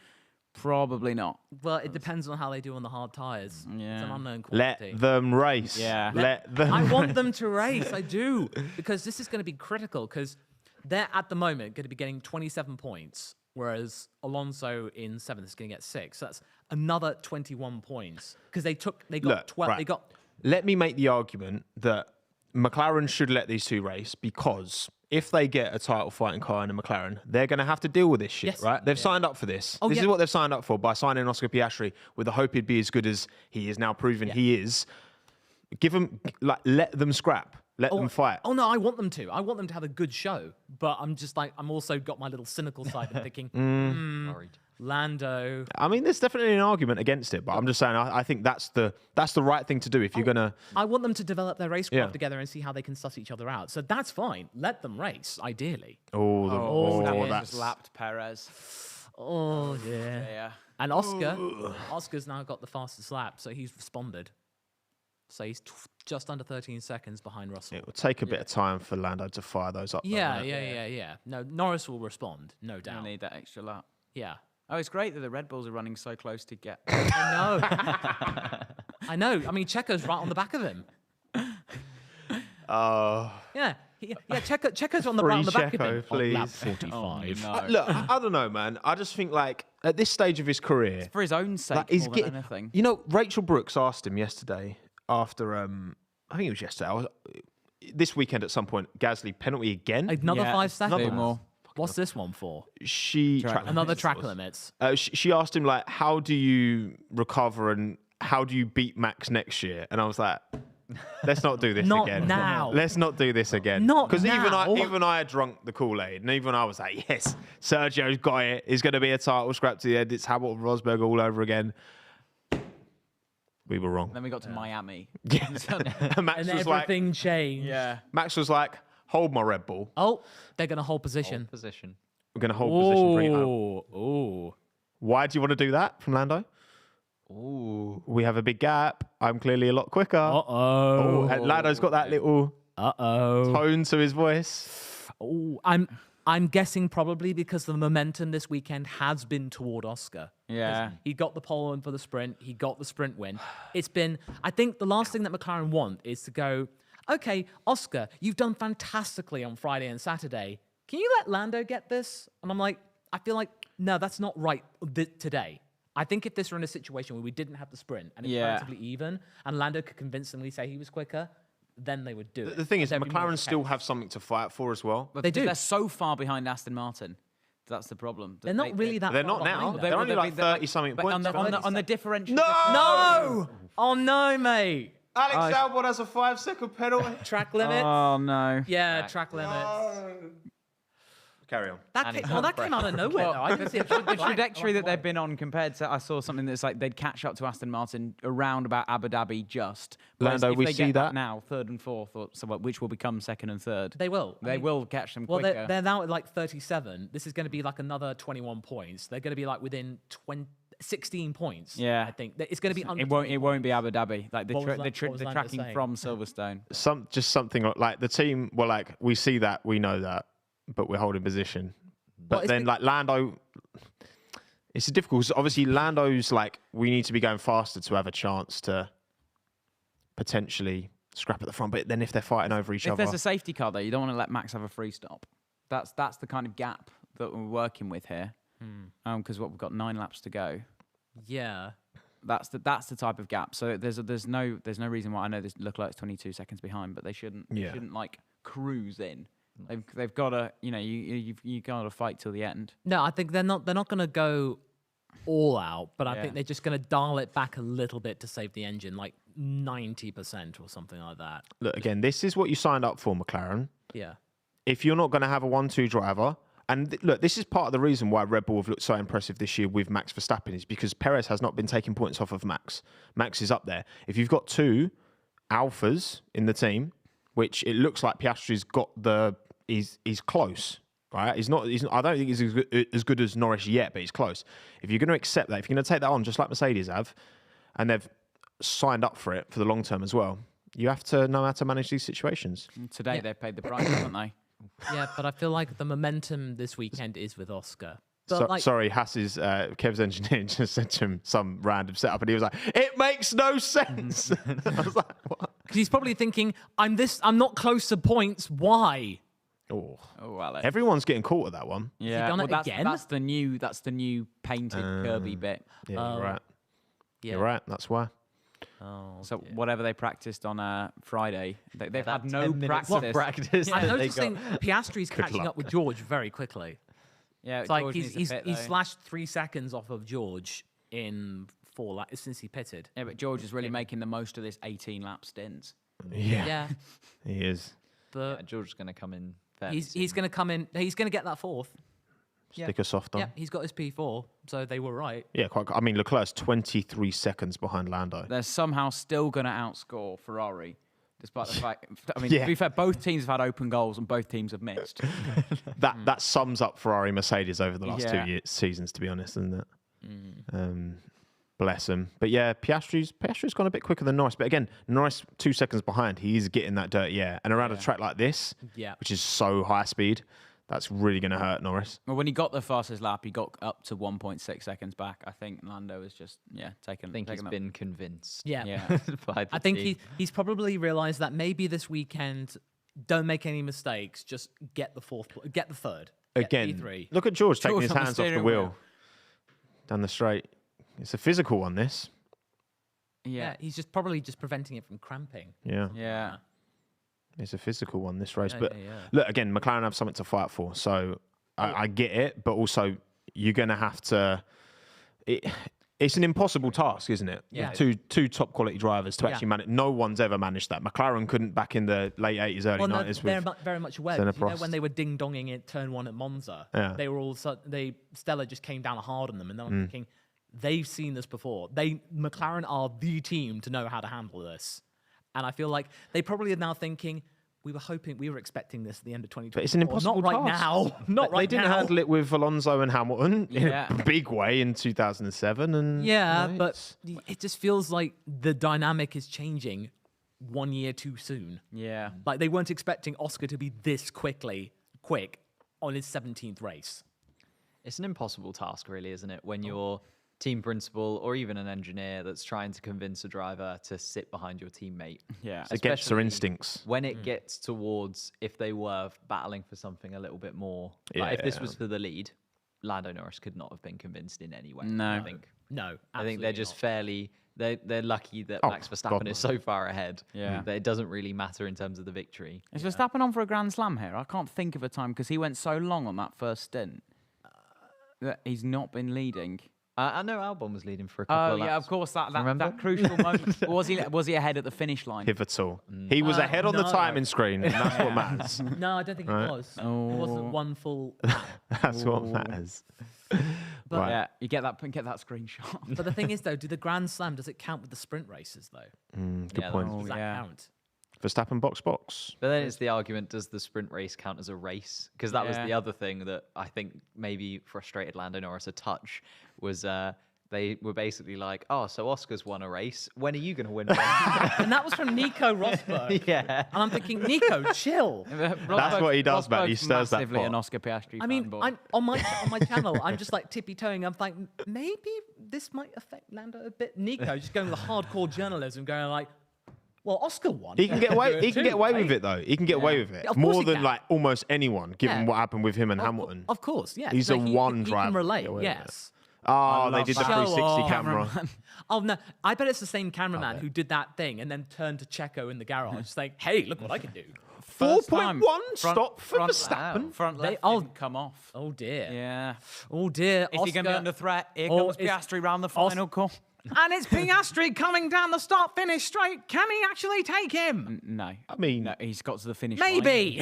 Probably not. Well, it depends on how they do on the hard tyres. It's an Yeah. unknown Let quantity. them race. Yeah. Let them. I want them to race. I do. Because this is going to be critical because they're at the moment going to be getting 27 points, whereas Alonso in 7th is going to get 6. So that's another 21 points because they got Look, 12. right. They got Let me make the argument that McLaren should let these two race because if they get a title fighting car in a McLaren, they're going to have to deal with this shit, Yes. right? They've signed up for this. Oh, This yeah. is what they've signed up for by signing Oscar Piastri with the hope he'd be as good as he is now proven he is. Give them, let them scrap. Let them fight. Oh no, I want them to. I want them to have a good show. But I'm just like I'm also got my little cynical side and thinking, Worried. Lando. I mean, there's definitely an argument against it, but I'm just saying I think that's the right thing to do if you're gonna. I want them to develop their racecraft Yeah. together and see how they can suss each other out. So that's fine. Let them race, ideally. Verstappen that's just lapped Perez. Oh yeah. Yeah. And Oscar's now got the fastest lap, so he's responded. So he's just under 13 seconds behind Russell. It will take a bit of time for Lando to fire those up. though, Yeah, won't it? yeah. No, Norris will respond, no They'll doubt. need that extra lap. Yeah. Oh, it's great that the Red Bulls are running so close to get. I know. I know. I mean, Checo's right on the back of him. Oh. Yeah. Checo's on the Free right on the back of Checo, him. On lap please. 45. No. Look, I don't know, man. I just think like at this stage of his career, For his own sake, like, he's more getting. than anything. You know, Rachel Brooks asked him yesterday after I think it was yesterday. This weekend at some point, Gasly penalty again. Another Yeah, 5 seconds. two more. What's this one for? She Another track limits. she asked him like, how do you recover and how do you beat Max next year? And I was like, let's not do this Not again. now. Let's not do this again. Not because now. even I had drunk the Kool-Aid, and even I was like, yes, Sergio's got it. It's going to be a title scrap to the end. It's Hamilton Rosberg all over again. We were wrong. Then we got to Miami. And Max And was like, everything changed. Yeah. Max was like, hold my Red Bull. Oh, they're going to hold position. Position. We're going to hold position. Bring it home. Oh. Why do you want to do that from Lando? Ooh. We have a big gap. I'm clearly a lot quicker. Uh-oh. And Lando's got that little Uh-oh. tone to his voice. Oh, I'm guessing probably because the momentum this weekend has been toward Oscar. Yeah. He got the pole in for the sprint. He got the sprint win. It's been, I think the last thing that McLaren want is to go, okay, Oscar, you've done fantastically on Friday and Saturday. Can you let Lando get this? And I'm like, I feel like, no, that's not right today. I think if this were in a situation where we didn't have the sprint and it's relatively even and Lando could convincingly say he was quicker, then they would do it. The thing is, There'd be more McLaren still respect. have something to fight for as well. But They do. They're so far behind Aston Martin. That's the problem. They're not really that They're far not now. behind them. They're only like they're 30-something but points on the, behind. on the differential. No! Oh no, mate. Alex Albon has a 5-second penalty. Track limits. Oh no. Yeah, track limits. Carry on. That came out of nowhere, though. I didn't see it. The trajectory that they've been on compared to, I saw something that's like they'd catch up to Aston Martin around about Abu Dhabi just. Whereas Lando, if we they see get that. now, third and fourth, or somewhat, which will become second and third. They will. They will catch them Well, quicker. they're now at like 37. This is going to be like another 21 points. They're going to be like within 16 points. Yeah. I think it's going to be under. It won't be Abu Dhabi. Like What was the Lando tracking saying? from Silverstone. Just something like the team. Well, like we see that, we know that, but we're holding position. But Well, it's then, like Lando, it's difficult. 'Cause obviously, Lando's like we need to be going faster to have a chance to potentially scrap at the front. But then, if they're fighting over each If other, there's a safety car though, you don't want to let Max have a free stop. That's the kind of gap that we're working with here. Because we've got 9 laps to go. Yeah. That's the type of gap. So there's no reason why I know this look like it's 22 seconds behind, but they shouldn't like cruise in. They've got to you got to fight till the end. No, I think they're not going to go all out, but I Yeah. think they're just going to dial it back a little bit to save the engine, like 90% or something like that. look again, this is what you signed up for, McLaren. Yeah. If you're not going to have a 1-2 driver, and look, this is part of the reason why Red Bull have looked so impressive this year with Max Verstappen is because Perez has not been taking points off of Max. Max is up there. If you've got 2 alphas in the team, which it looks like Piastri's got he's close. right? I don't think he's as good as Norris yet, but he's close. If you're going to accept that, if you're going to take that on, just like Mercedes have, and they've signed up for it for the long term as well, you have to know how to manage these situations. Today they've paid the price, haven't they? Yeah, but I feel like the momentum this weekend is with Oscar. Sorry, Haas's Kev's engineer just said to him some random setup, and he was like, "It makes no sense." I was like, "What?" Because he's probably thinking, I'm not close to points. Why? Oh, Alex. Everyone's getting caught at that one. Yeah, done it again? That's the new painted Kirby bit. Yeah, you're right. Yeah. You're right. That's why. Oh, So whatever they practiced on Friday, they've had no 10 minutes practice. of practice. I'm that they noticing got. Piastri's catching up with George very quickly. Yeah, It's like George needs to he's pit, he's though. slashed 3 seconds off of George in 4 laps since he pitted. Yeah, but George is really making the most of this 18-lap stint. Yeah, Yeah, he is. but Yeah, George's going to come in. fairly he's soon. going to come in. He's going to get that 4th. Stick a soft on. Yeah, he's got his P4, so they were right. Yeah, quite. I mean, Leclerc's 23 seconds behind Lando. They're somehow still going to outscore Ferrari, despite the fact. I mean, Yeah. to be fair, both teams have had open goals and both teams have missed. That sums up Ferrari Mercedes over the last Yeah. 2 seasons, to be honest, isn't it? Bless him. But yeah, Piastri's gone a bit quicker than Norris. But again, Norris 2 seconds behind. He's getting that dirty air. And around a track like this, Yeah. which is so high speed, that's really going to hurt Norris. Well, when he got the fastest lap, he got up to 1.6 seconds back. I think Lando was just taking. I think he's that. been convinced. Yeah. Yeah. by the I think team. he's probably realised that maybe this weekend, don't make any mistakes. Just get the 3rd. Get Again, P3. look at George taking George his on the hands off the steering wheel. wheel. Down the straight. It's a physical one, this. Yeah, he's probably preventing it from cramping. Yeah. Yeah. It's a physical one, this race. Yeah, but yeah. look, again, McLaren have something to fight for. So I get it, but also you're going to have to... It's an impossible task, isn't it? Yeah. With two top quality drivers to Yeah. actually manage. No one's ever managed that. McLaren couldn't back in the late 80s, early 90s. they're with very much aware. Senna You know, Prost. when they were ding-donging at turn 1 at Monza, Yeah. they were all Stella just came down hard on them, and then I'm thinking they've seen this before. McLaren are the team to know how to handle this, and I feel like they probably are now thinking. We were expecting this at the end of 2020. But it's an impossible Not right task. now. Not right They didn't now. handle it with Alonso and Hamilton in Yeah. a big way in 2007. And Yeah, you know, but it just feels like the dynamic is changing 1 year too soon. Yeah. Like they weren't expecting Oscar to be this quick on his 17th race. It's an impossible task, really, isn't it? When you're team principal or even an engineer that's trying to convince a driver to sit behind your teammate. Yeah. it's against their especially instincts. When it gets towards if they were battling for something a little bit more. Like if this Yeah. was for the lead, Lando Norris could not have been convinced in any way. No. I think. No, I think they're absolutely just not. fairly. They're lucky that Oh, Max God, Verstappen no. is so far ahead. Yeah. That it doesn't really matter in terms of the victory. Is Verstappen on for a Grand Slam here? I can't think of a time because he went so long on that first stint that he's not been leading. I know Albon was leading for a couple Oh of laps. yeah, of course Remember? that crucial moment. Was he ahead at the finish line? Pivotal. He was ahead on the no. timing screen, and that's what matters. No, I don't think Right. it was. It wasn't one full lap. That's what matters. But, Right. Yeah, you get that screenshot. but the thing is, though, do the Grand Slam, does it count with the sprint races, though? Good Yeah, point. Oh, Does that yeah. count? Verstappen box. But then it's the argument, does the sprint race count as a race? Because that was Yeah. the other thing that I think maybe frustrated Lando Norris a touch was they were basically like, oh, so Oscar's won a race. When are you going to win one? And that was from Nico Rosberg. Yeah. And I'm thinking, Nico, chill. That's what he does, man. He Rosberg's stirs that massively pot. an Oscar Piastri I mean, fanboy. I'm on my channel. I'm just like tippy-toeing. I'm like, maybe this might affect Lando a bit. Nico just going with the hardcore journalism, going like, well, Oscar won. He can get away. He can get away with right? it though. He can get away with it Of course more he than can. like almost anyone, given Yeah. what happened with him and Hamilton. Of course, yeah. He's No, a one he driver. can to relate, get away with it. yes. Oh, they love did the that. 360 Show off. camera. Oh no, I bet it's the same cameraman who did that thing and then turned to Checo in the garage. It's like, hey, look what I can do. First time. 4.1 stop for front- Verstappen. Front They- left oh. didn't come off. Oh dear. Yeah. Oh dear. Is he going to be under threat? Here Oh, comes it's- Piastri round the final call. And it's Piastri coming down the start-finish straight. Can he actually take him? No. I mean, No, he's got to the finish line. Maybe.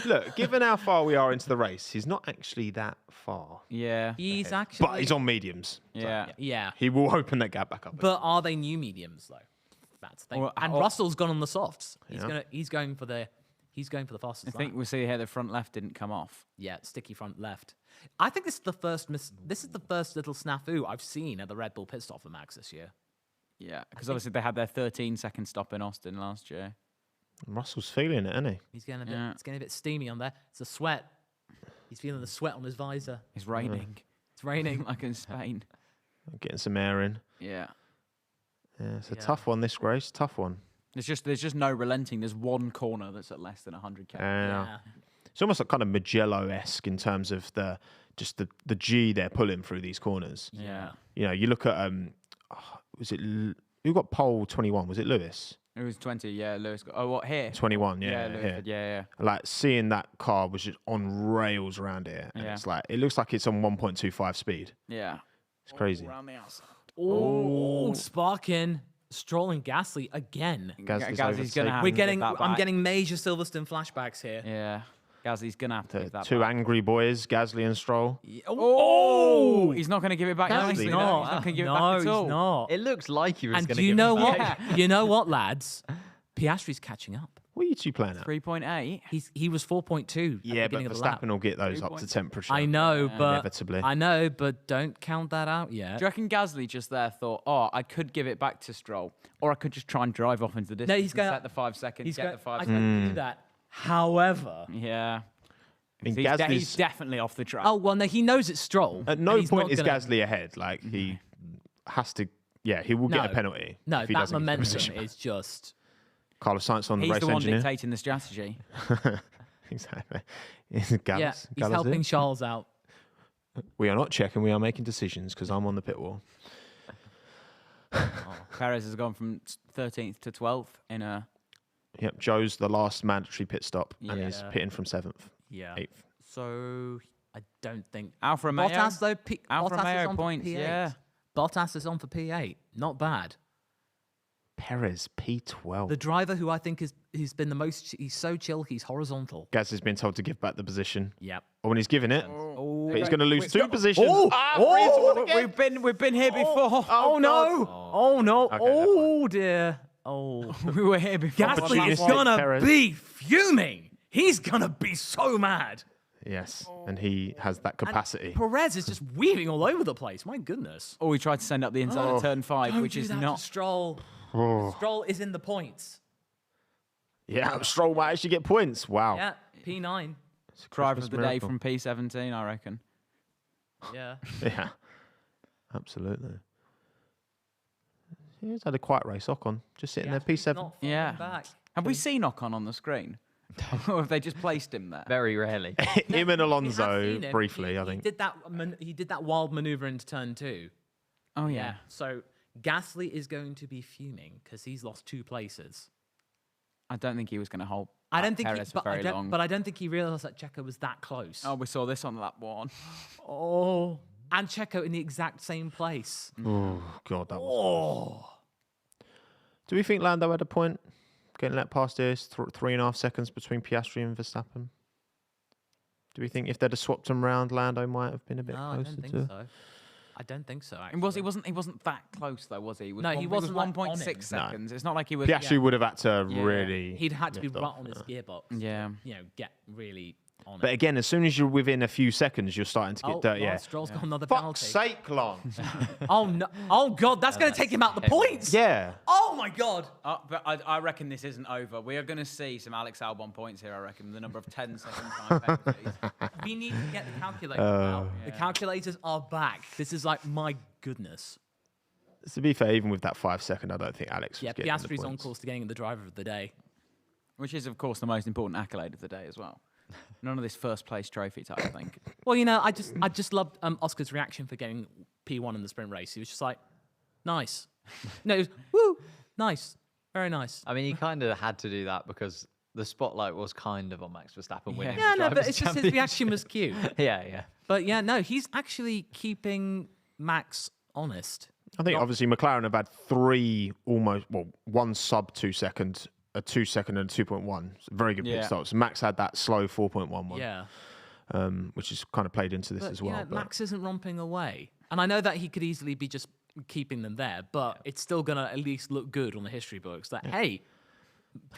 look, given how far we are into the race, he's not actually that far. Yeah. He's actually. But he's on mediums. Yeah. Yeah. He will open that gap back up. But are they new mediums though? That's the thing. Or- And or- Russell's gone on the softs. Yeah. He's going for the He's going for the fastest I think lap. we see here the front left didn't come off. Yeah, sticky front left. I think this is the first little snafu I've seen at the Red Bull pit stop for Max this year. Yeah, because obviously they had their 13-second stop in Austin last year. Russell's feeling it, isn't he? He's getting a bit, it's getting a bit steamy on there. It's a sweat. He's feeling the sweat on his visor. It's raining. It's raining. Like in Spain. Getting some air in. Yeah. Yeah, it's a tough one, this race. Tough one. There's just no relenting. There's one corner that's at less than 100k. Yeah. It's almost like kind of Mugello-esque in terms of the G they're pulling through these corners. Yeah. You know, you look at who got pole 21? Was it Lewis? It was 20. Yeah, Lewis. What here? 21. Yeah, Yeah, Lewis here. did, yeah. Like seeing that car was just on rails around here. And Yeah. it's like it looks like it's on 1.25 speed. Yeah. It's crazy. Around the outside. Oh, sparking. Stroll and Gasly again. Gasly's gonna have We're to getting. give that I'm back. getting major Silverstone flashbacks here. Yeah. Gasly's gonna have to give that Two back. angry boys, Gasly and Stroll. Oh, he's not gonna give it back. No, nicely, he's no. not. He's not gonna give no, it back he's at all. not. It looks like he was And going do to you give know it what? back. You know what, lads? Piastri's catching up. What are you two playing at? 3.8. He was 4.2 at Yeah, the but beginning of the lap. Verstappen will get those up to temperature. I know, but Inevitably. I know, but don't count that out yet. Do you reckon Gasly just there thought, oh, I could give it back to Stroll, or I could just try and drive off into the distance he's going- and set the 5 seconds, He's get going, the 5 I seconds. can do that. However, Yeah. I mean, He's definitely off the track. oh well, no, he knows it's Stroll. At and no he's point not is gonna- Gasly ahead. Like he has to. Yeah, he will get a No. penalty. No, if he that doesn't get the momentum position. is just. Carlos Sainz on the He's race the one engineer. dictating the strategy. Exactly. Yeah, he's helping Charles out. We are not checking. We are making decisions because I'm on the pit wall. Perez has gone from 13th to 12th in a. Yep, Joe's the last mandatory pit stop and Yeah. he's pitting from 7th, Yeah. 8th. So I don't think Alfa Romeo. Bottas though. Alfa Bottas is Romeo on for points, P8. yeah. Bottas is on for P8. Not bad. Perez P12. The driver who I think he's been the most. He's so chill. He's horizontal. Gaz has been told to give back the position. Yep. Or when he's given it, Oh, but he's going to lose 2 positions. we've been here before. Oh no! Oh no! Okay, Oh dear! Oh, We were here before. Gasly is Opportunistic gonna Perez. be fuming. He's gonna be so mad. Yes, and he has that capacity. Perez is just weaving all over the place. My goodness. Oh, we tried to send up the inside of turn 5, Don't which do is that to not. Stroll. Oh. Stroll is in the points. Yeah, Stroll might actually get points. Wow. Yeah, P9. It's a Driver Christmas of the day miracle. from P17, I reckon. Yeah. Yeah, absolutely. He's had a quiet race. Ocon just sitting there, P7. Not Yeah. falling back. Have we seen Ocon on the screen? Or have they just placed him there? Very rarely. Him and We have Alonso seen him. briefly, He- I think. He did that wild maneuver into turn 2. Oh, yeah. So Gasly is going to be fuming because he's lost 2 places. I don't think he was going to hold I don't think, Perez for very long. but I don't think he realised that Checo was that close. Oh, we saw this on lap 1. Oh. And Checo in the exact same place. Oh, God, that was. Oh. Do we think Lando had a point getting let past this 3.5 seconds between Piastri and Verstappen? Do we think if they'd have swapped them round, Lando might have been a bit No, I closer don't think to? so. I don't think so. And he wasn't that close though, was he? He was No, he wasn't, like, 1.6 on him. seconds. It's not like he was. Piastri would have had to Yeah. really. He'd had to be lift right off, on his gearbox. Yeah. You know, get really on But it. again, as soon as you're within a few seconds, you're starting to get dirty. well, Yeah. Stroll's got another Fuck's penalty. sake, Lon. Oh no! Oh god, that's going to take him out the points. Yeah. Oh my god! But I reckon this isn't over. We are going to see some Alex Albon points here. I reckon the number of 10-second time penalties. We need to get the calculator out. The calculators are back. This is like my goodness. To be fair, even with that 5 second, I don't think Alex was Yeah, getting the Piastri's on points. course to getting the driver of the day. Which is, of course, the most important accolade of the day as well. None of this first place trophy type thing. Well, you know, I just loved Oscar's reaction for getting P1 in the sprint race. He was just like, nice. No, it was, woo, nice, very nice. I mean, he kind of had to do that because the spotlight was kind of on Max Verstappen winning. Yeah, the no, but Drivers' it's just his Championship. reaction was cute. Yeah. But yeah, no, he's actually keeping Max honest. I think obviously McLaren have had one sub 2 second, a 2 second and a 2.1. It's a very good pit Yeah. stops. Max had that slow 4.1 one, Yeah. which is kind of played into this But, as well. you know, but Max isn't romping away. And I know that he could easily be just keeping them there, but it's still going to at least look good on the history books that, hey,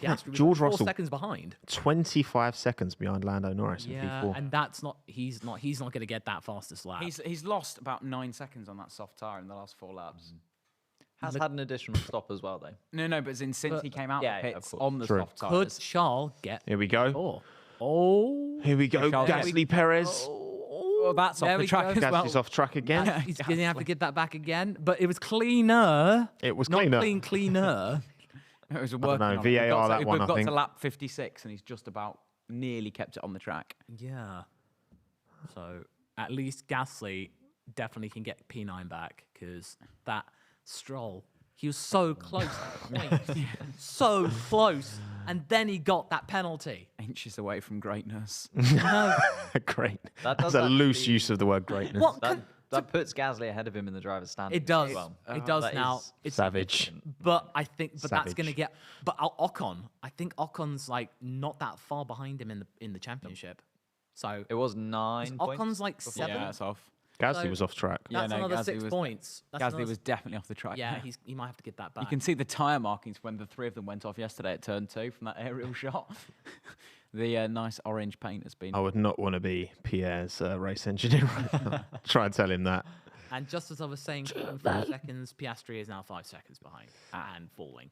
Piastri was George 4 Russell- seconds behind. 25 seconds behind Lando Norris in Yeah, P4. and that's not. He's not going to get that fastest lap. He's lost about 9 seconds on that soft tyre in the last 4 laps. Has had an additional stop as well, though. No, but since he came out yeah, of the of pits course. on the True. soft Could tyres. Charles get Here we go. 4? Oh, Here we go. Charles- Gasly, Perez. Well, that's There off the we track go. as well. Gasly's off track again. he's going to have to get that back again. But it was cleaner. It was not cleaner. cleaner. It was a don't working know, on it. VAR We've got that to, one, We've I got think. to lap 56, and he's just about nearly kept it on the track. Yeah. So at least Gasly definitely can get P9 back because that Stroll, he was so close at the point. So close. And then he got that penalty. Inches away from greatness. No. Great. That That's does a loose actually- use of the word greatness. What? That puts Gasly ahead of him in the driver's standing. It does. As well. It does That now. is It's Savage. But I think, but that's Savage. going to get. But Ocon, I think Ocon's like not that far behind him in the championship. So It was 9 points. Ocon's like 7. Yeah, that's off. Gasly so- was off track. That's Yeah, no, another Gasly 6 was- points. That's Gasly another- was definitely off the track. Yeah, he might have to get that back. You can see the tyre markings when the 3 of them went off yesterday at turn 2 from that aerial shot. The nice orange paint has been. I would not want to be Pierre's race engineer. Try and tell him that. And just as I was saying, 4 seconds, Piastri is now 5 seconds behind and falling.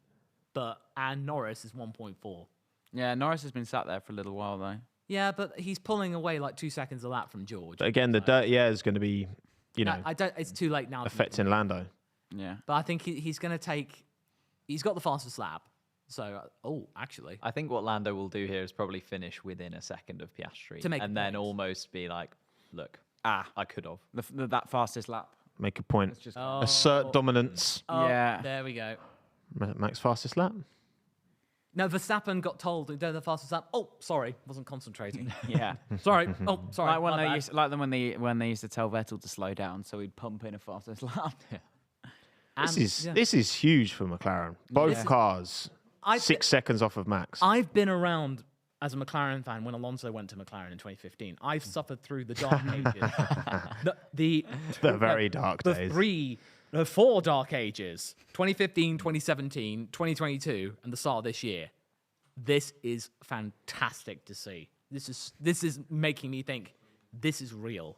And Norris is 1.4. Yeah, Norris has been sat there for a little while though. Yeah, but he's pulling away like 2 seconds a lap from George. But again, the dirty air is going to be, I don't. It's too late now. affecting Lando. Yeah. But I think he's going to take. He's got the fastest lap. So, actually, I think what Lando will do here is probably finish within a second of Piastri. To make and a then point. almost be like, look, I could have. That fastest lap. Make a point. It's just Assert dominance. Yeah. There we go. Max fastest lap. No, Verstappen got told to do the fastest lap. Oh, sorry, wasn't concentrating. yeah. Sorry. Oh, sorry. Like when my they bad. used, like them when they used to tell Vettel to slow down, so he'd pump in a fastest lap. And- This is huge for McLaren. Both Yeah. cars I 6 seconds off of Max. I've been around as a McLaren fan when Alonso went to McLaren in 2015. I've suffered through the dark ages. the very dark days. The 4 dark ages. 2015, 2017, 2022, and the start of this year. This is fantastic to see. This is making me think this is real.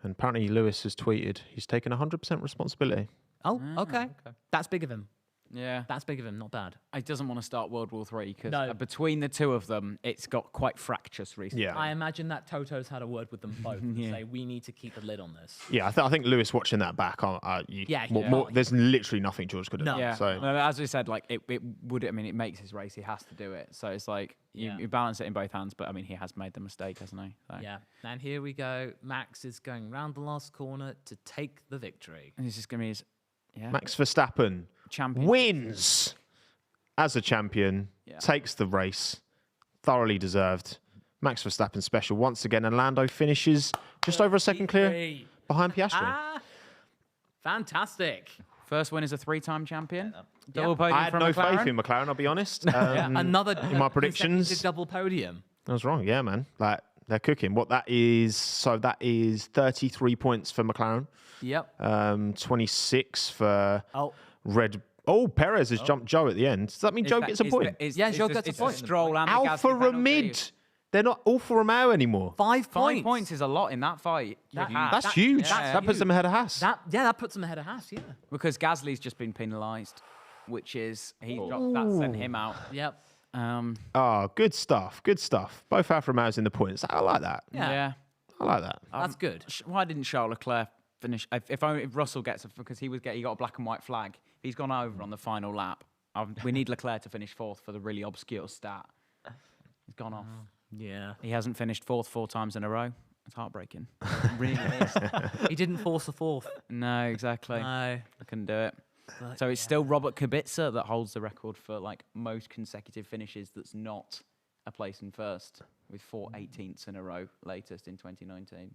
And apparently Lewis has tweeted he's taken 100% responsibility. Oh, okay. That's big of him. Yeah. That's big of him. Not bad. He doesn't want to start World War III because No. between the two of them, it's got quite fractious recently. Yeah. I imagine that Toto's had a word with them both and Yeah. say, we need to keep a lid on this. Yeah, I think Lewis watching that back. There's literally nothing George could have No. done. Yeah. So No, as we said, like it would. I mean, it makes his race. He has to do it. So it's like Yeah. you balance it in both hands. But I mean, he has made the mistake, hasn't he? So. Yeah. And here we go. Max is going round the last corner to take the victory. And he's just gonna be his Max Verstappen champion. wins as a champion, takes the race, thoroughly deserved. Max Verstappen special once again, and Lando finishes just over a second clear Victory. behind Piastri. Fantastic. First win as a 3-time champion. Yeah. Double podium I had from no McLaren. faith in McLaren, I'll be honest. Another in my predictions. consecutive double podium. I was wrong, yeah, man. Like they're cooking. What that is, so that is 33 points for McLaren, Yep. 26 for Oh, Red. Oh, Perez has jumped Joe at the end. Does that mean Joe gets a point? Yeah, Joe gets a point. Stroll and the Alpha Gasly penalty. Ramid. They're not Alfa Romeo anymore. 5 5 points. points is a lot in that fight. That's huge. yeah, that puts them ahead of Haas. That puts him ahead of Haas. Yeah. Because Gasly's just been penalised, which is he dropped that, sent him out. Yep. Good stuff. Good stuff. Both Alfa Romeos in the points. I like that. Yeah. I like that. That's good. Why didn't Charles Leclerc finish? If Russell gets it, because he got a black and white flag. He's gone over on the final lap. We need Leclerc to finish 4th for the really obscure stat. He's gone off. Yeah. He hasn't finished 4th 4 times in a row. It's heartbreaking. It really is. He didn't force a 4th. No, exactly. No. I couldn't do it. But So it's still Robert Kubica that holds the record for like most consecutive finishes that's not a place in first, with 4 18ths in a row, latest in 2019.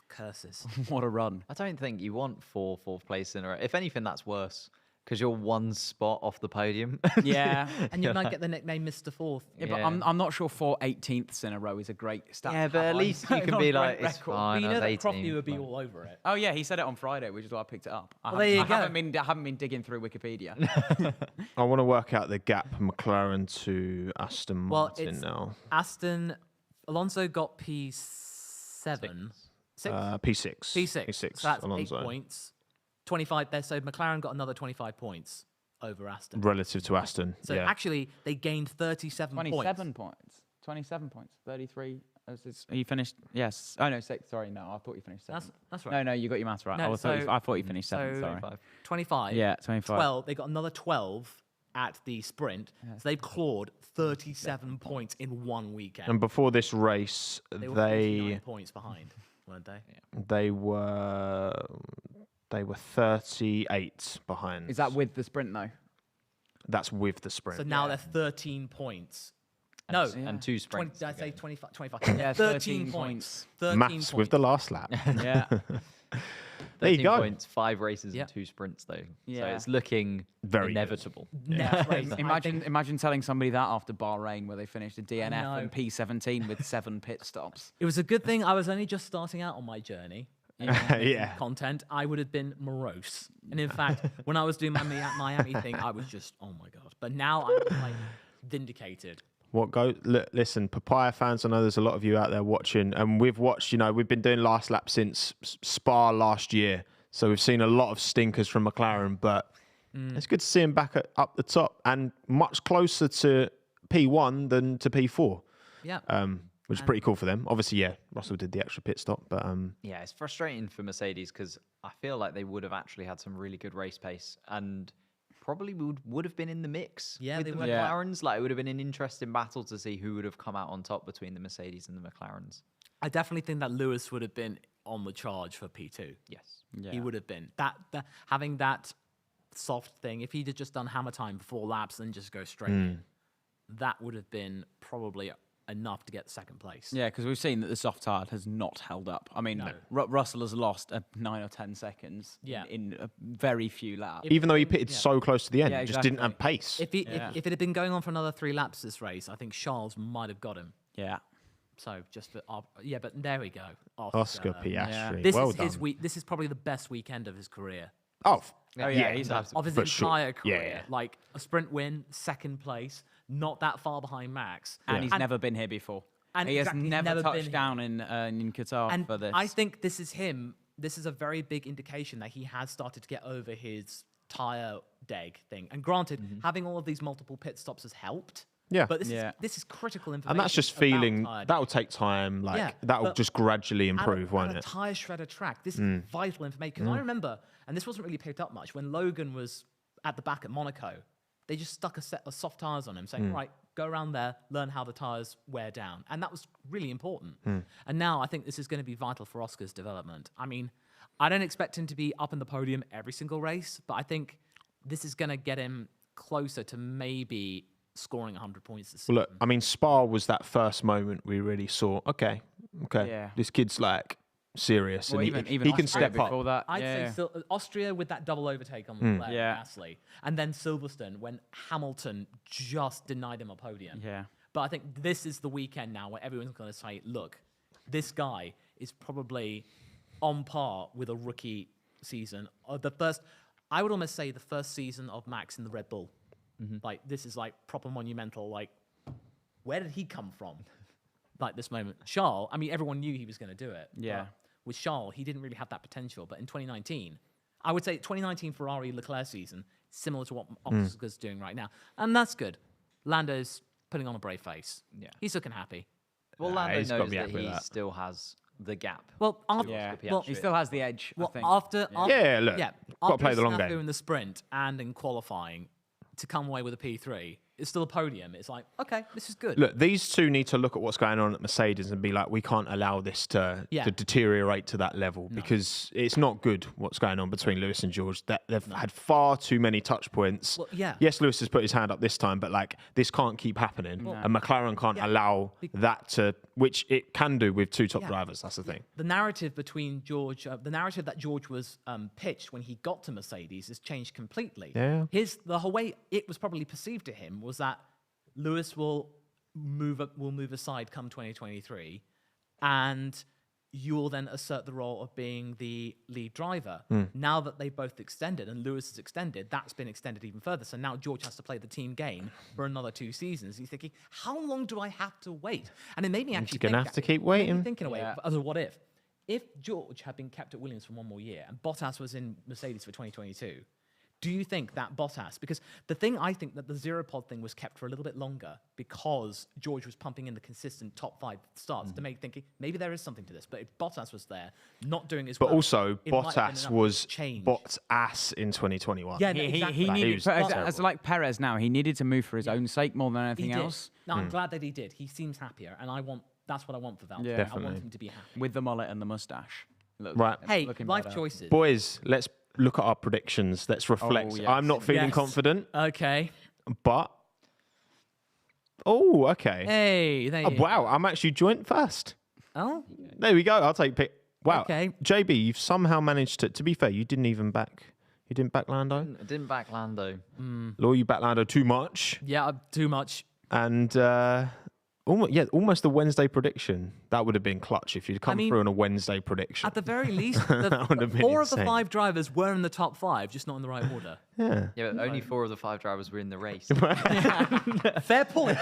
curses. What a run. I don't think you want fourth place in a row. If anything, that's worse Because you're one spot off the podium. Yeah. And you might get the nickname Mr. Fourth. Yeah, but I'm not sure 4 18ths in a row is a great stat. Yeah, to but have at on- least you can on be a great like, it's record. fine. But you I know was that Croppy 18th, would be but- all over it. Oh yeah, he said it on Friday, which is why I picked it up. Well, there you go. I haven't been digging through Wikipedia. I want to work out the gap McLaren to Aston Well, Martin it's now. Alonso got P7. Six? P6. P6. So that's Alonso. 8 points. 25 there. So McLaren got another 25 points over Aston. Relative to Aston. So yeah. actually, they gained 37 points. 27 points. 27 points. 33. He finished. Yes. Oh no, 6. Sorry, no. I thought you finished 7th. That's right. No, you got your maths right. No, I thought you finished 7th. so- Sorry. 25. Yeah, 25. 12. They got another 12 at the sprint. So they clawed 37 points in one weekend. And before this race, They were they 49 points behind, weren't they? they were 38 behind. Is that with the sprint though? That's with the sprint. So now they're 13 points. And 2 sprints. Did I say 25? 25. Yeah, 13 points. 13 Maths points. with the last lap. Yeah. There you 13 go. points, 5 races Yeah. and 2 sprints, though. So Yeah. it's looking Very good. inevitable. Next race. Imagine telling somebody that after Bahrain, where they finished a DNF know. and P17 with 7 pit stops. It was a good thing I was only just starting out on my journey. Yeah. Content, I would have been morose. And in fact, when I was doing my Miami thing, I was just, oh my God. But now I'm like vindicated. What go? Listen, Papaya fans, I know there's a lot of you out there watching, and we've watched. We've been doing last lap since Spa last year, so we've seen a lot of stinkers from McLaren. But it's good to see him back up the top and much closer to P1 than to P4. Yeah. Which is pretty cool for them. Obviously, yeah, Russell did the extra pit stop, but Yeah, it's frustrating for Mercedes because I feel like they would have actually had some really good race pace and probably would have been in the mix Yeah, with they the would. McLarens. Like, it would have been an interesting battle to see who would have come out on top between the Mercedes and the McLarens. I definitely think that Lewis would have been on the charge for P2. Yes. Yeah. He would have been. That having that soft thing, if he'd have just done hammer time 4 laps and just go straight in, that would have been probably enough to get second place. Yeah, because we've seen that the soft tyre has not held up. I mean, Russell has lost 9 or 10 seconds in a very few laps. even though he pitted so close to the end, Yeah, just didn't have exactly. pace. If it had been going on for another 3 laps this race, I think Charles might have got him. Yeah. So just for, but there we go. Oscar Piastri, This well is done. his this is probably the best weekend of his career. Oh yeah, he's Of his For sure. entire Yeah, career. yeah. Like a sprint win, second place, not that far behind Max. And he's never been here before. and He has exactly, he's never never been touched here. down in Qatar And for this. I think this is him. This is a very big indication that he has started to get over his tire deg thing. And granted, having all of these multiple pit stops has helped. Yeah. But Yeah. this is critical information. And that's just about feeling, tire deg. that'll take time. Like, Yeah, that'll but just gradually improve, at won't a it? tire shredder track. This is vital information. Because I remember, and this wasn't really picked up much, when Logan was at the back at Monaco, they just stuck a set of soft tires on him, saying, right, go around there, learn how the tires wear down. And that was really important. And now I think this is going to be vital for Oscar's development. I mean, I don't expect him to be up in the podium every single race, but I think this is going to get him closer to maybe scoring 100 points this season. Well, look, I mean, Spa was that first moment we really saw, okay, Yeah. this kid's like serious Well, and even he can Austria step up. before that. I'd yeah. say Austria with that double overtake on Leclerc Yeah. and Gasly. And then Silverstone when Hamilton just denied him a podium. Yeah. But I think this is the weekend now where everyone's going to say, look, this guy is probably on par with a rookie season. I would almost say the first season of Max in the Red Bull. Like, this is like proper monumental. Like, where did he come from? Like this moment. Charles, I mean, everyone knew he was going to do it. Yeah. But with Charles, he didn't really have that potential. But in 2019, I would say 2019 Ferrari Leclerc season, similar to what Oscar's doing right now. And that's good. Lando's putting on a brave face. Yeah. He's looking happy. Well, Nah, Lando he's gotta knows be that happy with he that. still has the gap. Well, after, Yeah. well, He still has the edge, I think. after Yeah, look, gotta after play the long snafu game. in the sprint and in qualifying, to come away with a P3, it's still a podium. It's like, okay, this is good. Look, these two need to look at what's going on at Mercedes and be like, we can't allow this to deteriorate to that level because it's not good what's going on between Lewis and George. They've had far too many touch points. Well, yeah. Yes, Lewis has put his hand up this time, but like this can't keep happening. And McLaren can't allow that to, which it can do with two top drivers. That's the thing. The narrative between George, the narrative that George was pitched when he got to Mercedes has changed completely. Yeah. The whole way it was probably perceived to him was that Lewis will move aside come 2023, and you will then assert the role of being the lead driver. Now that they both extended and Lewis has extended, that's been extended even further. So now George has to play the team game for another 2 seasons. He's thinking, how long do I have to wait? And it made me actually He's going to have to keep waiting. Thinking away as a what if. If George had been kept at Williams for 1 more year and Bottas was in Mercedes for 2022, do you think that Bottas, because the thing I think that the zero pod thing was kept for a little bit longer because George was pumping in the consistent top 5 starts to make thinking maybe there is something to this. But if Bottas was there, not doing as well. But also, Bottas was Bottas in 2021. Yeah, no, exactly. He needed, as like Perez now, he needed to move for his own sake more than anything else. No, I'm glad that he did. He seems happier, and that's what I want for Valtteri. Yeah, I want him to be happy. With the mullet and the mustache. Right. Hey, life choices. Boys, let's look at our predictions. Let's reflect. yes. I'm not feeling confident, Okay. but okay. Hey, there you go. Wow, I'm actually joint first. Oh, There we go. I'll take pick. Wow. Okay. JB, you've somehow managed to be fair, you didn't back Lando. I didn't back Lando. Law, you back Lando too much. yeah, too much. And almost a Wednesday prediction. That would have been clutch if you'd come through on a Wednesday prediction. At the very least, That would have been 4 of the insane. 5 drivers were in the top 5, just not in the right order. Yeah. Yeah, but only 4 of the 5 drivers were in the race. Fair point.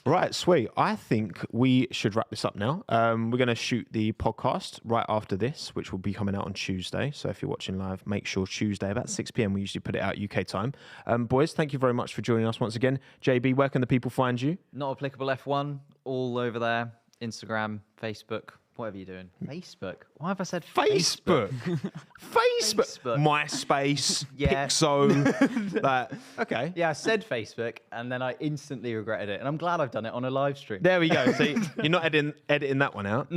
Right, sweet. I think we should wrap this up now. We're going to shoot the podcast right after this, which will be coming out on Tuesday. So if you're watching live, make sure Tuesday about 6 p.m. we usually put it out UK time. Boys, thank you very much for joining us once again. JB, where can the people find you? Not applicable F1, all over there. Instagram, Facebook, whatever you're doing. Facebook? Why have I said Facebook. Facebook. MySpace. Yeah. Pixo. Okay. Yeah, I said Facebook, and then I instantly regretted it. And I'm glad I've done it on a live stream. There we go. See, you're not editing that one out.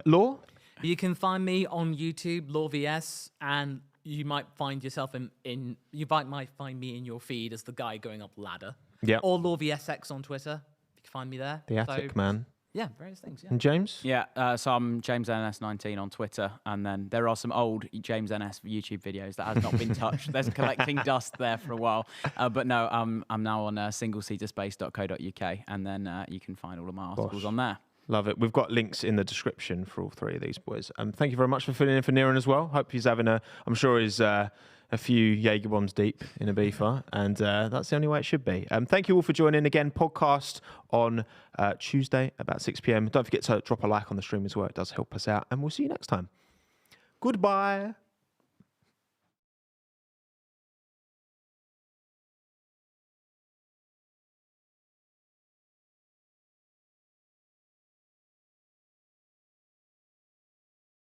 Law? You can find me on YouTube, Law VS, and you might find yourself you might find me in your feed as the guy going up the ladder. Yeah. Or Law VSX on Twitter. You can find me there. The attic man. Yeah, various things. Yeah. And James? Yeah, so I'm James NS19 on Twitter, and then there are some old James NS YouTube videos that has not been touched. There's collecting dust there for a while, but no, I'm now on singleseaterspace.co.uk, and then you can find all of my articles on there. Love it. We've got links in the description for all 3 of these boys. Thank you very much for filling in for Niran as well. Hope he's having I'm sure he's a few Jaeger bombs deep in a beefer, and that's the only way it should be. Thank you all for joining again. Podcast on Tuesday about 6 p.m. Don't forget to drop a like on the stream as well. It does help us out, and we'll see you next time. Goodbye.